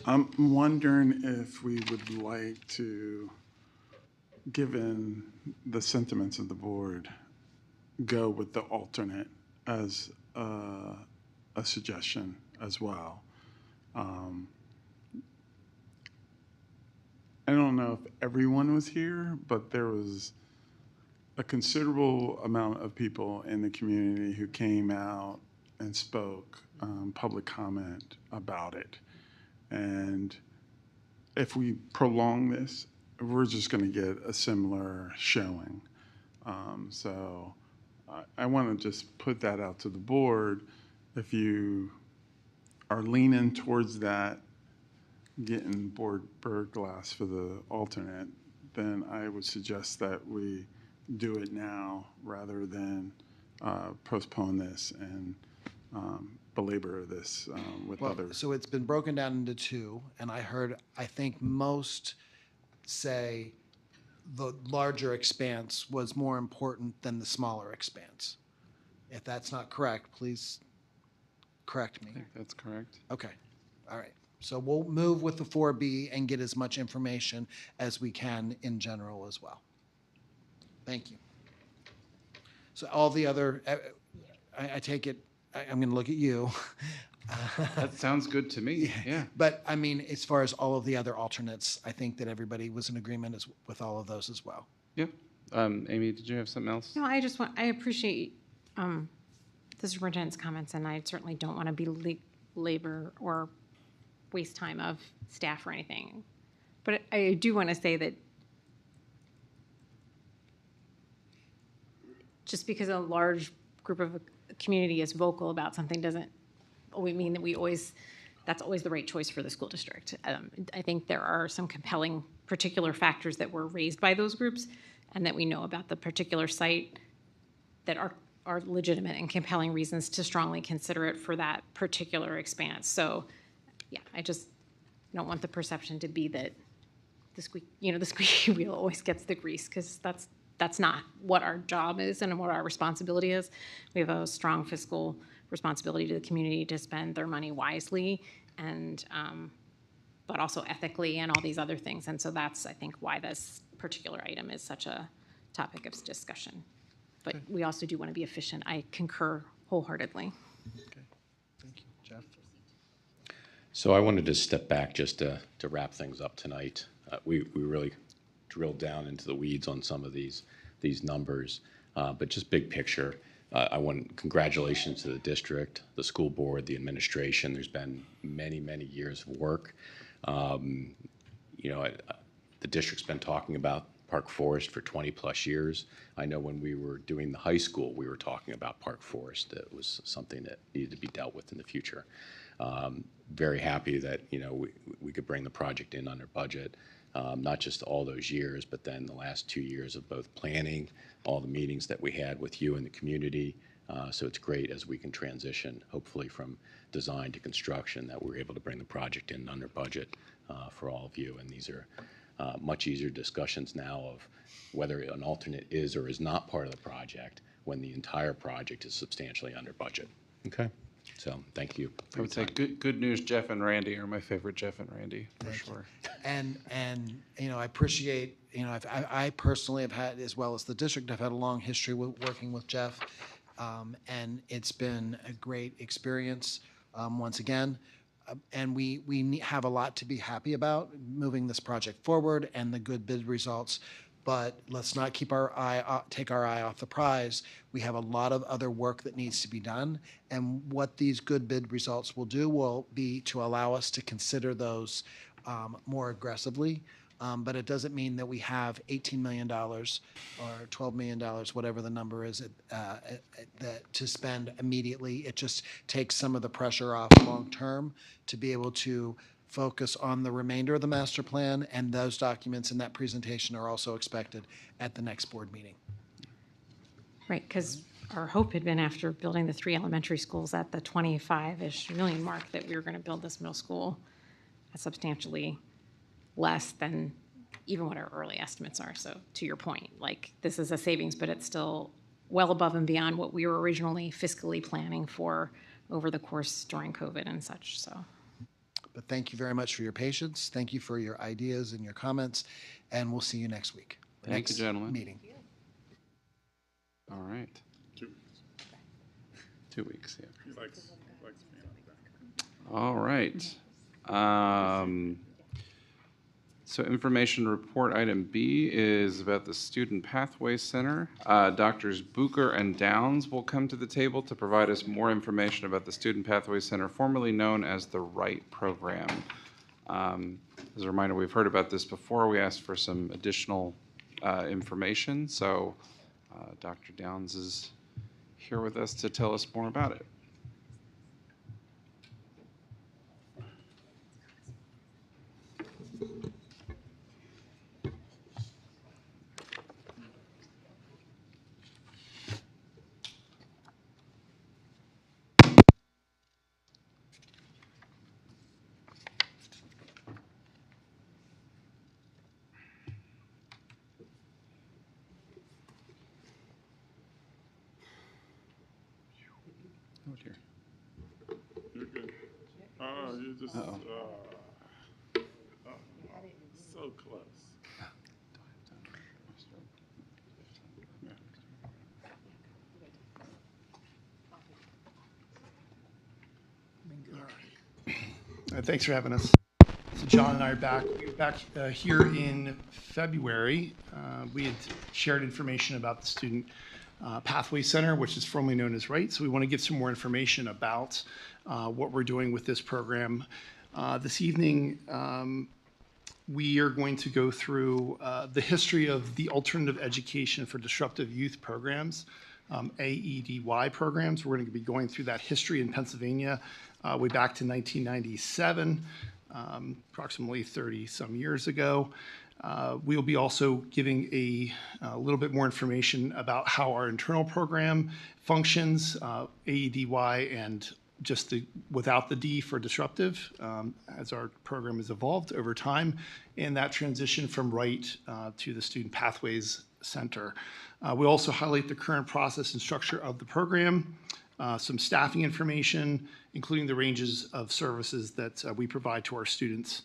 [SPEAKER 4] I'm wondering if we would like to, given the sentiments of the board, go with the alternate as a suggestion as well. I don't know if everyone was here, but there was a considerable amount of people in the community who came out and spoke public comment about it. And if we prolong this, we're just going to get a similar showing. So I want to just put that out to the board. If you are leaning towards that, getting bird glass for the alternate, then I would suggest that we do it now rather than postpone this and belabor this with others.
[SPEAKER 9] So it's been broken down into two, and I think most say the larger expanse was more important than the smaller expanse. If that's not correct, please correct me.
[SPEAKER 1] I think that's correct.
[SPEAKER 9] Okay, all right. So we'll move with the 4B and get as much information as we can in general as well. Thank you. So all the other, I take it, I'm going to look at you.
[SPEAKER 1] That sounds good to me, yeah.
[SPEAKER 9] But I mean, as far as all of the other alternates, I think that everybody was in agreement with all of those as well.
[SPEAKER 1] Yeah. Amy, did you have something else?
[SPEAKER 8] No, I appreciate the superintendent's comments, and I certainly don't want to be labor or waste time of staff or anything. But I do want to say that just because a large group of a community is vocal about something doesn't always mean that that's always the right choice for the school district. I think there are some compelling particular factors that were raised by those groups and that we know about the particular site that are legitimate and compelling reasons to strongly consider it for that particular expanse. So yeah, I just don't want the perception to be that the squeaky wheel always gets the grease, because that's not what our job is and what our responsibility is. We have a strong fiscal responsibility to the community to spend their money wisely and but also ethically and all these other things. And so that's, I think, why this particular item is such a topic of discussion. But we also do want to be efficient. I concur wholeheartedly.
[SPEAKER 9] Okay. Thank you. Jeff?
[SPEAKER 15] So I wanted to step back just to wrap things up tonight. We really drilled down into the weeds on some of these numbers, but just big picture. I want congratulations to the district, the school board, the administration. There's been many, many years of work. The district's been talking about Park Forest for 20 plus years. I know when we were doing the high school, we were talking about Park Forest. It was something that needed to be dealt with in the future. Very happy that we could bring the project in under budget. Not just all those years, but then the last 2 years of both planning, all the meetings that we had with you and the community, So it's great as we can transition, hopefully from design to construction, that we're able to bring the project in under budget for all of you. And these are much easier discussions now of whether an alternate is or is not part of the project when the entire project is substantially under budget. Okay? So thank you.
[SPEAKER 1] I would say good news. Jeff and Randy are my favorite Jeff and Randy for sure.
[SPEAKER 9] And I appreciate, I personally have had, as well as the district, I've had a long history with working with Jeff. And it's been a great experience, once again. And we have a lot to be happy about moving this project forward and the good bid results. But let's not take our eye off the prize. We have a lot of other work that needs to be done. And what these good bid results will do will be to allow us to consider those more aggressively. But it doesn't mean that we have $18 million or $12 million, whatever the number is, to spend immediately. It just takes some of the pressure off long term to be able to focus on the remainder of the master plan, and those documents in that presentation are also expected at the next board meeting.
[SPEAKER 8] Right, because our hope had been, after building the 3 elementary schools at the 25-ish million mark, that we were going to build this middle school at substantially less than even what our early estimates are. So to your point, like, this is a savings, but it's still well above and beyond what we were originally fiscally planning for over the course during COVID and such. So.
[SPEAKER 9] But thank you very much for your patience. Thank you for your ideas and your comments, and we'll see you next week.
[SPEAKER 1] Thank you, gentlemen.
[SPEAKER 9] Meeting.
[SPEAKER 1] All right.
[SPEAKER 4] 2 weeks.
[SPEAKER 1] 2 weeks, yeah.
[SPEAKER 4] He likes being on that.
[SPEAKER 1] All right. So information report item B is about the Student Pathway Center. Doctors Bucher and Downs will come to the table to provide us more information about the Student Pathway Center, formerly known as the WRIGHT program. As a reminder, we've heard about this before. We asked for some additional information. So Dr. Downs is here with us to tell us more about it. Oh, dear.
[SPEAKER 4] You're good. You just, so close.
[SPEAKER 19] Thanks for having us. So John and I are back. We were back here in February. We had shared information about the Student Pathway Center, which is formerly known as WRIGHT. So we want to give some more information about what we're doing with this program. This evening, we are going to go through the history of the Alternative Education for Disruptive Youth Programs, AEDY programs. We're going to be going through that history in Pennsylvania way back to 1997, approximately 30-some years ago. We'll be also giving a little bit more information about how our internal program functions, AEDY, and just without the D for disruptive, as our program has evolved over time, and that transition from WRIGHT to the Student Pathways Center. We also highlight the current process and structure of the program, some staffing information, including the ranges of services that we provide to our students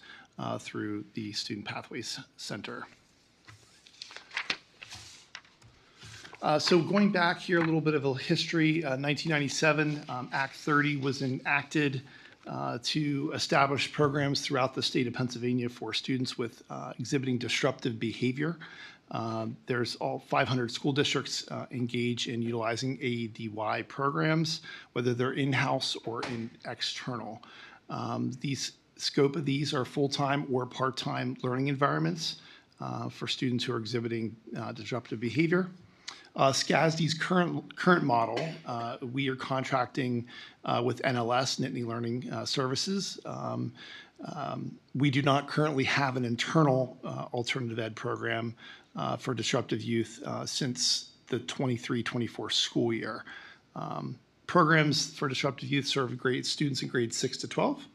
[SPEAKER 19] through the Student Pathways Center. So going back here, a little bit of a history. 1997, Act 30 was enacted to establish programs throughout the state of Pennsylvania for students with exhibiting disruptive behavior. There's all 500 school districts engage in utilizing AEDY programs, whether they're in-house or external. These scope of these are full-time or part-time learning environments for students who are exhibiting disruptive behavior. SCASD's current model, we are contracting with NLS, Nittany Learning Services. We do not currently have an internal alternative ed program for disruptive youth since the 23-24 school year. Programs for disruptive youth serve students in grades 6 to 12.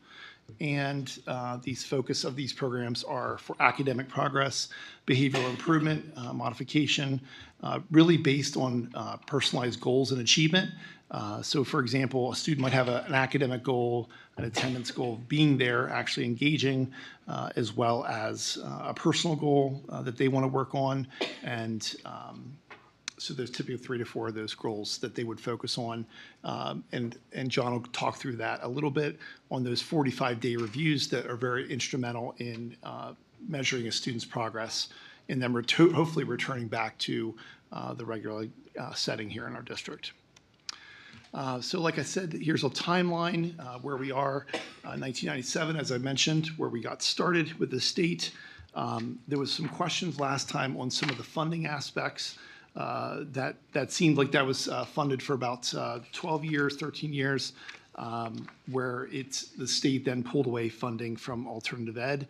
[SPEAKER 19] And these focus of these programs are for academic progress, behavioral improvement, modification, really based on personalized goals and achievement. So for example, a student might have an academic goal, an attendance goal of being there, actually engaging, as well as a personal goal that they want to work on. And so there's typically 3 to 4 of those goals that they would focus on. And John will talk through that a little bit on those 45-day reviews that are very instrumental in measuring a student's progress and then hopefully returning back to the regular setting here in our district. So like I said, here's a timeline where we are. 1997, as I mentioned, where we got started with the state. There was some questions last time on some of the funding aspects. That seemed like that was funded for about 12 years, 13 years, where the state then pulled away funding from alternative ed,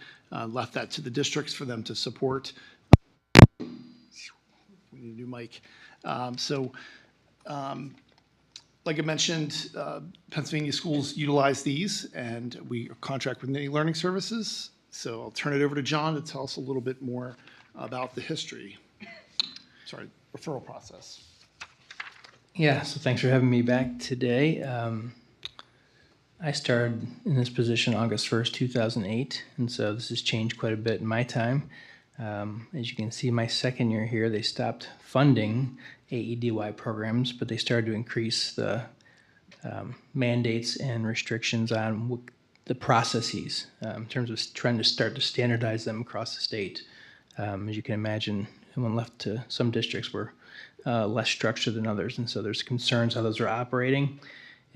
[SPEAKER 19] left that to the districts for them to support. We need a new mic. Like I mentioned, Pennsylvania schools utilize these, and we contract with Nittany Learning Services. So I'll turn it over to John to tell us a little bit more about the history. Sorry, referral process.
[SPEAKER 20] Yeah, so thanks for having me back today. I started in this position August 1st, 2008, and so this has changed quite a bit in my time. As you can see, my second year here, they stopped funding AEDY programs, but they started to increase the mandates and restrictions on the processes in terms of trying to start to standardize them across the state. As you can imagine, when left to some districts were less structured than others, and so there's concerns how those are operating.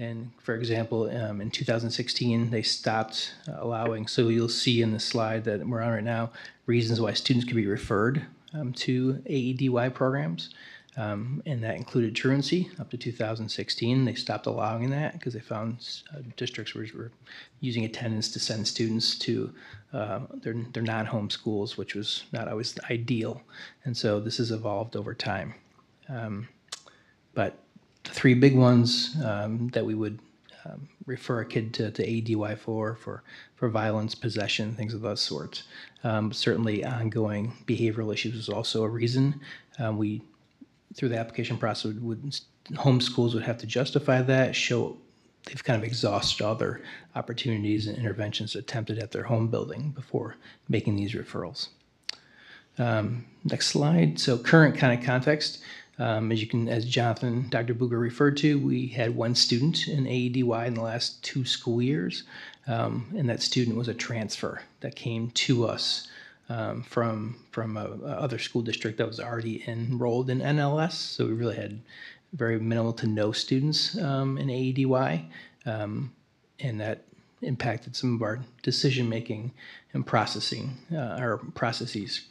[SPEAKER 20] And for example, in 2016, they stopped allowing, so you'll see in the slide that we're on right now, reasons why students could be referred to AEDY programs. And that included truancy up to 2016. They stopped allowing that because they found districts were using attendance to send students to their non-home schools, which was not always ideal. And so this has evolved over time. But the 3 big ones that we would refer a kid to AEDY for violence, possession, things of that sort. Certainly ongoing behavioral issues is also a reason. Through the application process, home schools would have to justify that, show they've kind of exhausted other opportunities and interventions attempted at their home building before making these referrals. Next slide. So current kind of context. As Jonathan, Dr. Buger referred to, we had 1 student in AEDY in the last 2 school years, and that student was a transfer that came to us from a other school district that was already enrolled in NLS. So we really had very minimal to no students in AEDY, and that impacted some of our decision making and processing our processes.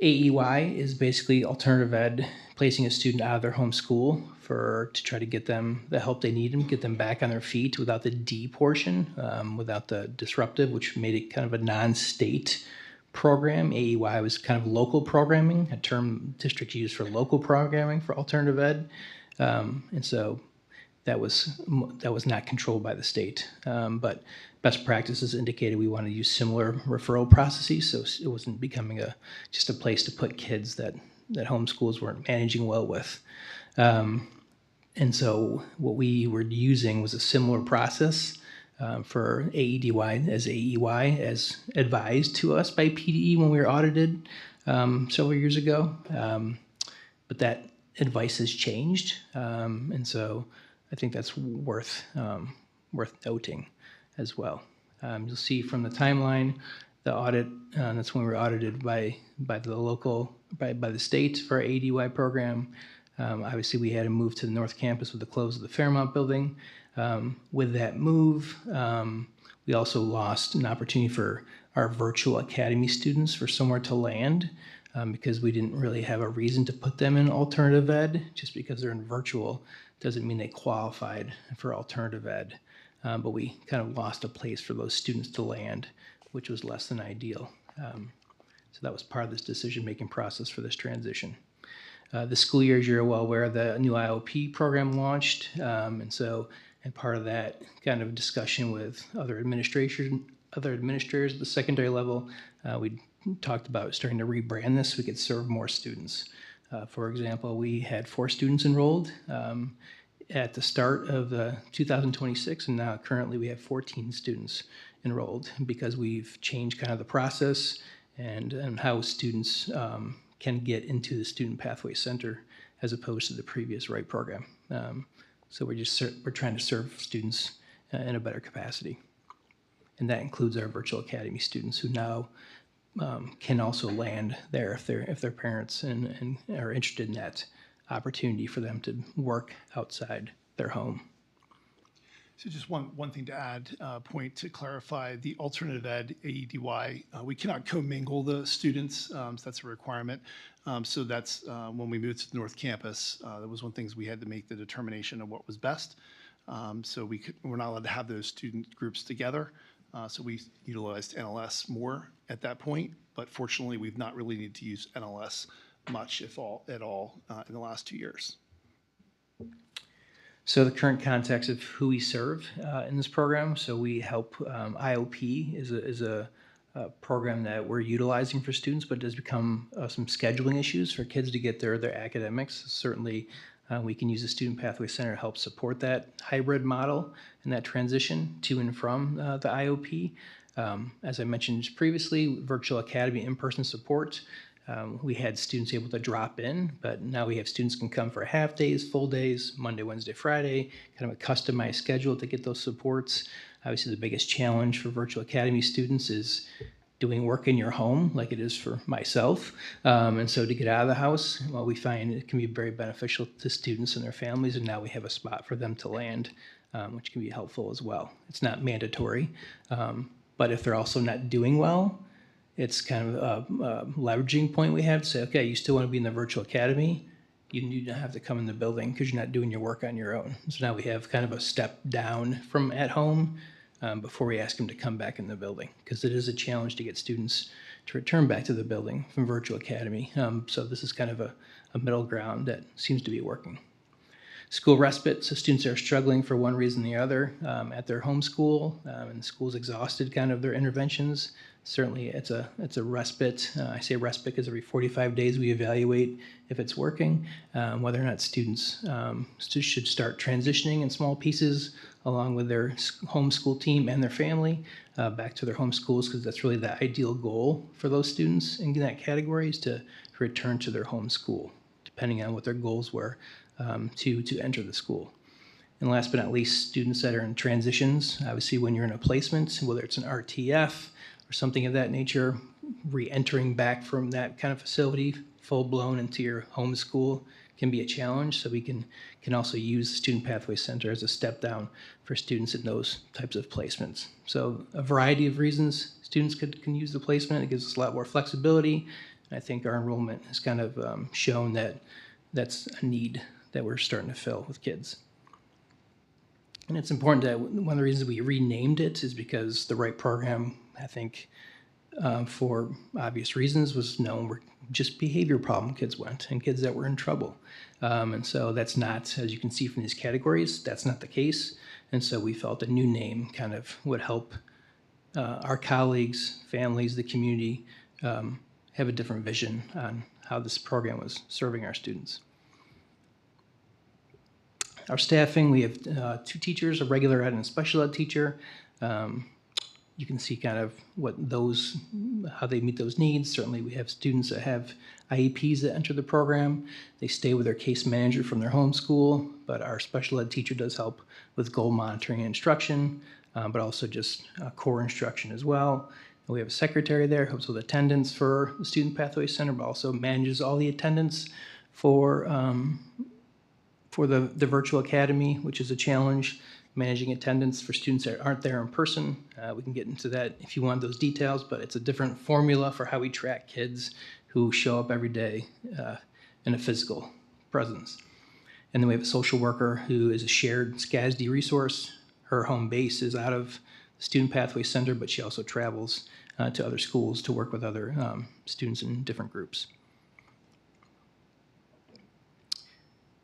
[SPEAKER 20] AEY is basically alternative ed, placing a student out of their home school to try to get them the help they need and get them back on their feet without the D portion, without the disruptive, which made it kind of a non-state program. AEY was kind of local programming, a term districts use for local programming for alternative ed. And so that was not controlled by the state. But best practices indicated we want to use similar referral processes, so it wasn't becoming just a place to put kids that home schools weren't managing well with. And so what we were using was a similar process for AEDY as AEY, as advised to us by PDE when we were audited several years ago. But that advice has changed, and so I think that's worth noting as well. You'll see from the timeline, the audit, that's when we were audited by the state for our AEDY program. Obviously, we had to move to the North Campus with the close of the Fairmont building. With that move, we also lost an opportunity for our virtual academy students for somewhere to land because we didn't really have a reason to put them in alternative ed. Just because they're in virtual doesn't mean they qualified for alternative ed. But we kind of lost a place for those students to land, which was less than ideal. So that was part of this decision-making process for this transition. This school year, as you're well aware, the new IOP program launched, and part of that kind of discussion with other administrators at the secondary level, we talked about starting to rebrand this so we could serve more students. For example, we had 4 students enrolled at the start of 2026, and now currently we have 14 students enrolled because we've changed kind of the process and how students can get into the Student Pathway Center as opposed to the previous RIGHT program. So we're trying to serve students in a better capacity. And that includes our virtual academy students who now can also land there if their parents and are interested in that opportunity for them to work outside their home.
[SPEAKER 19] So just one thing to add, point to clarify, the alternative ed, AEDY, we cannot commingle the students, so that's a requirement. So that's when we moved to the North Campus, that was one of the things we had to make the determination of what was best. So we're not allowed to have those student groups together. So we utilized NLS more at that point, but fortunately we've not really needed to use NLS much, if at all, in the last 2 years.
[SPEAKER 20] So the current context of who we serve in this program, so we help, IOP is a program that we're utilizing for students, but it does become some scheduling issues for kids to get their academics. Certainly, we can use the Student Pathway Center to help support that hybrid model and that transition to and from the IOP. As I mentioned previously, Virtual Academy in-person support. We had students able to drop in, but now we have students can come for half days, full days, Monday, Wednesday, Friday, kind of a customized schedule to get those supports. Obviously, the biggest challenge for Virtual Academy students is doing work in your home like it is for myself. And so to get out of the house, well, we find it can be very beneficial to students and their families, and now we have a spot for them to land, which can be helpful as well. It's not mandatory, but if they're also not doing well, it's kind of a leveraging point we have to say, okay, you still want to be in the virtual academy, you need to have to come in the building because you're not doing your work on your own. So now we have kind of a step down from at home before we ask them to come back in the building, because it is a challenge to get students to return back to the building from virtual academy. So this is kind of a middle ground that seems to be working. School respite, so students are struggling for one reason or the other at their home school, and the school's exhausted kind of their interventions. Certainly it's a respite. I say respite because every 45 days we evaluate if it's working, whether or not students should start transitioning in small pieces along with their homeschool team and their family back to their home schools, because that's really the ideal goal for those students in that category, is to return to their home school, depending on what their goals were to enter the school. And last but not least, students that are in transitions. Obviously, when you're in a placement, whether it's an RTF or something of that nature, re-entering back from that kind of facility full-blown into your home school can be a challenge. So we can also use the Student Pathway Center as a step down for students in those types of placements. So a variety of reasons students can use the placement. It gives us a lot more flexibility. And I think our enrollment has kind of shown that that's a need that we're starting to fill with kids. And it's important that one of the reasons we renamed it is because the RIGHT program, I think, for obvious reasons, was known where just behavior problem kids went and kids that were in trouble. And so that's not, as you can see from these categories, that's not the case. And so we felt a new name kind of would help our colleagues, families, the community have a different vision on how this program was serving our students. Our staffing, we have 2 teachers, a regular ed and a special ed teacher. You can see kind of how they meet those needs. Certainly we have students that have IEPs that enter the program. They stay with their case manager from their home school, but our special ed teacher does help with goal monitoring and instruction, but also just core instruction as well. And we have a secretary there who helps with attendance for the Student Pathway Center, but also manages all the attendance for the virtual academy, which is a challenge, managing attendance for students that aren't there in person. We can get into that if you want those details, but it's a different formula for how we track kids who show up every day in a physical presence. And then we have a social worker who is a shared SCASD resource. Her home base is out of the Student Pathway Center, but she also travels to other schools to work with other students in different groups.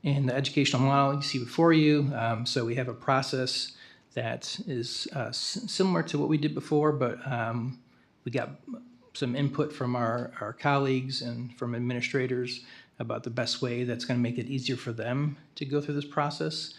[SPEAKER 20] And the educational model you see before you, so we have a process that is similar to what we did before, but we got some input from our colleagues and from administrators about the best way that's going to make it easier for them to go through this process.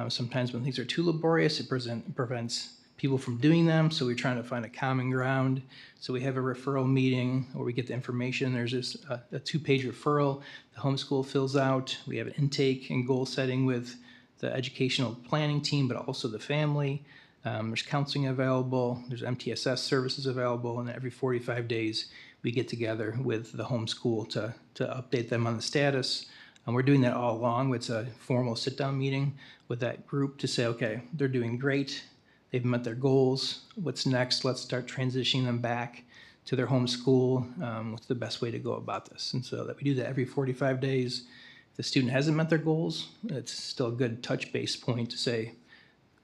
[SPEAKER 20] Sometimes when things are too laborious, it prevents people from doing them, so we're trying to find a common ground. So we have a referral meeting where we get the information. There's this a 2-page referral the homeschool fills out. We have an intake and goal setting with the educational planning team, but also the family. There's counseling available, there's MTSS services available, and every 45 days we get together with the homeschool to update them on the status. And we're doing that all along. It's a formal sit-down meeting with that group to say, okay, they're doing great. They've met their goals. What's next? Let's start transitioning them back to their home school. What's the best way to go about this? And so that we do that every 45 days. If the student hasn't met their goals, it's still a good touch base point to say,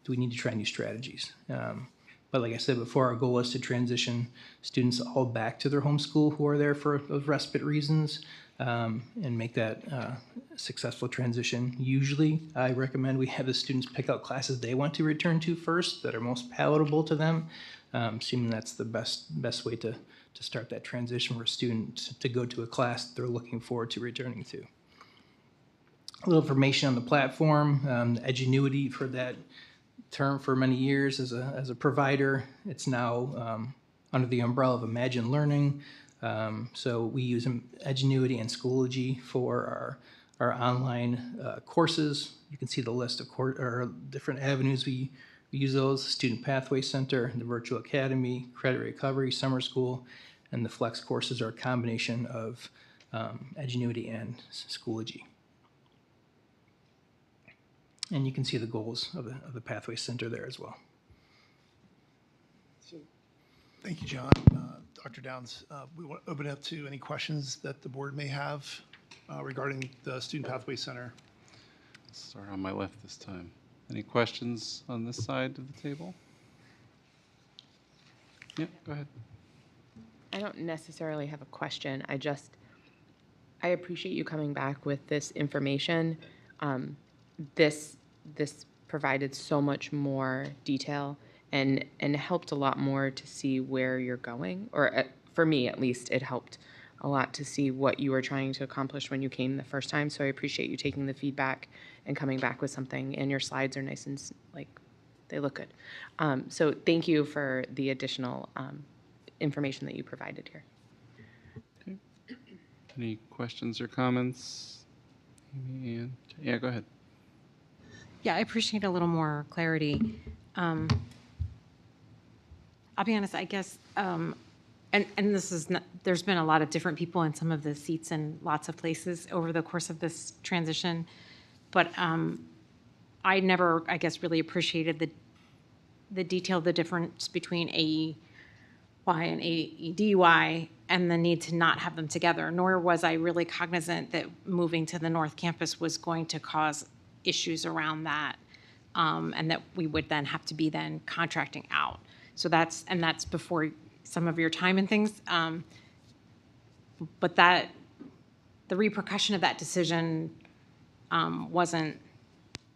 [SPEAKER 20] do we need to try new strategies? But like I said before, our goal is to transition students all back to their home school who are there for those respite reasons, and make that a successful transition. Usually, I recommend we have the students pick out classes they want to return to first that are most palatable to them, assuming that's the best way to start that transition for a student to go to a class they're looking forward to returning to. A little information on the platform, Edgenuity for that term for many years as a provider. It's now under the umbrella of Imagine Learning. So we use Edgenuity and Schoology for our online courses. You can see the list of different avenues we use those: Student Pathway Center, the Virtual Academy, Credit Recovery, Summer School, and the Flex courses are a combination of Edgenuity and Schoology. And you can see the goals of the Pathway Center there as well.
[SPEAKER 19] Thank you, John. Dr. Downs, we want to open it up to any questions that the board may have regarding the Student Pathway Center.
[SPEAKER 1] Let's start on my left this time. Any questions on this side of the table? Yeah, go ahead.
[SPEAKER 14] I don't necessarily have a question. I appreciate you coming back with this information. This provided so much more detail and helped a lot more to see where you're going, or for me at least, it helped a lot to see what you were trying to accomplish when you came the first time. So I appreciate you taking the feedback and coming back with something, and your slides are nice and they look good. So thank you for the additional information that you provided here.
[SPEAKER 1] Okay. Any questions or comments? Amy, yeah, go ahead.
[SPEAKER 8] Yeah, I appreciate a little more clarity. I'll be honest, I guess, and this is not, there's been a lot of different people in some of the seats in lots of places over the course of this transition, but I never, I guess, really appreciated the detail, the difference between AEY and AEDY and the need to not have them together, nor was I really cognizant that moving to the North Campus was going to cause issues around that, and that we would then have to be then contracting out. So that's before some of your time and things. But that the repercussion of that decision wasn't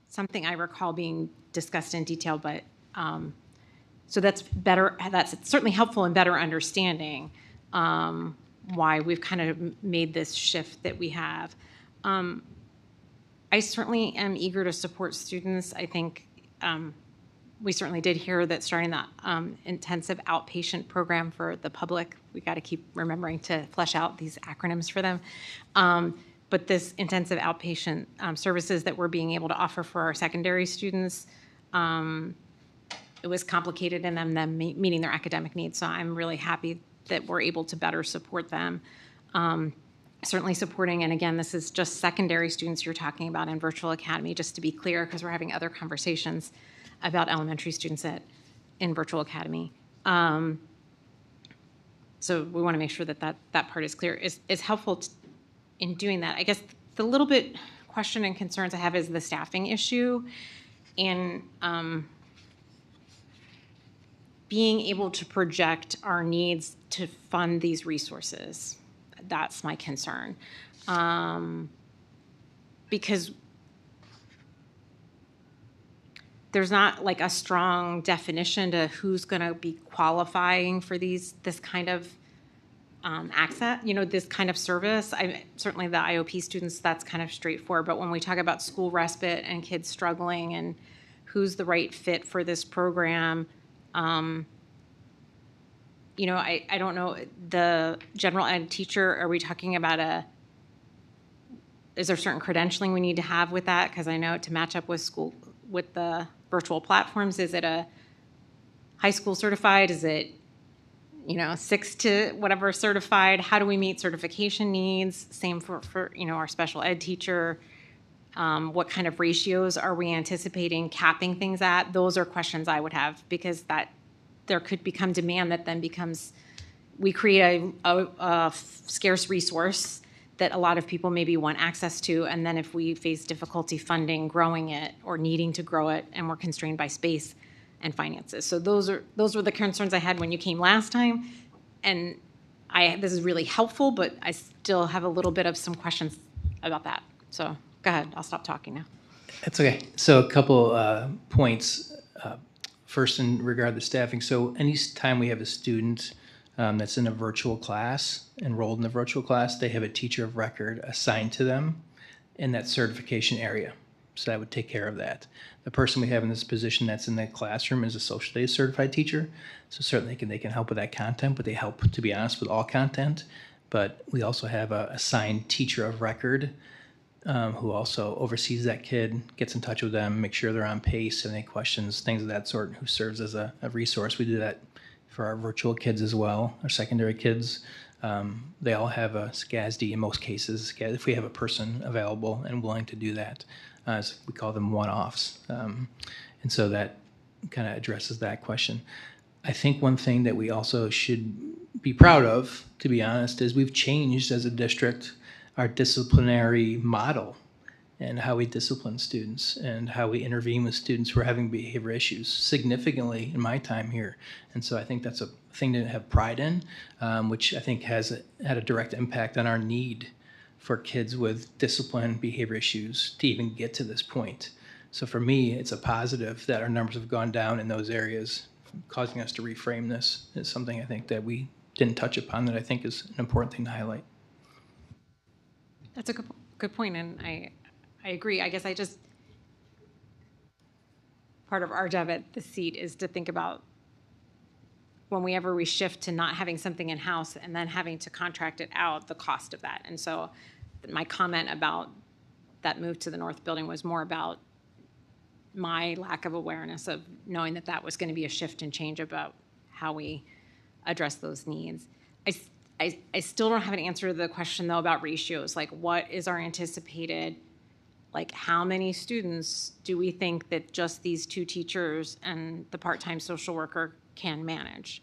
[SPEAKER 8] something I recall being discussed in detail, but so that's better. That's certainly helpful in better understanding why we've kind of made this shift that we have. I certainly am eager to support students. I think we certainly did hear that starting that intensive outpatient program for the public, we got to keep remembering to flesh out these acronyms for them. But this intensive outpatient services that we're being able to offer for our secondary students, it was complicated in them meeting their academic needs. So I'm really happy that we're able to better support them. Certainly supporting, and again, this is just secondary students you're talking about in Virtual Academy, just to be clear, because we're having other conversations about elementary students in Virtual Academy. So we want to make sure that that part is clear. Is helpful in doing that. I guess the little bit question and concerns I have is the staffing issue, and being able to project our needs to fund these resources. That's my concern. Because there's not like a strong definition to who's going to be qualifying for this kind of access, this kind of service. Certainly the IOP students, that's kind of straightforward. But when we talk about school respite and kids struggling and who's the right fit for this program, I don't know, the general ed teacher, are we talking about is there certain credentialing we need to have with that? Because I know to match up with the virtual platforms, is it a high school certified? Is it, 6 to whatever certified? How do we meet certification needs? Same for our special ed teacher. What kind of ratios are we anticipating capping things at? Those are questions I would have, because there could become demand that then becomes, we create a scarce resource that a lot of people maybe want access to, and then if we face difficulty funding growing it or needing to grow it, and we're constrained by space and finances. So those were the concerns I had when you came last time, and this is really helpful, but I still have a little bit of some questions about that. So go ahead, I'll stop talking now.
[SPEAKER 20] That's okay. So a couple points. First, in regard to staffing. So anytime we have a student that's in a virtual class, enrolled in a virtual class, they have a teacher of record assigned to them in that certification area. So that would take care of that. The person we have in this position that's in the classroom is a social studies certified teacher. So certainly they can help with that content, but they help, to be honest, with all content. But we also have a assigned teacher of record who also oversees that kid, gets in touch with them, makes sure they're on pace, and any questions, things of that sort, who serves as a resource. We do that for our virtual kids as well, our secondary kids. They all have a SCASD in most cases, if we have a person available and willing to do that. So we call them one-offs. And so that kind of addresses that question. I think one thing that we also should be proud of, to be honest, is we've changed as a district our disciplinary model and how we discipline students and how we intervene with students who are having behavior issues significantly in my time here. And so I think that's a thing to have pride in, which I think has had a direct impact on our need for kids with discipline behavior issues to even get to this point. So for me, it's a positive that our numbers have gone down in those areas, causing us to reframe this. It's something I think that we didn't touch upon that I think is an important thing to highlight.
[SPEAKER 8] That's a good point, and I agree. I guess part of our job at the seat is to think about whenever we shift to not having something in-house and then having to contract it out, the cost of that. And so my comment about that move to the North Building was more about my lack of awareness of knowing that was going to be a shift and change about how we address those needs. I still don't have an answer to the question, though, about ratios. Like, what is our anticipated, how many students do we think that just these two teachers and the part-time social worker can manage?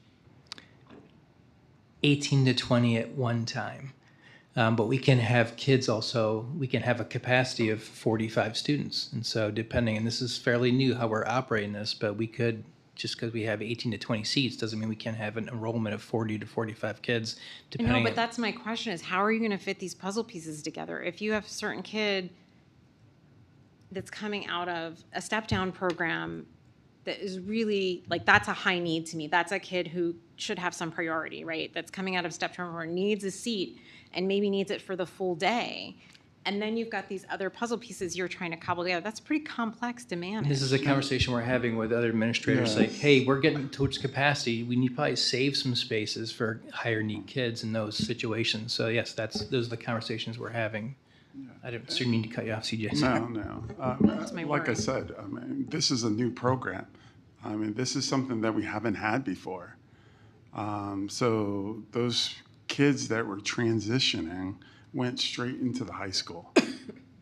[SPEAKER 20] 18 to 20 at one time. But we can have kids also, we can have a capacity of 45 students. And so depending, and this is fairly new how we're operating this, but we could, just because we have 18 to 20 seats doesn't mean we can't have an enrollment of 40 to 45 kids.
[SPEAKER 8] No, but that's my question is, how are you going to fit these puzzle pieces together? If you have a certain kid that's coming out of a step-down program that is really, that's a high need to me. That's a kid who should have some priority, right? That's coming out of step-down or needs a seat and maybe needs it for the full day. And then you've got these other puzzle pieces you're trying to cobble together. That's pretty complex to manage.
[SPEAKER 20] This is a conversation we're having with other administrators, like, hey, we're getting towards capacity. We need to probably save some spaces for higher need kids in those situations. So yes, those are the conversations we're having. I don't certainly need to cut you off, CJ.
[SPEAKER 4] No. Like I said, this is a new program. This is something that we haven't had before. So those kids that were transitioning went straight into the high school.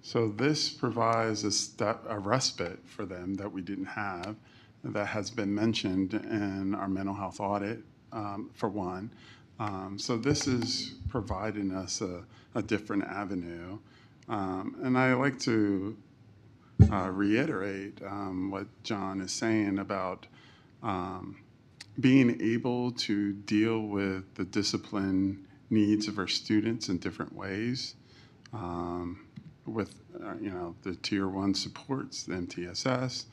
[SPEAKER 4] So this provides a respite for them that we didn't have, that has been mentioned in our mental health audit, for one. So this is providing us a different avenue. And I like to reiterate what John is saying about being able to deal with the discipline needs of our students in different ways, with the Tier 1 supports, the MTSS,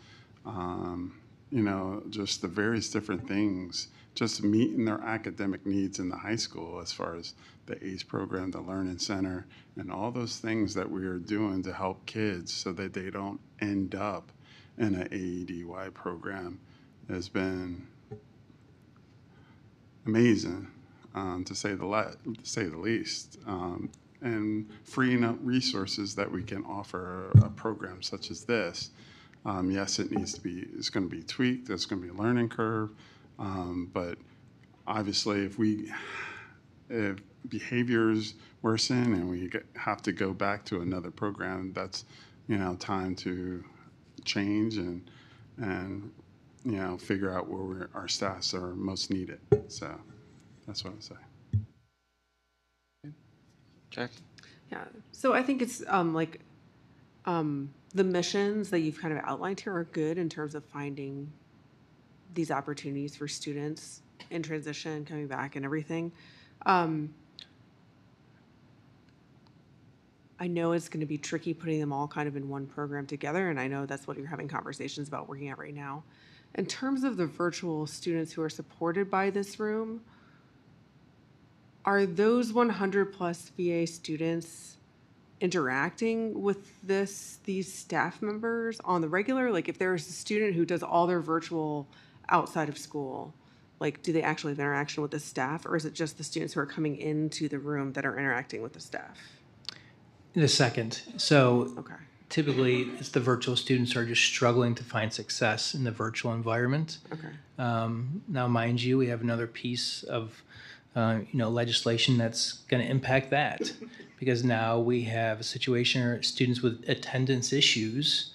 [SPEAKER 4] just the various different things, just meeting their academic needs in the high school as far as the ACE program, the Learning Center, and all those things that we are doing to help kids so that they don't end up in an AEDY program has been amazing, to say the least, and freeing up resources that we can offer a program such as this. Yes, it's going to be tweaked. There's going to be a learning curve, but obviously, if behaviors worsen and we have to go back to another program, that's time to change and figure out where our staffs are most needed. So that's what I say.
[SPEAKER 1] Jackie?
[SPEAKER 3] Yeah, so I think it's the missions that you've kind of outlined here are good in terms of finding these opportunities for students in transition, coming back and everything. I know it's going to be tricky putting them all kind of in one program together, and I know that's what you're having conversations about working at right now. In terms of the virtual students who are supported by this room, are those 100 plus VA students interacting with these staff members on the regular? Like if there's a student who does all their virtual outside of school, like do they actually have interaction with the staff, or is it just the students who are coming into the room that are interacting with the staff?
[SPEAKER 20] The second. So typically it's the virtual students who are just struggling to find success in the virtual environment.
[SPEAKER 3] Okay.
[SPEAKER 20] Now, mind you, we have another piece of legislation that's going to impact that, because now we have a situation where students with attendance issues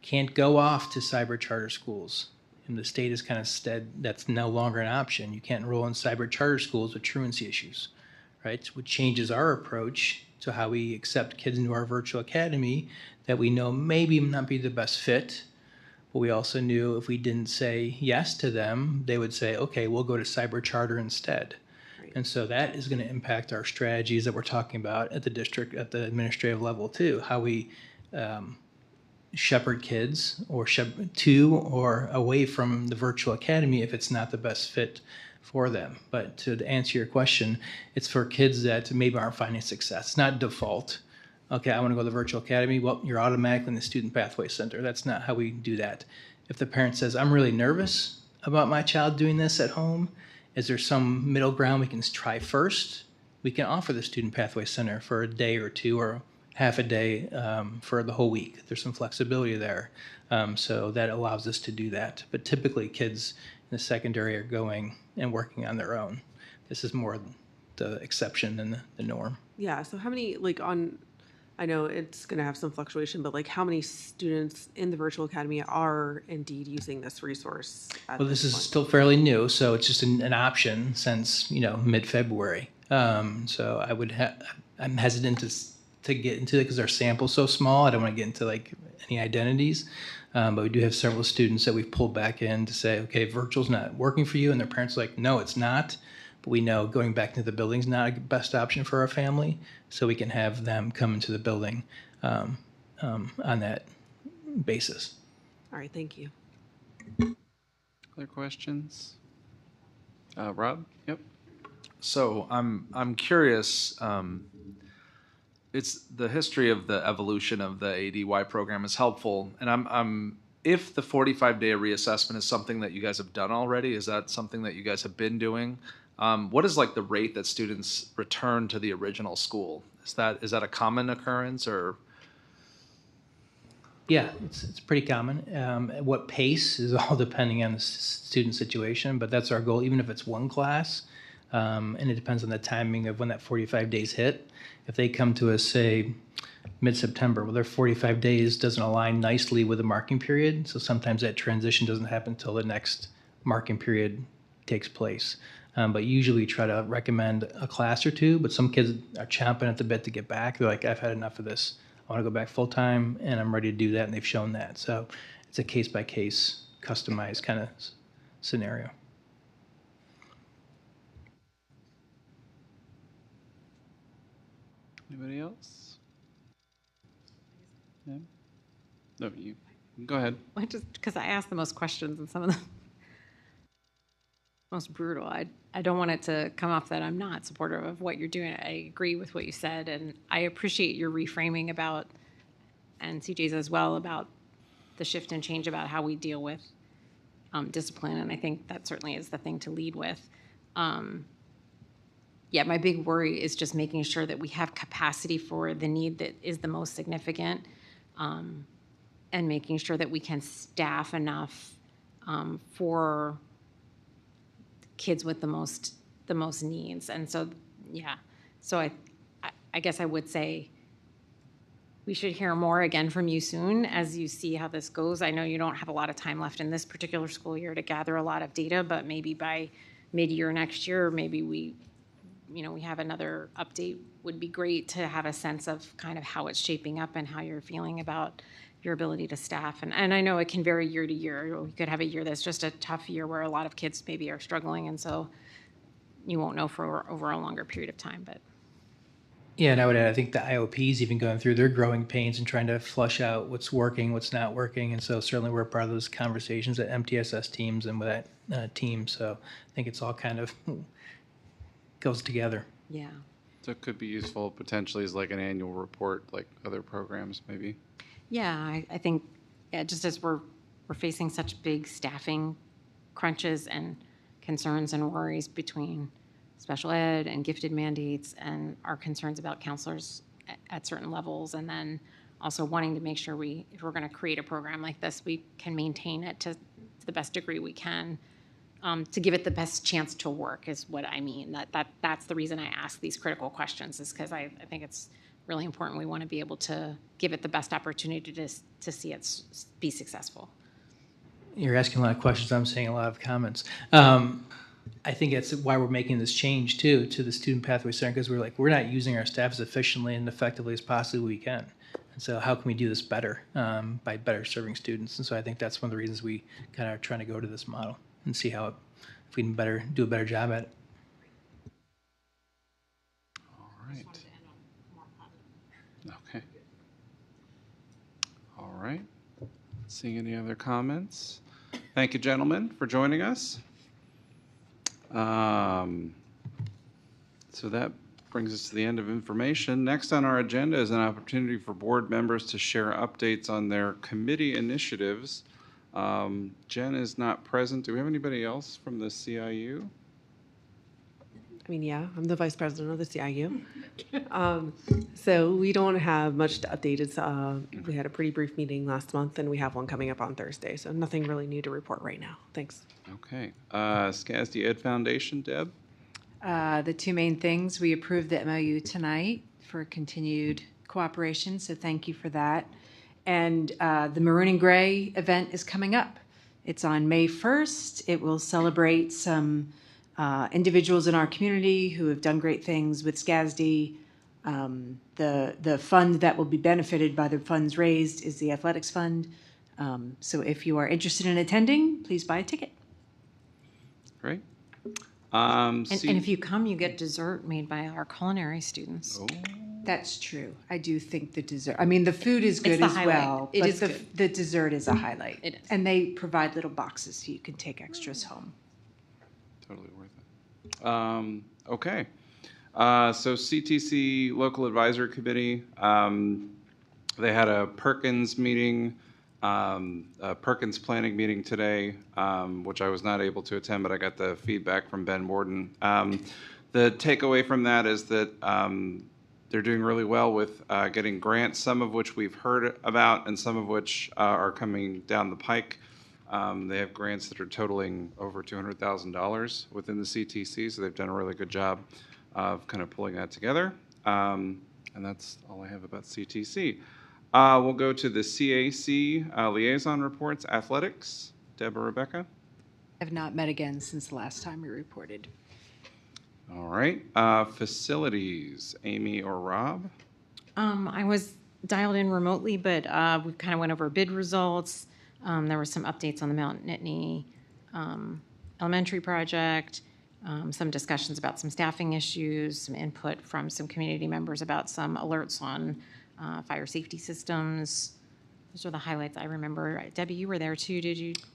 [SPEAKER 20] can't go off to cyber charter schools. And the state has kind of said that's no longer an option. You can't enroll in cyber charter schools with truancy issues, right? Which changes our approach to how we accept kids into our virtual academy that we know maybe not be the best fit. But we also knew if we didn't say yes to them, they would say, okay, we'll go to cyber charter instead. And so that is going to impact our strategies that we're talking about at the district, at the administrative level too, how we shepherd kids or to or away from the virtual academy if it's not the best fit for them. But to answer your question, it's for kids that maybe aren't finding success. It's not default. Okay, I want to go to the virtual academy. Well, you're automatically in the Student Pathway Center. That's not how we do that. If the parent says, I'm really nervous about my child doing this at home, is there some middle ground we can try first? We can offer the Student Pathway Center for a day or two or half a day for the whole week. There's some flexibility there. So that allows us to do that. But typically kids in the secondary are going and working on their own. This is more the exception than the norm.
[SPEAKER 3] Yeah, so how many, I know it's going to have some fluctuation, but how many students in the virtual academy are indeed using this resource?
[SPEAKER 20] Well, this is still fairly new, so it's just an option since, mid-February. So I'm hesitant to get into it because our sample's so small. I don't want to get into any identities. But we do have several students that we've pulled back in to say, okay, virtual's not working for you. And their parents are like, no, it's not. But we know going back into the building is not a best option for our family. So we can have them come into the building on that basis.
[SPEAKER 3] All right, thank you.
[SPEAKER 1] Other questions? Rob? Yep.
[SPEAKER 18] So I'm curious. It's the history of the evolution of the ADY program is helpful, and I'm if the 45-day reassessment is something that you guys have done already, is that something that you guys have been doing? What is the rate that students return to the original school? Is that a common occurrence or?
[SPEAKER 20] Yeah, it's pretty common. At what pace is all depending on the student situation, but that's our goal, even if it's one class. And it depends on the timing of when that 45 days hit. If they come to us, say, mid-September, well, their 45 days doesn't align nicely with the marking period, so sometimes that transition doesn't happen until the next marking period takes place. But usually we try to recommend a class or two, but some kids are chomping at the bit to get back. They're like, I've had enough of this. I want to go back full-time, and I'm ready to do that, and they've shown that. So it's a case-by-case, customized kind of scenario.
[SPEAKER 1] Anybody else? No? No, you. Go ahead.
[SPEAKER 8] Well, just because I asked the most questions and some of them most brutal. I don't want it to come off that I'm not supportive of what you're doing. I agree with what you said, and I appreciate your reframing about, and CJ's as well, about the shift and change about how we deal with discipline, and I think that certainly is the thing to lead with. Yeah, my big worry is just making sure that we have capacity for the need that is the most significant, and making sure that we can staff enough for kids with the most needs. And so, yeah, so I guess I would say we should hear more again from you soon as you see how this goes. I know you don't have a lot of time left in this particular school year to gather a lot of data, but maybe by mid-year next year, maybe we have another update. Would be great to have a sense of kind of how it's shaping up and how you're feeling about your ability to staff. And I know it can vary year to year. We could have a year that's just a tough year where a lot of kids maybe are struggling, and so you won't know for over a longer period of time. But
[SPEAKER 20] Yeah, and I would add, I think the IOP's even going through their growing pains and trying to flush out what's working, what's not working. And so certainly we're part of those conversations at MTSS teams and with that team. So I think it's all kind of goes together.
[SPEAKER 8] yeah.
[SPEAKER 1] So it could be useful potentially as like an annual report, like other programs maybe.
[SPEAKER 8] Yeah, I think just as we're facing such big staffing crunches and concerns and worries between special ed and gifted mandates and our concerns about counselors at certain levels, and then also wanting to make sure if we're going to create a program like this, we can maintain it to the best degree we can, to give it the best chance to work is what I mean. That's the reason I ask these critical questions, is because I think it's really important. We want to be able to give it the best opportunity to see it be successful.
[SPEAKER 20] You're asking a lot of questions. I'm saying a lot of comments. I think that's why we're making this change too to the Student Pathway Center, because we're not using our staff as efficiently and effectively as possibly we can. And so how can we do this better by better serving students? And so I think that's one of the reasons we kind of are trying to go to this model and see how if we can do a better job at it.
[SPEAKER 1] All right. Okay. All right. Seeing any other comments? Thank you, gentlemen, for joining us. So that brings us to the end of information. Next on our agenda is an opportunity for board members to share updates on their committee initiatives. Jen is not present. Do we have anybody else from the CIU?
[SPEAKER 3] I mean, yeah, I'm the vice president of the CIU. So we don't have much to update. We had a pretty brief meeting last month, and we have one coming up on Thursday. So nothing really new to report right now. Thanks.
[SPEAKER 1] Okay. SCASD Ed Foundation, Deb?
[SPEAKER 10] The two main things, we approved the MOU tonight for continued cooperation, so thank you for that. And the Maroon and Gray event is coming up. It's on May 1st. It will celebrate some individuals in our community who have done great things with SCASD. The fund that will be benefited by the funds raised is the athletics fund. So if you are interested in attending, please buy a ticket.
[SPEAKER 1] Great.
[SPEAKER 8] And if you come, you get dessert made by our culinary students.
[SPEAKER 1] Oh.
[SPEAKER 10] That's true. I do think the dessert, I mean, the food is good
[SPEAKER 8] the
[SPEAKER 10] as
[SPEAKER 8] highlight.
[SPEAKER 10] well.
[SPEAKER 8] It
[SPEAKER 10] but
[SPEAKER 8] is good.
[SPEAKER 10] The dessert is a highlight.
[SPEAKER 8] It is.
[SPEAKER 10] And they provide little boxes so you can take extras home.
[SPEAKER 1] Totally worth it. Okay. So CTC Local Advisory Committee, they had a Perkins meeting, a Perkins planning meeting today, which I was not able to attend, but I got the feedback from Ben Warden. The takeaway from that is that they're doing really well with getting grants, some of which we've heard about and some of which are coming down the pike. They have grants that are totaling over $200,000 within the CTC, so they've done a really good job of kind of pulling that together. And that's all I have about CTC. We'll go to the CAC liaison reports, athletics. Deb or Rebecca?
[SPEAKER 10] Have not met again since the last time we reported.
[SPEAKER 1] All right. Facilities, Amy or Rob?
[SPEAKER 8] I was dialed in remotely, but we kind of went over bid results. There were some updates on the Mount Nittany Elementary project, some discussions about some staffing issues, some input from some community members about some alerts on fire safety systems. Those are the highlights I remember. Debbie, you were there too.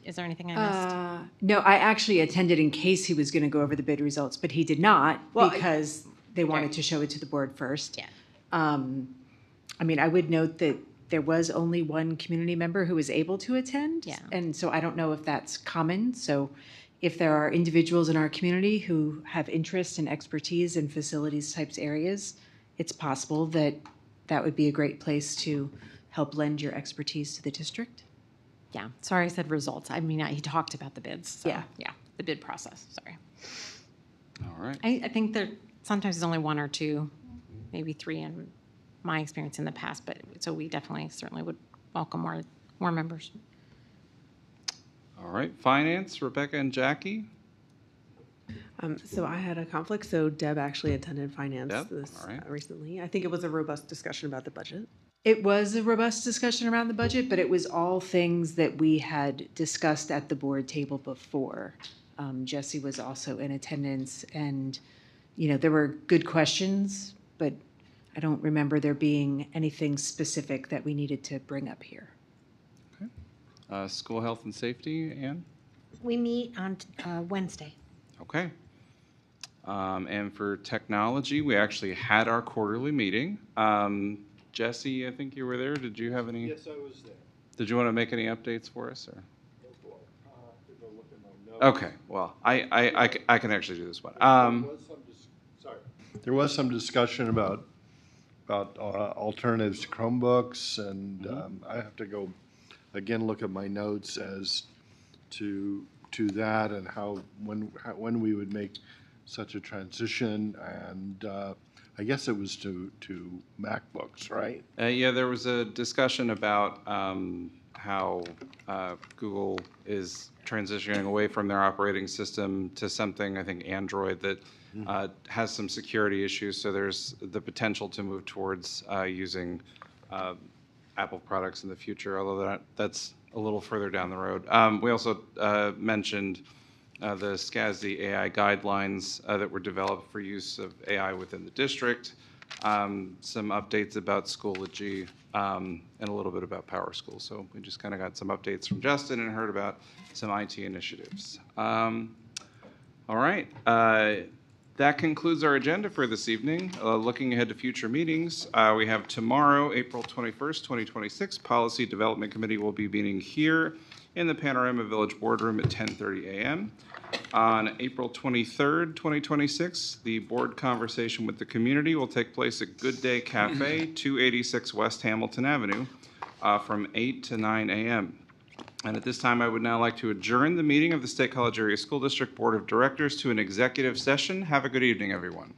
[SPEAKER 8] Is there anything I missed?
[SPEAKER 10] No, I actually attended in case he was going to go over the bid results, but he did not because they wanted to show it to the board first.
[SPEAKER 8] Yeah.
[SPEAKER 10] I mean, I would note that there was only one community member who was able to attend.
[SPEAKER 8] Yeah.
[SPEAKER 10] And so I don't know if that's common. So if there are individuals in our community who have interest and expertise in facilities types areas, it's possible that that would be a great place to help lend your expertise to the district.
[SPEAKER 8] Yeah. Sorry, I said results. I mean, he talked about the bids. So,
[SPEAKER 10] Yeah.
[SPEAKER 8] Yeah. The bid process. Sorry.
[SPEAKER 1] All right.
[SPEAKER 8] I think there sometimes there's only one or two, maybe three in my experience in the past, but so we certainly would welcome more members.
[SPEAKER 1] All right. Finance, Rebecca and Jackie.
[SPEAKER 3] So I had a conflict, so Deb actually attended finance
[SPEAKER 1] Deb?
[SPEAKER 3] this
[SPEAKER 1] All right.
[SPEAKER 3] recently. I think it was a robust discussion about the budget.
[SPEAKER 10] It was a robust discussion around the budget, but it was all things that we had discussed at the board table before. Jesse was also in attendance, and there were good questions, but I don't remember there being anything specific that we needed to bring up here.
[SPEAKER 1] School health and safety, Ann?
[SPEAKER 2] We meet on Wednesday.
[SPEAKER 1] Okay. And for technology, we actually had our quarterly meeting. Jesse, I think you were there. Did you have any?
[SPEAKER 12] Yes, I was there.
[SPEAKER 1] Did you want to make any updates for us? Or? Okay, well, I can actually do this one.
[SPEAKER 12] There was some discussion about alternatives to Chromebooks, and I have to go again look at my notes as to that and when we would make such a transition, and I guess it was to MacBooks, right?
[SPEAKER 1] Yeah, there was a discussion about how Google is transitioning away from their operating system to something, I think, Android, that has some security issues. So there's the potential to move towards using Apple products in the future, although that's a little further down the road. We also mentioned the SCASD AI guidelines that were developed for use of AI within the district, some updates about Schoology, and a little bit about PowerSchool. So we just kind of got some updates from Justin and heard about some IT initiatives. All right. That concludes our agenda for this evening. Looking ahead to future meetings, we have tomorrow, April 21st, 2026, Policy Development Committee will be meeting here in the Panorama Village Boardroom at 10:30 a.m. On April 23rd, 2026, the board conversation with the community will take place at Good Day Cafe, 286 West Hamilton Avenue, from 8 to 9 a.m. And at this time, I would now like to adjourn the meeting of the State College Area School District Board of Directors to an executive session. Have a good evening, everyone.